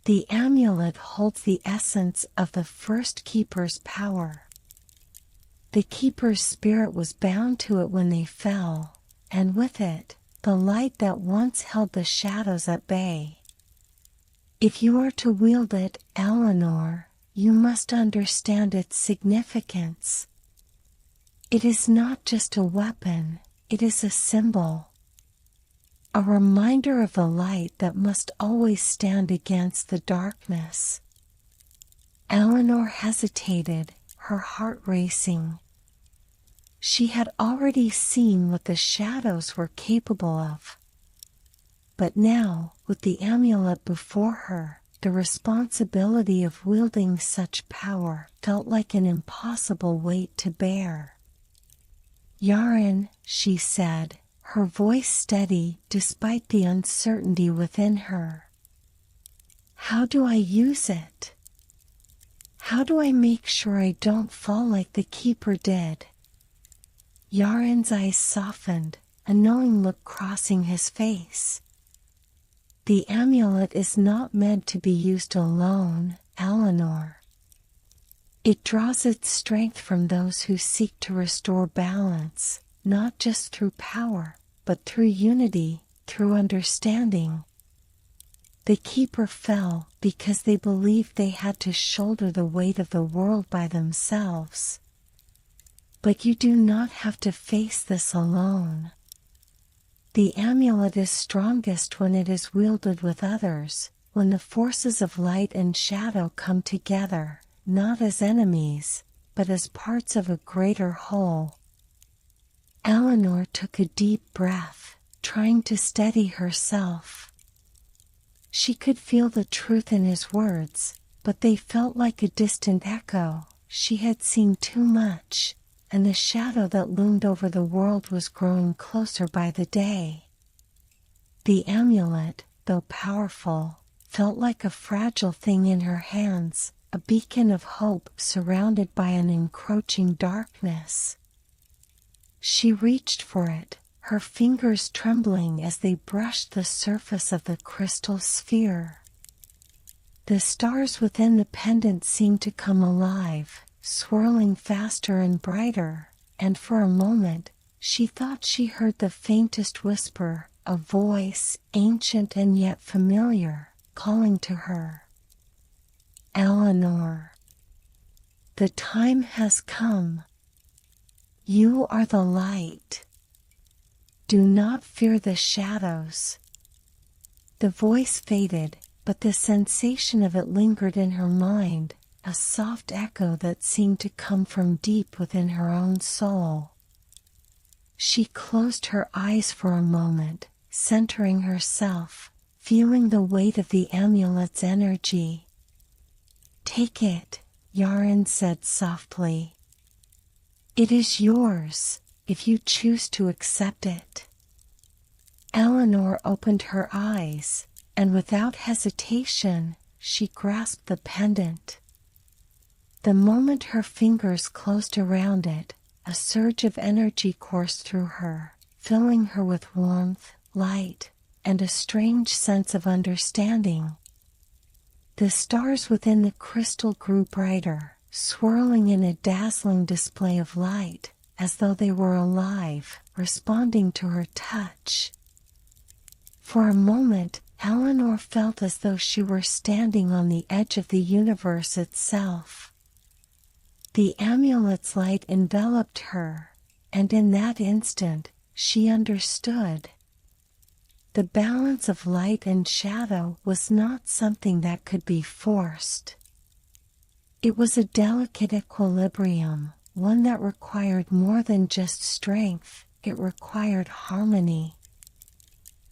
The amulet holds the essence of the first Keeper's power. The Keeper's spirit was bound to it when they fell, and with it, the light that once held the shadows at bay. If you are to wield it, Eleanor, you must understand its significance. It is not just a weapon, it is a symbol. A reminder of the light that must always stand against the darkness." Eleanor hesitated, her heart racing. She had already seen what the shadows were capable of. But now, with the amulet before her, the responsibility of wielding such power felt like an impossible weight to bear. "Yaren," she said, her voice steady despite the uncertainty within her. "How do I use it? How do I make sure I don't fall like the Keeper did?" Yaren's eyes softened, a knowing look crossing his face. "The amulet is not meant to be used alone, Eleanor. It draws its strength from those who seek to restore balance, not just through power, but through unity, through understanding. The Keeper fell because they believed they had to shoulder the weight of the world by themselves. But you do not have to face this alone. The amulet is strongest when it is wielded with others, when the forces of light and shadow come together, not as enemies, but as parts of a greater whole. Eleanor took a deep breath, trying to steady herself. She could feel the truth in his words, but they felt like a distant echo. She had seen too much, and the shadow that loomed over the world was growing closer by the day. The amulet, though powerful, felt like a fragile thing in her hands, a beacon of hope surrounded by an encroaching darkness. She reached for it, her fingers trembling as they brushed the surface of the crystal sphere. The stars within the pendant seemed to come alive, swirling faster and brighter, and for a moment, she thought she heard the faintest whisper, a voice, ancient and yet familiar, calling to her. Eleanor. The time has come. You are the light. Do not fear the shadows. The voice faded, but the sensation of it lingered in her mind, a soft echo that seemed to come from deep within her own soul. She closed her eyes for a moment, centering herself, feeling the weight of the amulet's energy. Take it, Yaren said softly. It is yours, if you choose to accept it. Eleanor opened her eyes, and without hesitation, she grasped the pendant. The moment her fingers closed around it, a surge of energy coursed through her, filling her with warmth, light, and a strange sense of understanding. The stars within the crystal grew brighter, swirling in a dazzling display of light, as though they were alive, responding to her touch. For a moment, Eleanor felt as though she were standing on the edge of the universe itself. The amulet's light enveloped her, and in that instant, she understood. The balance of light and shadow was not something that could be forced. It was a delicate equilibrium, one that required more than just strength, it required harmony.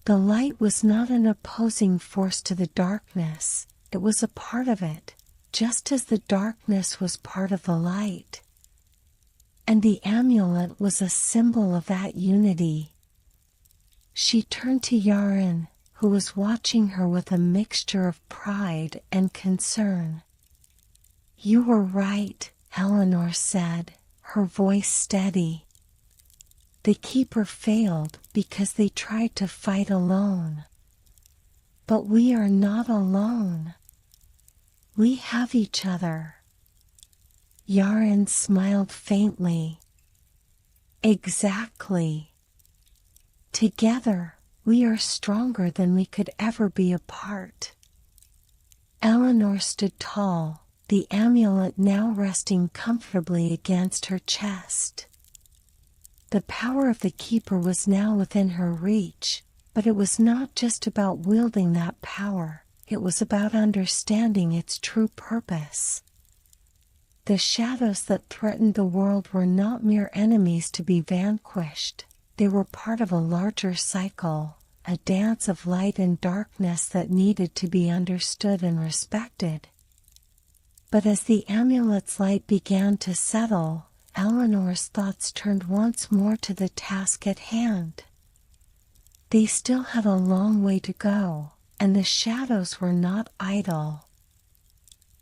The light was not an opposing force to the darkness, it was a part of it, just as the darkness was part of the light. And the amulet was a symbol of that unity. She turned to Yaren, who was watching her with a mixture of pride and concern. You were right, Eleanor said, her voice steady. The keeper failed because they tried to fight alone. But we are not alone. We have each other. Yaren smiled faintly. Exactly. Together, we are stronger than we could ever be apart. Eleanor stood tall, the amulet now resting comfortably against her chest. The power of the keeper was now within her reach, but it was not just about wielding that power, it was about understanding its true purpose. The shadows that threatened the world were not mere enemies to be vanquished, they were part of a larger cycle, a dance of light and darkness that needed to be understood and respected. But as the amulet's light began to settle, Eleanor's thoughts turned once more to the task at hand. They still had a long way to go, and the shadows were not idle.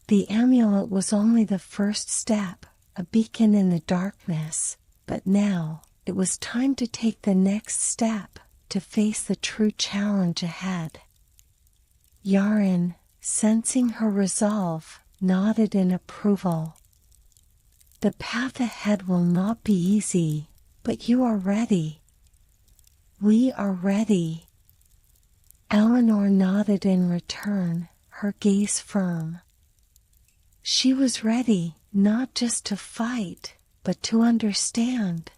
The amulet was only the first step, a beacon in the darkness, but now, it was time to take the next step, to face the true challenge ahead. Yaren, sensing her resolve, nodded in approval. The path ahead will not be easy, but you are ready. We are ready. Eleanor nodded in return, her gaze firm. She was ready, not just to fight, but to understand.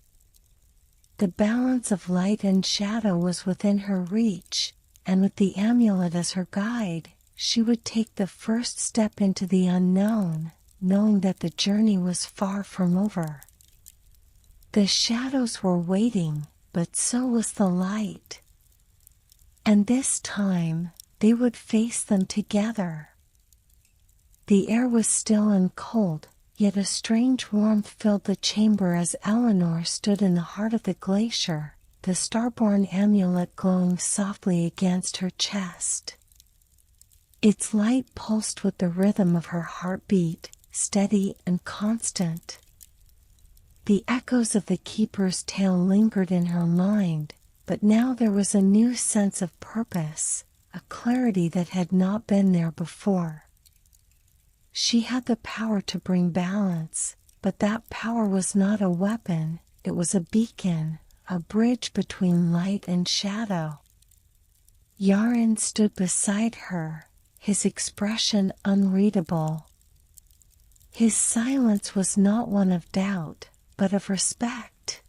The balance of light and shadow was within her reach, and with the amulet as her guide, she would take the first step into the unknown, knowing that the journey was far from over. The shadows were waiting, but so was the light. And this time, they would face them together. The air was still and cold, yet a strange warmth filled the chamber as Eleanor stood in the heart of the glacier, the starborn amulet glowing softly against her chest. Its light pulsed with the rhythm of her heartbeat, steady and constant. The echoes of the keeper's tale lingered in her mind, but now there was a new sense of purpose, a clarity that had not been there before. She had the power to bring balance, but that power was not a weapon, it was a beacon, a bridge between light and shadow. Yaren stood beside her, his expression unreadable. His silence was not one of doubt, but of respect.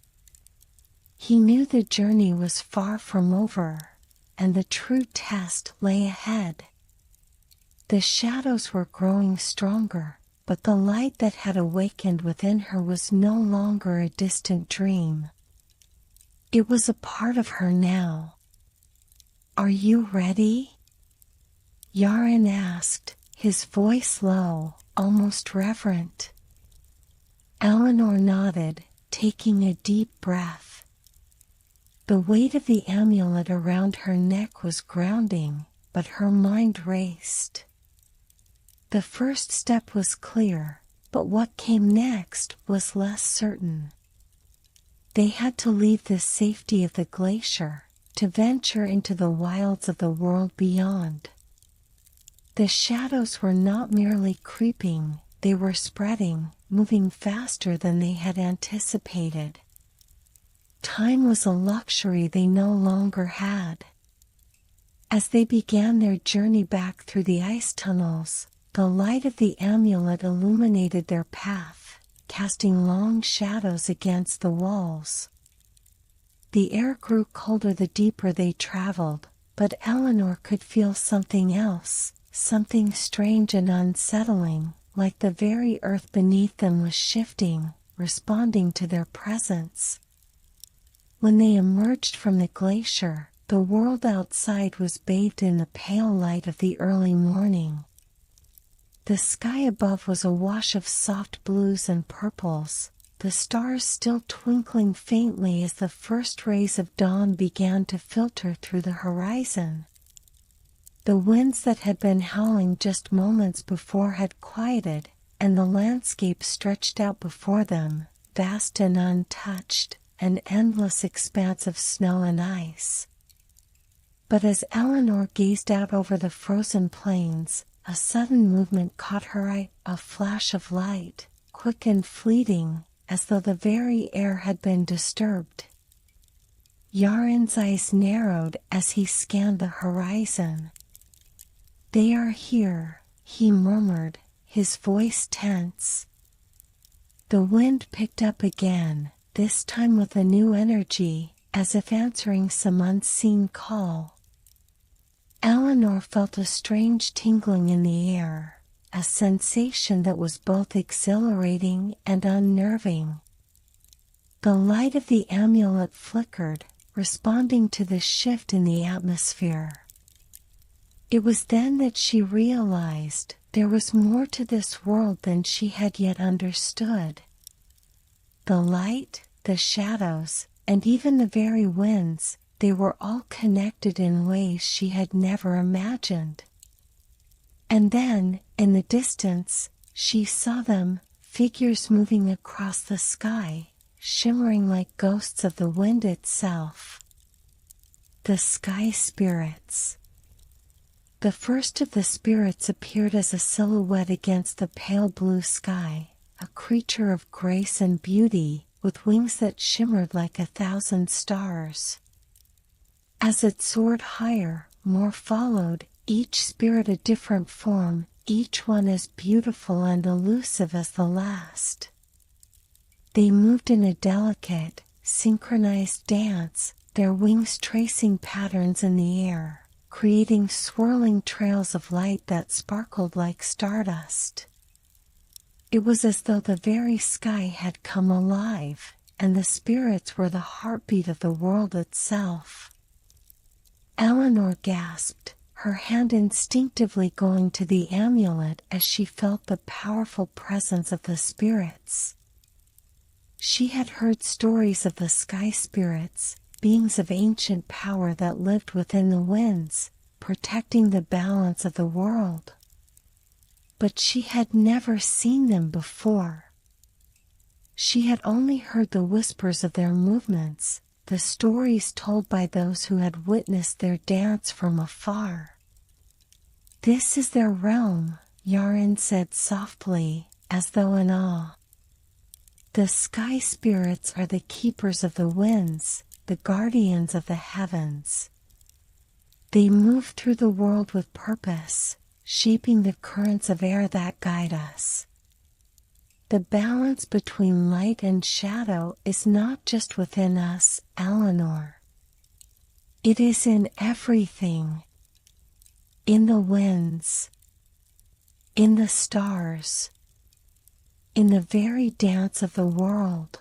He knew the journey was far from over, and the true test lay ahead. The shadows were growing stronger, but the light that had awakened within her was no longer a distant dream. It was a part of her now. "Are you ready?" Yaren asked, his voice low, almost reverent. Eleanor nodded, taking a deep breath. The weight of the amulet around her neck was grounding, but her mind raced. The first step was clear, but what came next was less certain. They had to leave the safety of the glacier, to venture into the wilds of the world beyond. The shadows were not merely creeping, they were spreading, moving faster than they had anticipated. Time was a luxury they no longer had. As they began their journey back through the ice tunnels, the light of the amulet illuminated their path, casting long shadows against the walls. The air grew colder the deeper they traveled, but Eleanor could feel something else, something strange and unsettling, like the very earth beneath them was shifting, responding to their presence. When they emerged from the glacier, the world outside was bathed in the pale light of the early morning. The sky above was a wash of soft blues and purples, the stars still twinkling faintly as the first rays of dawn began to filter through the horizon. The winds that had been howling just moments before had quieted, and the landscape stretched out before them, vast and untouched, an endless expanse of snow and ice. But as Eleanor gazed out over the frozen plains, a sudden movement caught her eye, a flash of light, quick and fleeting, as though the very air had been disturbed. Yaren's eyes narrowed as he scanned the horizon. "They are here," he murmured, his voice tense. The wind picked up again, this time with a new energy, as if answering some unseen call. Eleanor felt a strange tingling in the air, a sensation that was both exhilarating and unnerving. The light of the amulet flickered, responding to the shift in the atmosphere. It was then that she realized there was more to this world than she had yet understood. The light, the shadows, and even the very winds, they were all connected in ways she had never imagined. And then, in the distance, she saw them, figures moving across the sky, shimmering like ghosts of the wind itself. The sky spirits. The first of the spirits appeared as a silhouette against the pale blue sky, a creature of grace and beauty, with wings that shimmered like 1,000 stars. As it soared higher, more followed, each spirit a different form, each one as beautiful and elusive as the last. They moved in a delicate, synchronized dance, their wings tracing patterns in the air, creating swirling trails of light that sparkled like stardust. It was as though the very sky had come alive, and the spirits were the heartbeat of the world itself. Eleanor gasped, her hand instinctively going to the amulet as she felt the powerful presence of the spirits. She had heard stories of the sky spirits, beings of ancient power that lived within the winds, protecting the balance of the world. But she had never seen them before. She had only heard the whispers of their movements, the stories told by those who had witnessed their dance from afar. "This is their realm," Yarin said softly, as though in awe. "The sky spirits are the keepers of the winds, the guardians of the heavens. They move through the world with purpose, shaping the currents of air that guide us. The balance between light and shadow is not just within us, Eleanor. It is in everything. In the winds. In the stars. In the very dance of the world."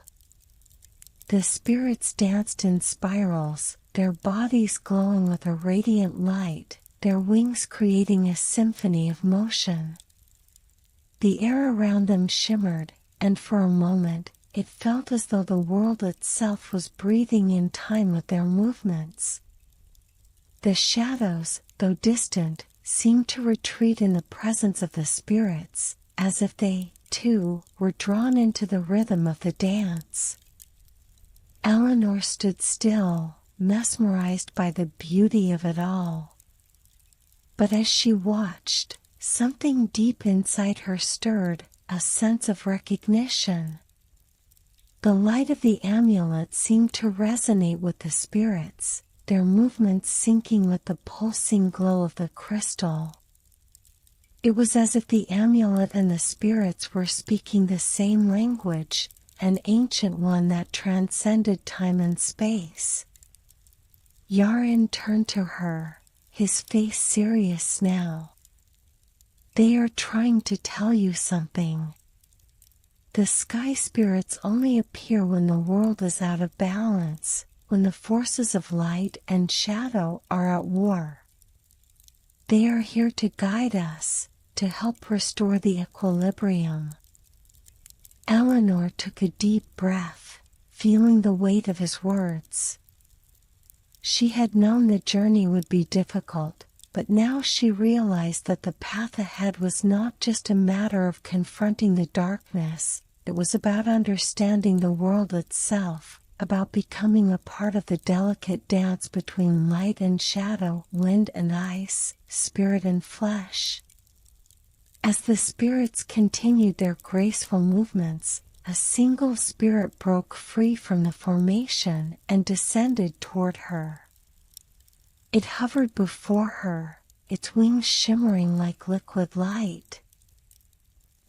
The spirits danced in spirals, their bodies glowing with a radiant light, their wings creating a symphony of motion. The air around them shimmered, and for a moment, it felt as though the world itself was breathing in time with their movements. The shadows, though distant, seemed to retreat in the presence of the spirits, as if they, too, were drawn into the rhythm of the dance. Eleanor stood still, mesmerized by the beauty of it all. But as she watched, something deep inside her stirred, a sense of recognition. The light of the amulet seemed to resonate with the spirits, their movements syncing with the pulsing glow of the crystal. It was as if the amulet and the spirits were speaking the same language, an ancient one that transcended time and space. Yarin turned to her, his face serious now. "They are trying to tell you something. The sky spirits only appear when the world is out of balance, when the forces of light and shadow are at war. They are here to guide us, to help restore the equilibrium." Eleanor took a deep breath, feeling the weight of his words. She had known the journey would be difficult, but now she realized that the path ahead was not just a matter of confronting the darkness, it was about understanding the world itself, about becoming a part of the delicate dance between light and shadow, wind and ice, spirit and flesh. As the spirits continued their graceful movements, a single spirit broke free from the formation and descended toward her. It hovered before her, its wings shimmering like liquid light.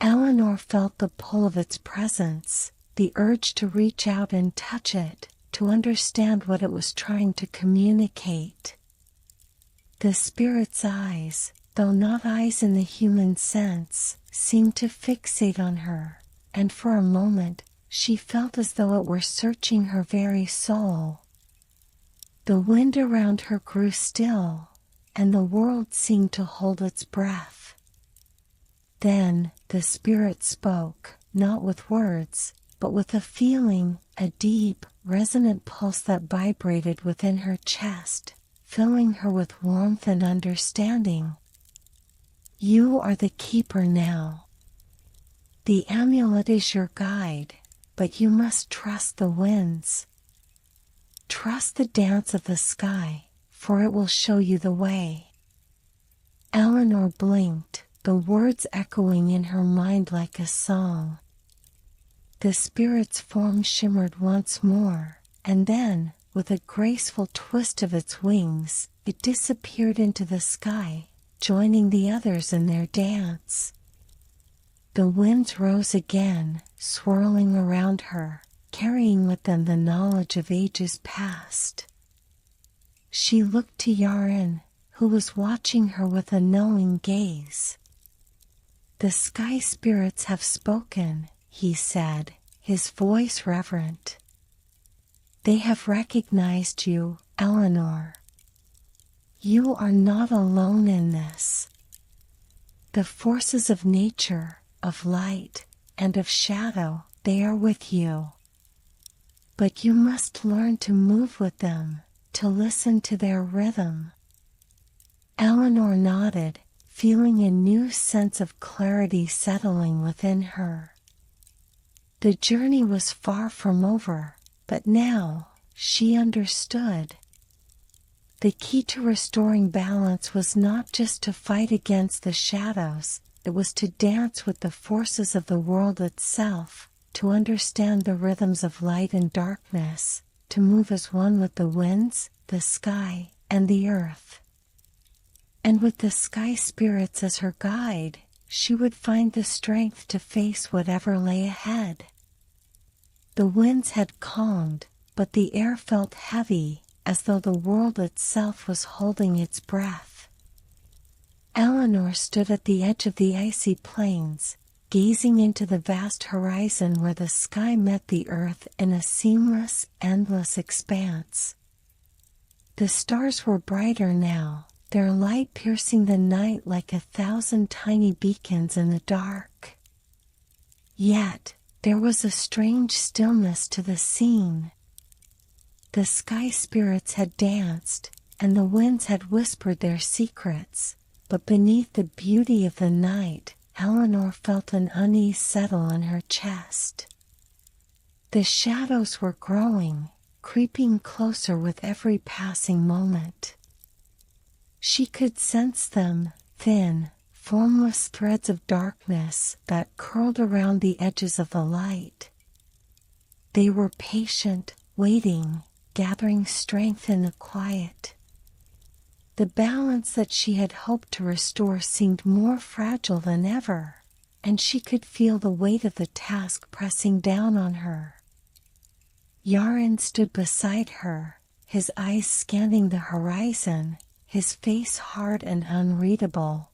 Eleanor felt the pull of its presence, the urge to reach out and touch it, to understand what it was trying to communicate. The spirit's eyes, though not eyes in the human sense, seemed to fixate on her, and for a moment, she felt as though it were searching her very soul. The wind around her grew still, and the world seemed to hold its breath. Then, the spirit spoke, not with words, but with a feeling, a deep, resonant pulse that vibrated within her chest, filling her with warmth and understanding. "You are the keeper now. The amulet is your guide, but you must trust the winds. Trust the dance of the sky, for it will show you the way." Eleanor blinked, the words echoing in her mind like a song. The spirit's form shimmered once more, and then, with a graceful twist of its wings, it disappeared into the sky, joining the others in their dance. The winds rose again, swirling around her, carrying with them the knowledge of ages past. She looked to Yarin, who was watching her with a knowing gaze. "The sky spirits have spoken," he said, his voice reverent. "They have recognized you, Eleanor. You are not alone in this. The forces of nature, of light, and of shadow, they are with you. But you must learn to move with them, to listen to their rhythm." Eleanor nodded, feeling a new sense of clarity settling within her. The journey was far from over, but now she understood. The key to restoring balance was not just to fight against the shadows, it was to dance with the forces of the world itself, to understand the rhythms of light and darkness, to move as one with the winds, the sky, and the earth. And with the sky spirits as her guide, she would find the strength to face whatever lay ahead. The winds had calmed, but the air felt heavy, as though the world itself was holding its breath. Eleanor stood at the edge of the icy plains, gazing into the vast horizon where the sky met the earth in a seamless, endless expanse. The stars were brighter now, their light piercing the night like 1,000 tiny beacons in the dark. Yet, there was a strange stillness to the scene. The sky spirits had danced, and the winds had whispered their secrets, but beneath the beauty of the night, Eleanor felt an unease settle in her chest. The shadows were growing, creeping closer with every passing moment. She could sense them, thin, formless threads of darkness that curled around the edges of the light. They were patient, waiting, gathering strength in the quiet. The balance that she had hoped to restore seemed more fragile than ever, and she could feel the weight of the task pressing down on her. Yarin stood beside her, his eyes scanning the horizon, his face hard and unreadable.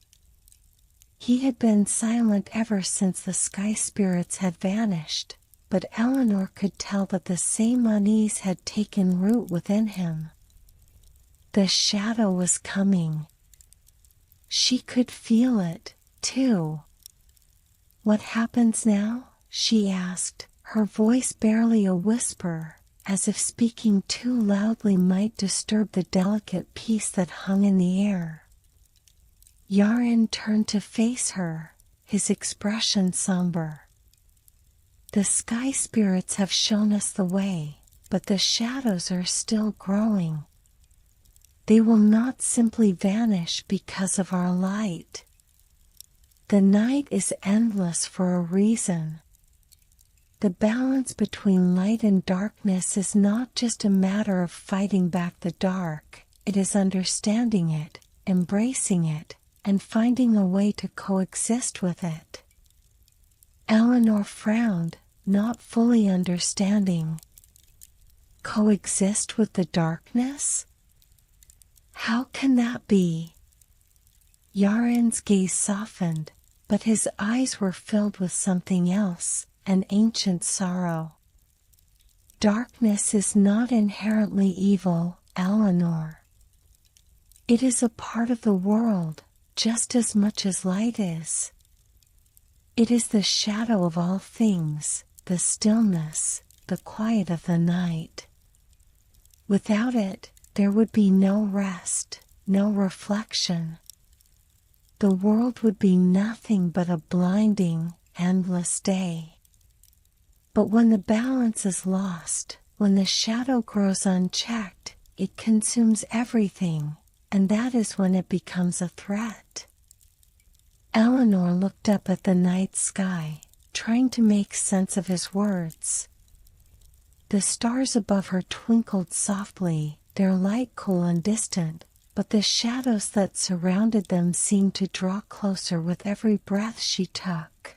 He had been silent ever since the sky spirits had vanished, but Eleanor could tell that the same unease had taken root within him. The shadow was coming. She could feel it, too. "What happens now?" she asked, her voice barely a whisper, as if speaking too loudly might disturb the delicate peace that hung in the air. Yarin turned to face her, his expression somber. "The sky spirits have shown us the way, but the shadows are still growing. They will not simply vanish because of our light. The night is endless for a reason. The balance between light and darkness is not just a matter of fighting back the dark, it is understanding it, embracing it, and finding a way to coexist with it." Eleanor frowned, not fully understanding. "Coexist with the darkness? How can that be?" Yarin's gaze softened, but his eyes were filled with something else, an ancient sorrow. "Darkness is not inherently evil, Eleanor. It is a part of the world, just as much as light is. It is the shadow of all things, the stillness, the quiet of the night. Without it, there would be no rest, no reflection. The world would be nothing but a blinding, endless day. But when the balance is lost, when the shadow grows unchecked, it consumes everything, and that is when it becomes a threat." Eleanor looked up at the night sky, trying to make sense of his words. The stars above her twinkled softly, their light cool and distant, but the shadows that surrounded them seemed to draw closer with every breath she took.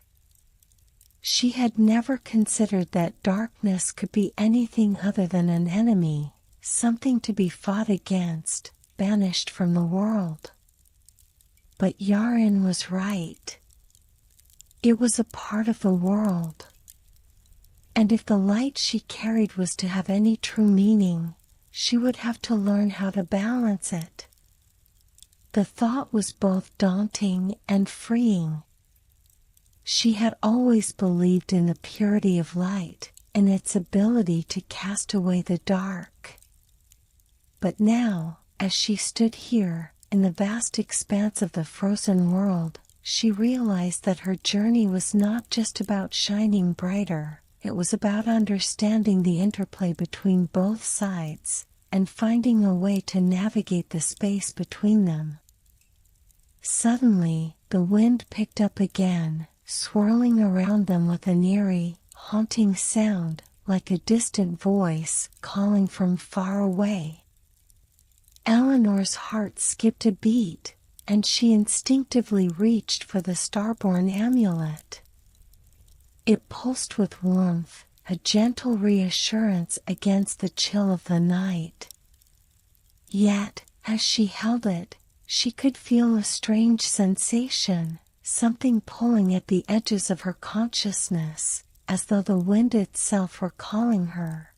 She had never considered that darkness could be anything other than an enemy, something to be fought against, banished from the world. But Yaren was right. It was a part of the world. And if the light she carried was to have any true meaning, she would have to learn how to balance it. The thought was both daunting and freeing. She had always believed in the purity of light and its ability to cast away the dark. But now, as she stood here, in the vast expanse of the frozen world, she realized that her journey was not just about shining brighter, it was about understanding the interplay between both sides, and finding a way to navigate the space between them. Suddenly, the wind picked up again, swirling around them with an eerie, haunting sound, like a distant voice calling from far away. Eleanor's heart skipped a beat, and she instinctively reached for the starborn amulet. It pulsed with warmth, a gentle reassurance against the chill of the night. Yet, as she held it, she could feel a strange sensation, something pulling at the edges of her consciousness, as though the wind itself were calling her.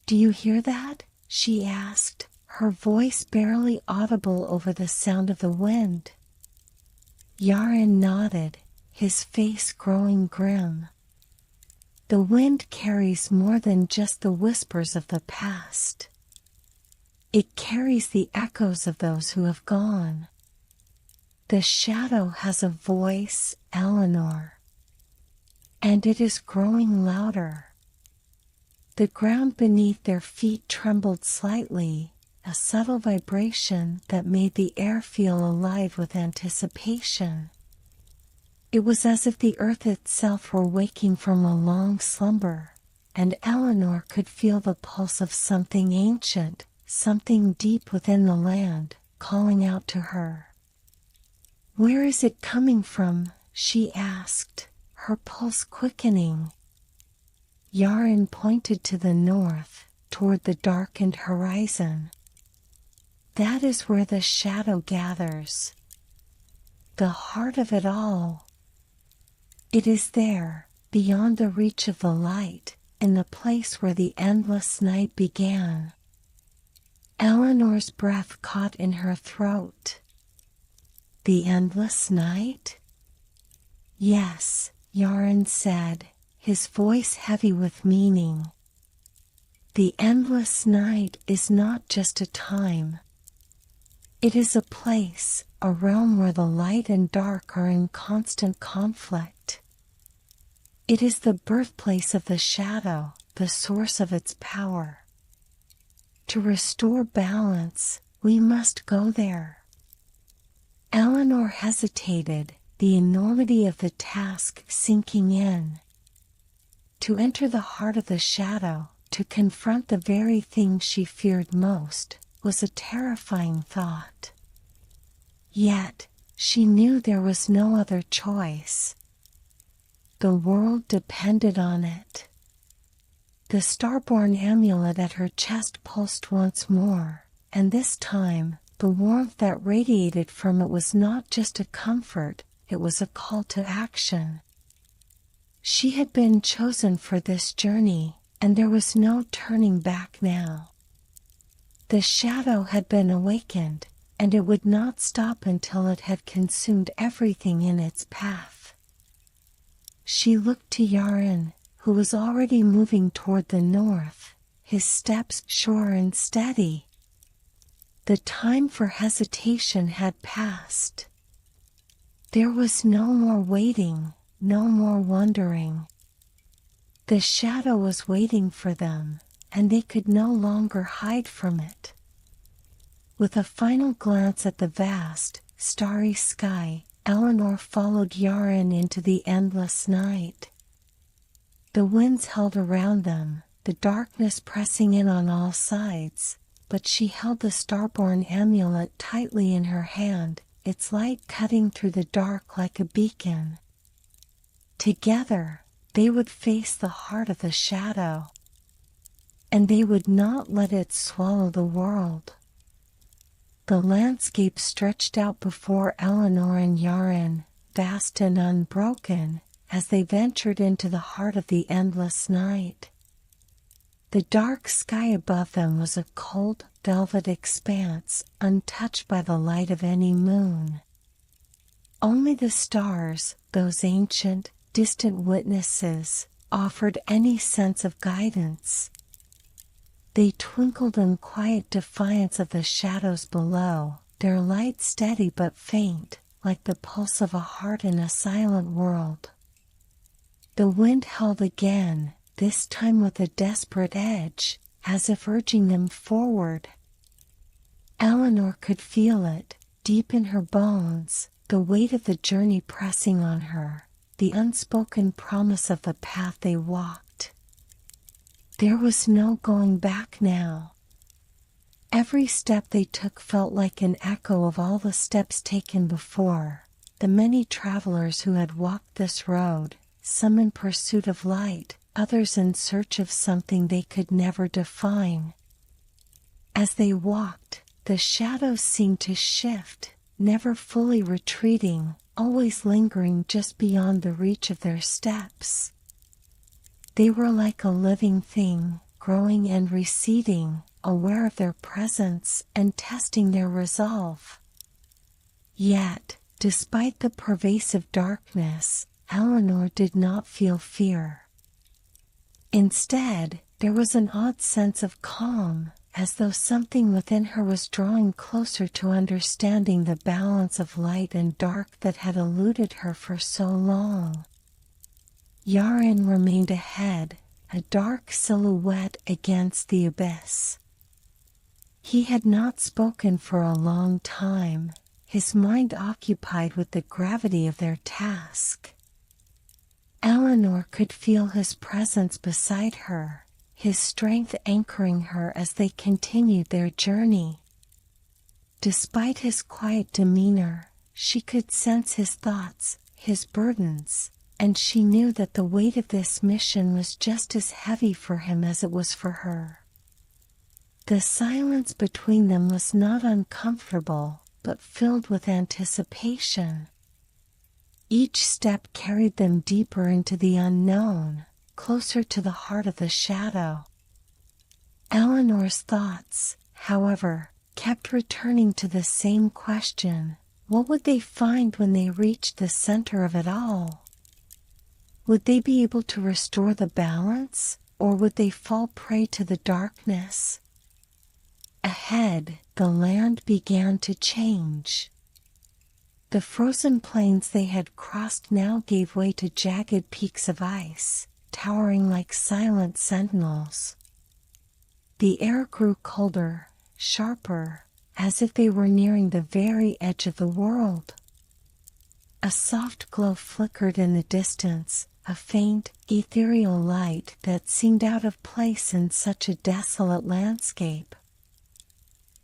"Do you hear that?" she asked, her voice barely audible over the sound of the wind. Yaren nodded, his face growing grim. The wind carries more than just the whispers of the past. It carries the echoes of those who have gone. The shadow has a voice, Eleanor. And it is growing louder. The ground beneath their feet trembled slightly, a subtle vibration that made the air feel alive with anticipation. It was as if the earth itself were waking from a long slumber, and Eleanor could feel the pulse of something ancient, something deep within the land, calling out to her. "Where is it coming from?" she asked, her pulse quickening. Yaren pointed to the north, toward the darkened horizon. "That is where the shadow gathers. The heart of it all. It is there, beyond the reach of the light, in the place where the endless night began." Eleanor's breath caught in her throat. "The endless night?" "Yes," Yaren said, his voice heavy with meaning. "The endless night is not just a time. It is a place, a realm where the light and dark are in constant conflict. It is the birthplace of the shadow, the source of its power. To restore balance, we must go there." Eleanor hesitated, the enormity of the task sinking in. To enter the heart of the shadow, to confront the very thing she feared most, was a terrifying thought. Yet, she knew there was no other choice. The world depended on it. The starborn amulet at her chest pulsed once more, and this time, the warmth that radiated from it was not just a comfort, it was a call to action. She had been chosen for this journey, and there was no turning back now. The shadow had been awakened, and it would not stop until it had consumed everything in its path. She looked to Yaren, who was already moving toward the north, his steps sure and steady. The time for hesitation had passed. There was no more waiting, no more wondering. The shadow was waiting for them, and they could no longer hide from it. With a final glance at the vast, starry sky, Eleanor followed Yaren into the endless night. The winds held around them, the darkness pressing in on all sides, but she held the starborn amulet tightly in her hand, its light cutting through the dark like a beacon. Together, they would face the heart of the shadow. And they would not let it swallow the world. The landscape stretched out before Eleanor and Yaren, vast and unbroken, as they ventured into the heart of the endless night. The dark sky above them was a cold, velvet expanse, untouched by the light of any moon. Only the stars, those ancient, distant witnesses, offered any sense of guidance. They twinkled in quiet defiance of the shadows below, their light steady but faint, like the pulse of a heart in a silent world. The wind held again, this time with a desperate edge, as if urging them forward. Eleanor could feel it, deep in her bones, the weight of the journey pressing on her, the unspoken promise of the path they walked. There was no going back now. Every step they took felt like an echo of all the steps taken before, the many travelers who had walked this road, some in pursuit of light, others in search of something they could never define. As they walked, the shadows seemed to shift, never fully retreating, always lingering just beyond the reach of their steps. They were like a living thing, growing and receding, aware of their presence and testing their resolve. Yet, despite the pervasive darkness, Eleanor did not feel fear. Instead, there was an odd sense of calm, as though something within her was drawing closer to understanding the balance of light and dark that had eluded her for so long. Yaren remained ahead, a dark silhouette against the abyss. He had not spoken for a long time, his mind occupied with the gravity of their task. Eleanor could feel his presence beside her, his strength anchoring her as they continued their journey. Despite his quiet demeanor, she could sense his thoughts, his burdens, and she knew that the weight of this mission was just as heavy for him as it was for her. The silence between them was not uncomfortable, but filled with anticipation. Each step carried them deeper into the unknown, closer to the heart of the shadow. Eleanor's thoughts, however, kept returning to the same question: what would they find when they reached the center of it all? Would they be able to restore the balance, or would they fall prey to the darkness? Ahead, the land began to change. The frozen plains they had crossed now gave way to jagged peaks of ice, towering like silent sentinels. The air grew colder, sharper, as if they were nearing the very edge of the world. A soft glow flickered in the distance, a faint, ethereal light that seemed out of place in such a desolate landscape.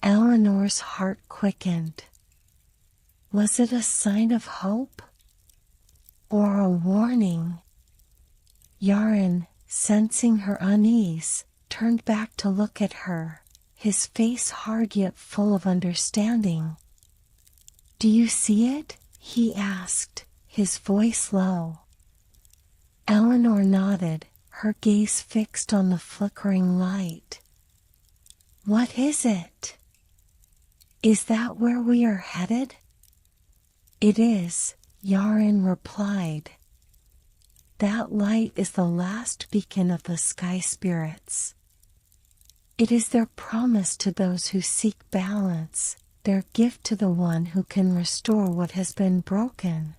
Eleanor's heart quickened. Was it a sign of hope? Or a warning? Yaren, sensing her unease, turned back to look at her, his face hard yet full of understanding. "Do you see it?" he asked, his voice low. Eleanor nodded, her gaze fixed on the flickering light. "What is it?" "Is that where we are headed?" "It is," Yaren replied. "That light is the last beacon of the sky spirits. It is their promise to those who seek balance, their gift to the one who can restore what has been broken."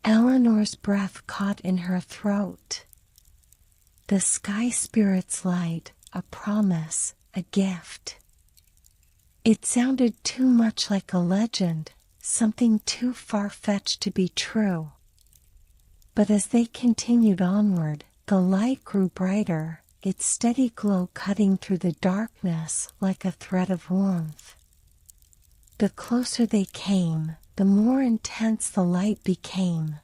Eleanor's breath caught in her throat. The sky spirit's light, a promise, a gift. It sounded too much like a legend, something too far-fetched to be true. But as they continued onward, the light grew brighter, its steady glow cutting through the darkness like a thread of warmth. The closer they came, the more intense the light became.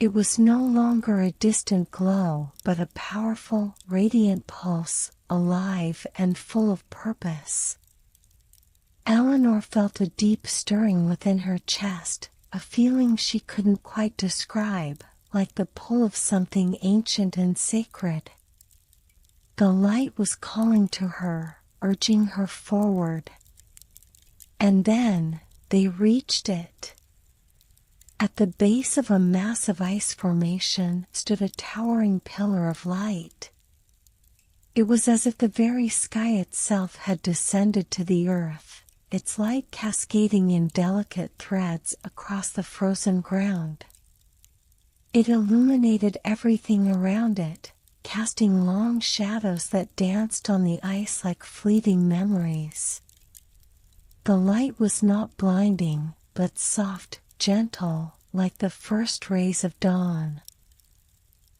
It was no longer a distant glow, but a powerful, radiant pulse, alive and full of purpose. Eleanor felt a deep stirring within her chest, a feeling she couldn't quite describe, like the pull of something ancient and sacred. The light was calling to her, urging her forward. And then, they reached it. At the base of a massive ice formation stood a towering pillar of light. It was as if the very sky itself had descended to the earth, its light cascading in delicate threads across the frozen ground. It illuminated everything around it, casting long shadows that danced on the ice like fleeting memories. The light was not blinding, but soft, gentle, like the first rays of dawn.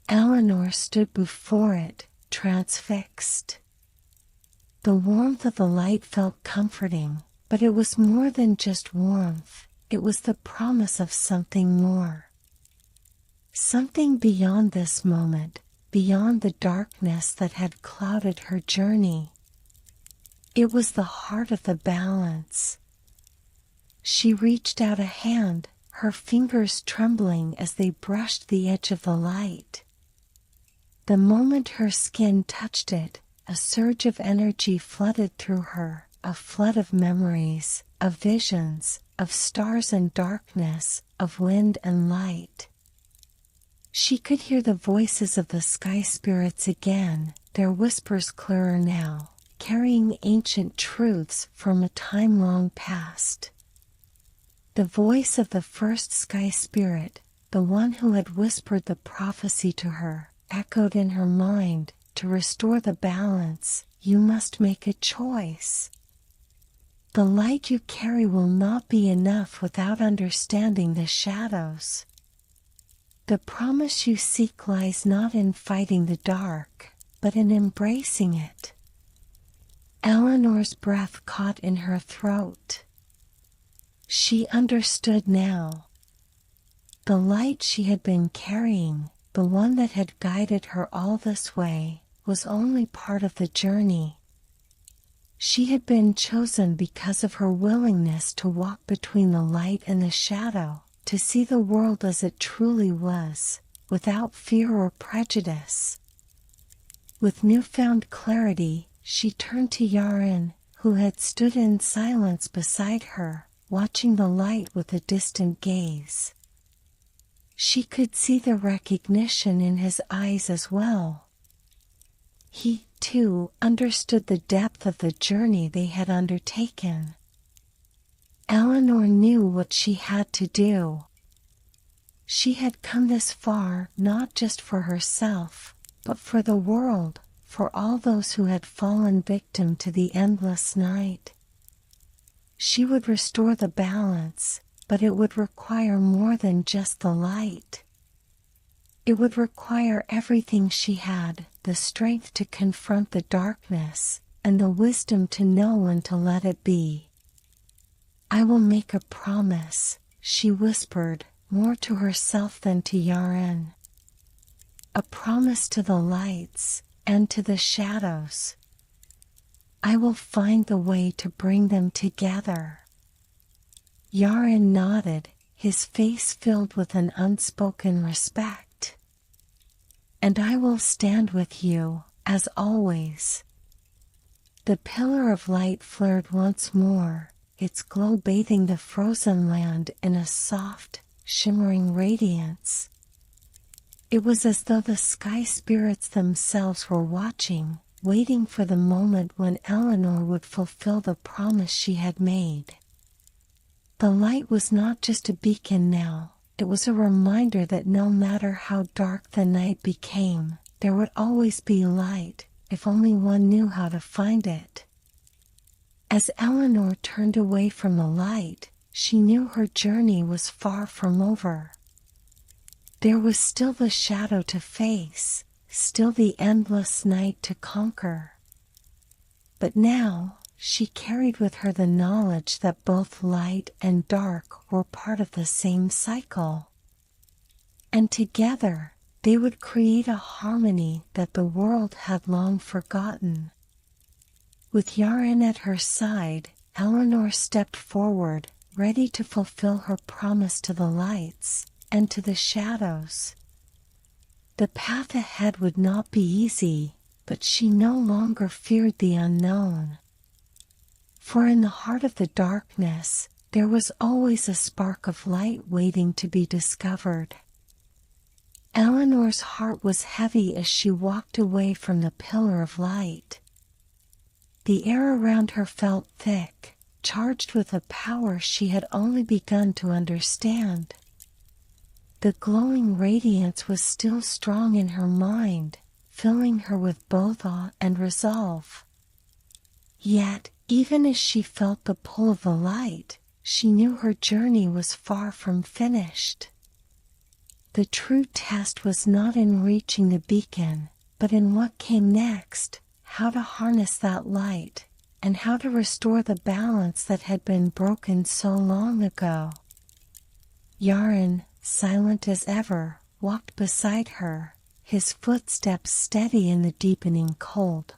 Eleanor stood before it, transfixed. The warmth of the light felt comforting, but it was more than just warmth, it was the promise of something more. Something beyond this moment, beyond the darkness that had clouded her journey. It was the heart of the balance. She reached out a hand, her fingers trembling as they brushed the edge of the light. The moment her skin touched it, a surge of energy flooded through her, a flood of memories, of visions, of stars and darkness, of wind and light. She could hear the voices of the sky spirits again, their whispers clearer now, carrying ancient truths from a time long past. The voice of the first sky spirit, the one who had whispered the prophecy to her, echoed in her mind. To restore the balance, you must make a choice. The light you carry will not be enough without understanding the shadows. The promise you seek lies not in fighting the dark, but in embracing it. Eleanor's breath caught in her throat. She understood now. The light she had been carrying, the one that had guided her all this way, was only part of the journey. She had been chosen because of her willingness to walk between the light and the shadow, to see the world as it truly was, without fear or prejudice. With newfound clarity, she turned to Yaren, who had stood in silence beside her, watching the light with a distant gaze. She could see the recognition in his eyes as well. He, too, understood the depth of the journey they had undertaken. Eleanor knew what she had to do. She had come this far not just for herself, but for the world, for all those who had fallen victim to the endless night. She would restore the balance, but it would require more than just the light. It would require everything she had, the strength to confront the darkness, and the wisdom to know when to let it be. I will make a promise, she whispered, more to herself than to Yaren. A promise to the lights, and to the shadows. I will find the way to bring them together. Yaren nodded, his face filled with an unspoken respect. And I will stand with you, as always. The pillar of light flared once more, its glow bathing the frozen land in a soft, shimmering radiance. It was as though the sky spirits themselves were watching, waiting for the moment when Eleanor would fulfill the promise she had made. The light was not just a beacon now, it was a reminder that no matter how dark the night became, there would always be light, if only one knew how to find it. As Eleanor turned away from the light, she knew her journey was far from over. There was still the shadow to face, still the endless night to conquer. But now, she carried with her the knowledge that both light and dark were part of the same cycle. And together, they would create a harmony that the world had long forgotten. With Yaren at her side, Eleanor stepped forward, ready to fulfill her promise to the lights and to the shadows. The path ahead would not be easy, but she no longer feared the unknown. For in the heart of the darkness, there was always a spark of light waiting to be discovered. Eleanor's heart was heavy as she walked away from the pillar of light. The air around her felt thick, charged with a power she had only begun to understand. The glowing radiance was still strong in her mind, filling her with both awe and resolve. Yet, even as she felt the pull of the light, she knew her journey was far from finished. The true test was not in reaching the beacon, but in what came next, how to harness that light, and how to restore the balance that had been broken so long ago. Yaron, silent as ever, walked beside her, his footsteps steady in the deepening cold.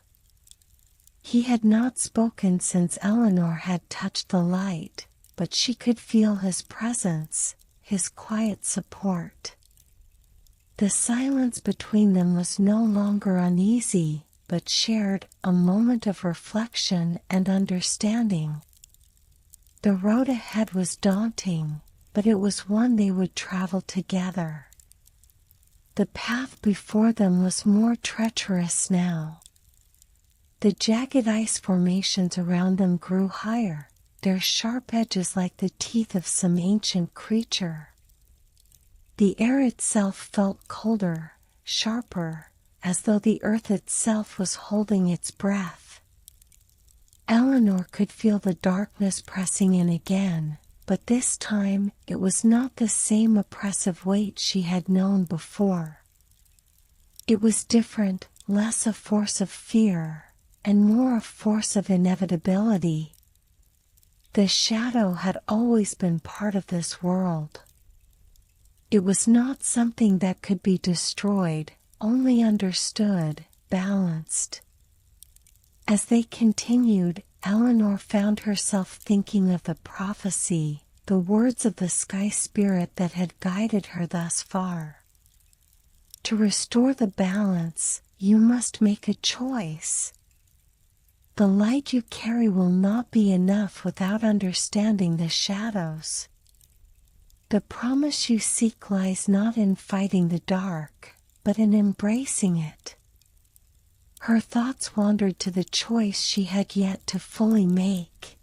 He had not spoken since Eleanor had touched the light, but she could feel his presence, his quiet support. The silence between them was no longer uneasy, but shared, a moment of reflection and understanding. The road ahead was daunting, but it was one they would travel together. The path before them was more treacherous now. The jagged ice formations around them grew higher, their sharp edges like the teeth of some ancient creature. The air itself felt colder, sharper, as though the earth itself was holding its breath. Eleanor could feel the darkness pressing in again, but this time it was not the same oppressive weight she had known before. It was different, less a force of fear, and more a force of inevitability. The shadow had always been part of this world. It was not something that could be destroyed, only understood, balanced. As they continued, Eleanor found herself thinking of the prophecy, the words of the sky spirit that had guided her thus far. To restore the balance, you must make a choice. The light you carry will not be enough without understanding the shadows. The promise you seek lies not in fighting the dark, but in embracing it. Her thoughts wandered to the choice she had yet to fully make.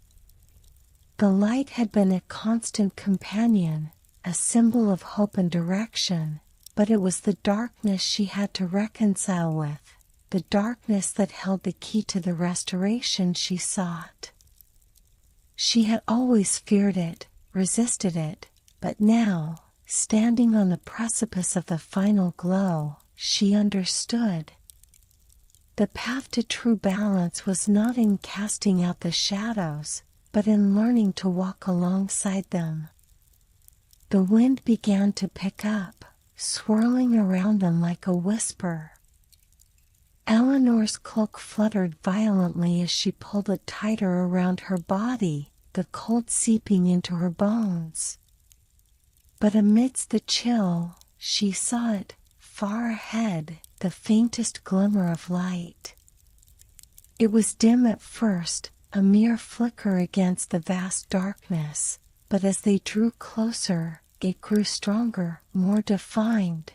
The light had been a constant companion, a symbol of hope and direction, but it was the darkness she had to reconcile with. The darkness that held the key to the restoration she sought. She had always feared it, resisted it, but now, standing on the precipice of the final glow, she understood. The path to true balance was not in casting out the shadows, but in learning to walk alongside them. The wind began to pick up, swirling around them like a whisper. Eleanor's cloak fluttered violently as she pulled it tighter around her body, the cold seeping into her bones. But amidst the chill, she saw it, far ahead, the faintest glimmer of light. It was dim at first, a mere flicker against the vast darkness, but as they drew closer, it grew stronger, more defined.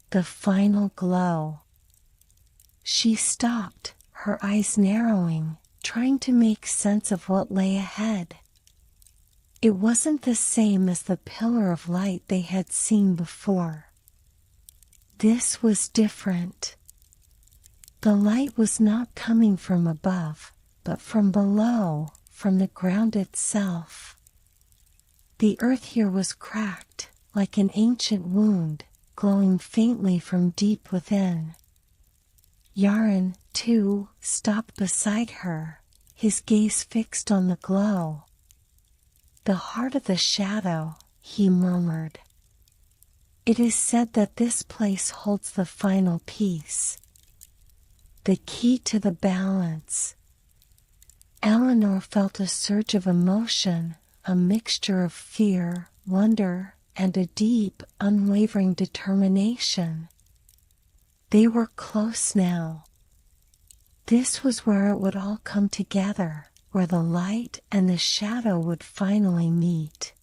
The final glow. She stopped, her eyes narrowing, trying to make sense of what lay ahead. It wasn't the same as the pillar of light they had seen before. This was different. The light was not coming from above, but from below, from the ground itself. The earth here was cracked, like an ancient wound, glowing faintly from deep within. Yaron, too, stopped beside her, his gaze fixed on the glow. "The heart of the shadow," he murmured. "It is said that this place holds the final piece, the key to the balance." Eleanor Eleanor felt a surge of emotion, a mixture of fear, wonder, and a deep, unwavering determination. They were close now. This was where it would all come together, where the light and the shadow would finally meet.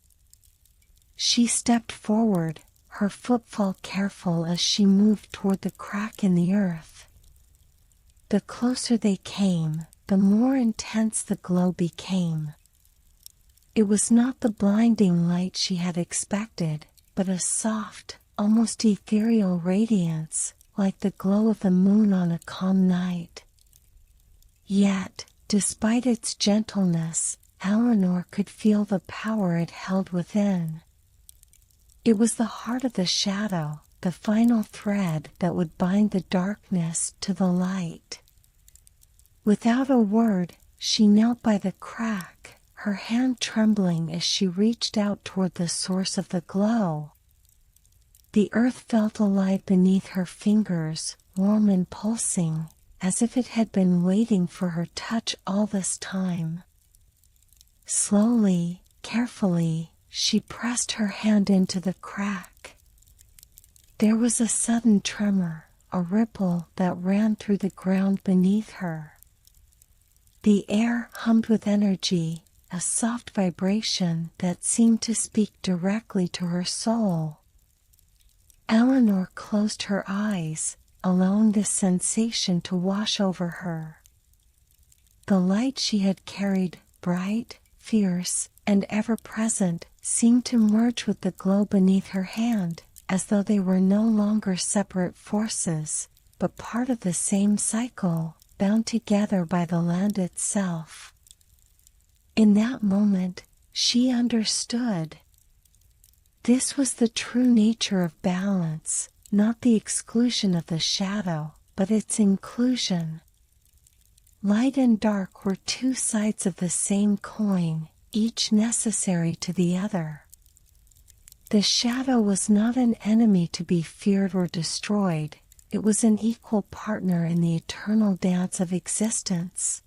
She stepped forward, her footfall careful as she moved toward the crack in the earth. The closer they came, the more intense the glow became. It was not the blinding light she had expected, but a soft, almost ethereal radiance, like the glow of the moon on a calm night. Yet, despite its gentleness, Eleanor could feel the power it held within. It was the heart of the shadow, the final thread that would bind the darkness to the light. Without a word, she knelt by the crack, her hand trembling as she reached out toward the source of the glow. The earth felt alive beneath her fingers, warm and pulsing, as if it had been waiting for her touch all this time. Slowly, carefully, she pressed her hand into the crack. There was a sudden tremor, a ripple that ran through the ground beneath her. The air hummed with energy, a soft vibration that seemed to speak directly to her soul. Eleanor closed her eyes, allowing this sensation to wash over her. The light she had carried, bright, fierce, and ever-present, seemed to merge with the glow beneath her hand, as though they were no longer separate forces, but part of the same cycle, bound together by the land itself. In that moment, she understood. This was the true nature of balance, not the exclusion of the shadow, but its inclusion. Light and dark were two sides of the same coin, each necessary to the other. The shadow was not an enemy to be feared or destroyed, it was an equal partner in the eternal dance of existence.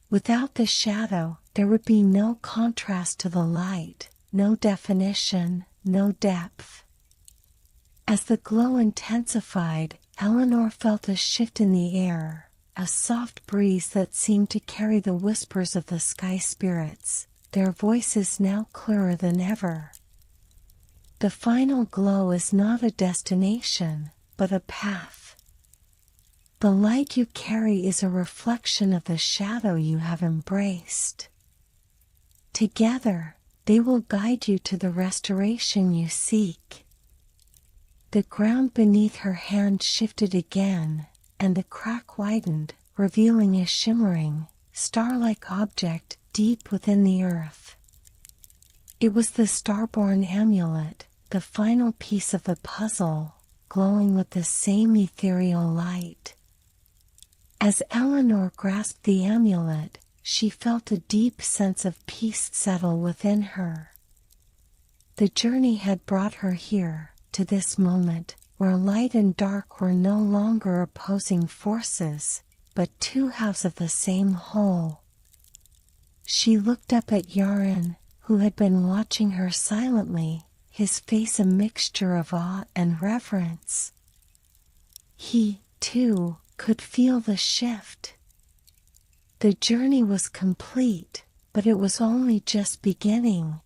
Without the shadow, there would be no contrast to the light, no definition, no depth. As the glow intensified, Eleanor felt a shift in the air, a soft breeze that seemed to carry the whispers of the sky spirits, their voices now clearer than ever. The final glow is not a destination, but a path. The light you carry is a reflection of the shadow you have embraced. Together, they will guide you to the restoration you seek. The ground beneath her hand shifted again, and the crack widened, revealing a shimmering, star-like object deep within the earth. It was the star-born amulet, the final piece of the puzzle, glowing with the same ethereal light. As Eleanor grasped the amulet, she felt a deep sense of peace settle within her. The journey had brought her here, to this moment, where light and dark were no longer opposing forces, but two halves of the same whole. She looked up at Yaron, who had been watching her silently, his face a mixture of awe and reverence. He, too, could feel the shift. The journey was complete, but it was only just beginning.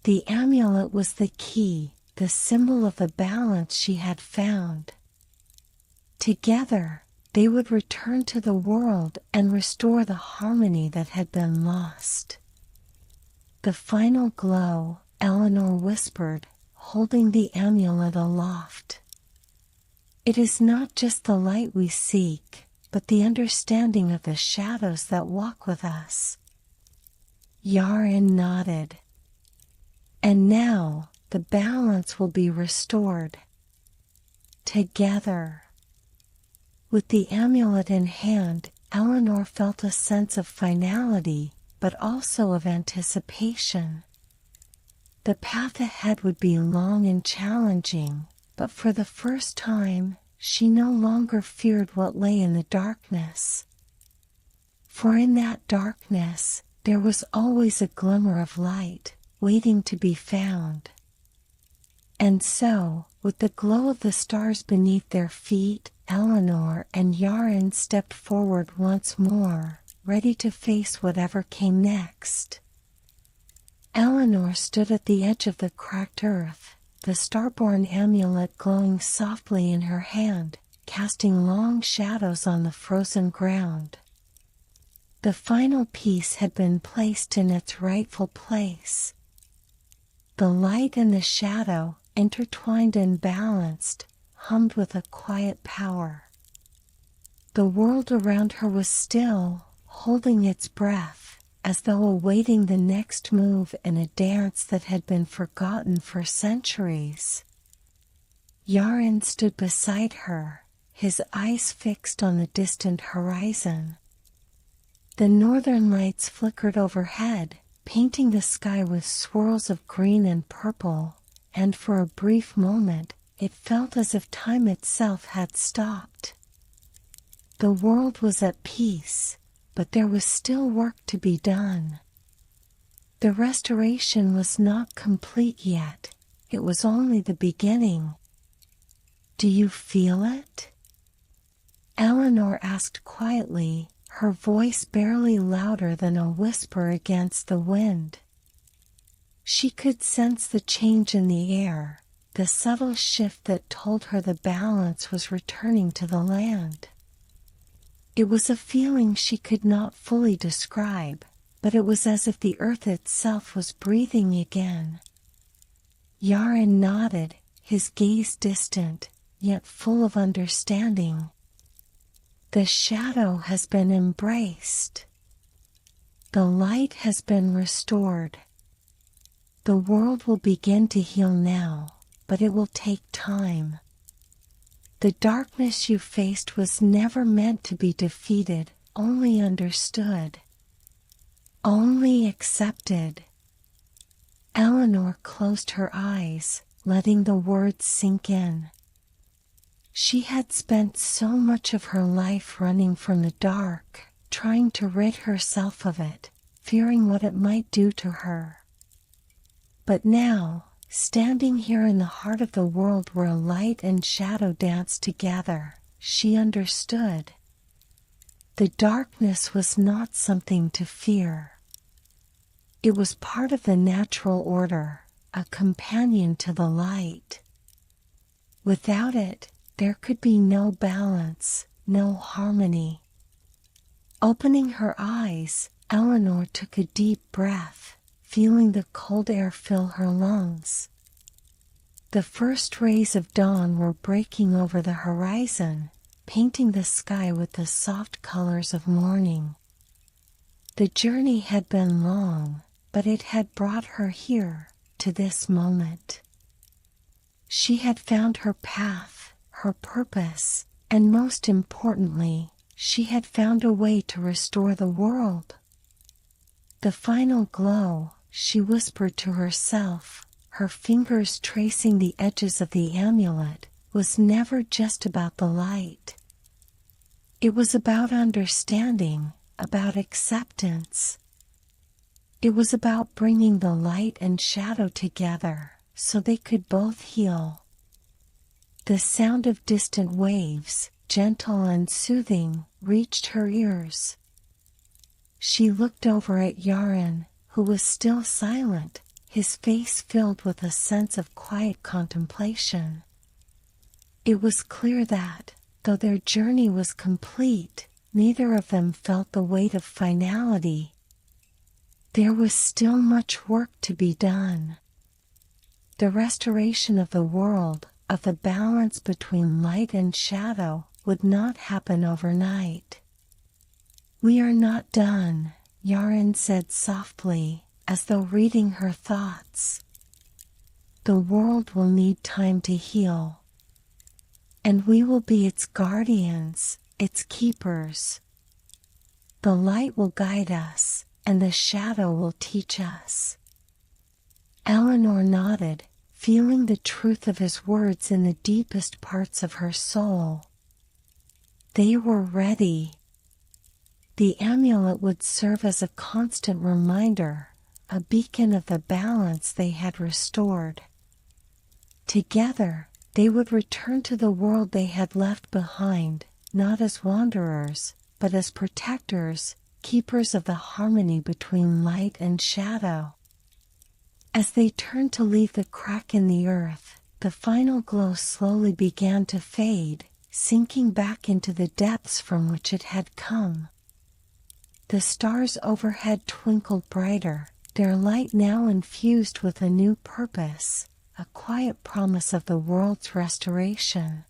The amulet was the key, the symbol of the balance she had found. Together, they would return to the world and restore the harmony that had been lost. The final glow, Eleanor whispered, holding the amulet aloft. It is not just the light we seek, but the understanding of the shadows that walk with us. Yaron nodded. And now, the balance will be restored. Together. With the amulet in hand, Eleanor felt a sense of finality, but also of anticipation. The path ahead would be long and challenging, but for the first time, she no longer feared what lay in the darkness. For in that darkness, there was always a glimmer of light, waiting to be found. And so, with the glow of the stars beneath their feet, Eleanor and Yaren stepped forward once more, ready to face whatever came next. Eleanor stood at the edge of the cracked earth, the starborn amulet glowing softly in her hand, casting long shadows on the frozen ground. The final piece had been placed in its rightful place. The light and the shadow, intertwined and balanced, hummed with a quiet power. The world around her was still, holding its breath, as though awaiting the next move in a dance that had been forgotten for centuries. Yaren stood beside her, his eyes fixed on the distant horizon. The northern lights flickered overhead, painting the sky with swirls of green and purple, and for a brief moment, it felt as if time itself had stopped. The world was at peace, but there was still work to be done. The restoration was not complete yet, it was only the beginning. "Do you feel it?" Eleanor asked quietly, her voice barely louder than a whisper against the wind. She could sense the change in the air, the subtle shift that told her the balance was returning to the land. It was a feeling she could not fully describe, but it was as if the earth itself was breathing again. Yaren nodded, his gaze distant, yet full of understanding. "The shadow has been embraced. The light has been restored. The world will begin to heal now, but it will take time. The darkness you faced was never meant to be defeated, only understood. Only accepted." Eleanor closed her eyes, letting the words sink in. She had spent so much of her life running from the dark, trying to rid herself of it, fearing what it might do to her. But now, standing here in the heart of the world where light and shadow danced together, she understood. The darkness was not something to fear. It was part of the natural order, a companion to the light. Without it, there could be no balance, no harmony. Opening her eyes, Eleanor took a deep breath, feeling the cold air fill her lungs. The first rays of dawn were breaking over the horizon, painting the sky with the soft colors of morning. The journey had been long, but it had brought her here, to this moment. She had found her path, her purpose, and most importantly, she had found a way to restore the world. The final glow, she whispered to herself, her fingers tracing the edges of the amulet, was never just about the light. It was about understanding, about acceptance. It was about bringing the light and shadow together, so they could both heal. The sound of distant waves, gentle and soothing, reached her ears. She looked over at Yaren, who was still silent, his face filled with a sense of quiet contemplation. It was clear that, though their journey was complete, neither of them felt the weight of finality. There was still much work to be done. The restoration of the world, of the balance between light and shadow, would not happen overnight. "We are not done," Yaren said softly, as though reading her thoughts. "The world will need time to heal. And we will be its guardians, its keepers. The light will guide us, and the shadow will teach us." Eleanor nodded, feeling the truth of his words in the deepest parts of her soul. They were ready. The amulet would serve as a constant reminder, a beacon of the balance they had restored. Together, they would return to the world they had left behind, not as wanderers, but as protectors, keepers of the harmony between light and shadow. As they turned to leave the crack in the earth, the final glow slowly began to fade, sinking back into the depths from which it had come. The stars overhead twinkled brighter, their light now infused with a new purpose, a quiet promise of the world's restoration.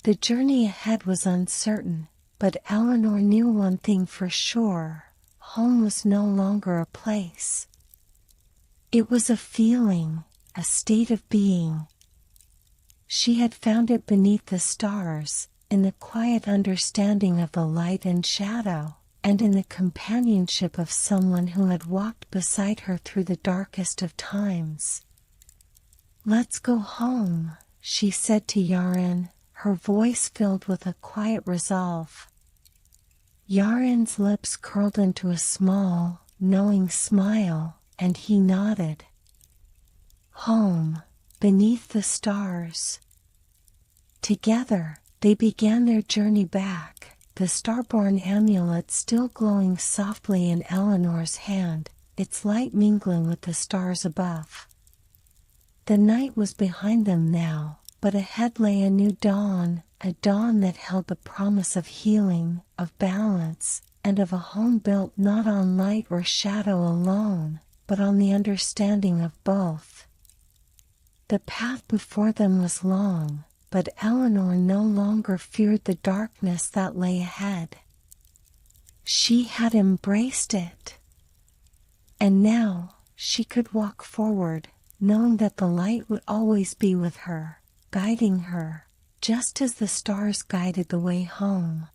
The journey ahead was uncertain, but Eleanor knew one thing for sure: home was no longer a place. It was a feeling, a state of being. She had found it beneath the stars, in the quiet understanding of the light and shadow, and in the companionship of someone who had walked beside her through the darkest of times. "Let's go home," she said to Yarin, her voice filled with a quiet resolve. Yarin's lips curled into a small, knowing smile, and he nodded. Home, beneath the stars. Together, they began their journey back, the star-born amulet still glowing softly in Eleanor's hand, its light mingling with the stars above. The night was behind them now, but ahead lay a new dawn, a dawn that held the promise of healing, of balance, and of a home built not on light or shadow alone, but on the understanding of both. The path before them was long, but Eleanor no longer feared the darkness that lay ahead. She had embraced it. And now, she could walk forward, knowing that the light would always be with her, guiding her, just as the stars guided the way home.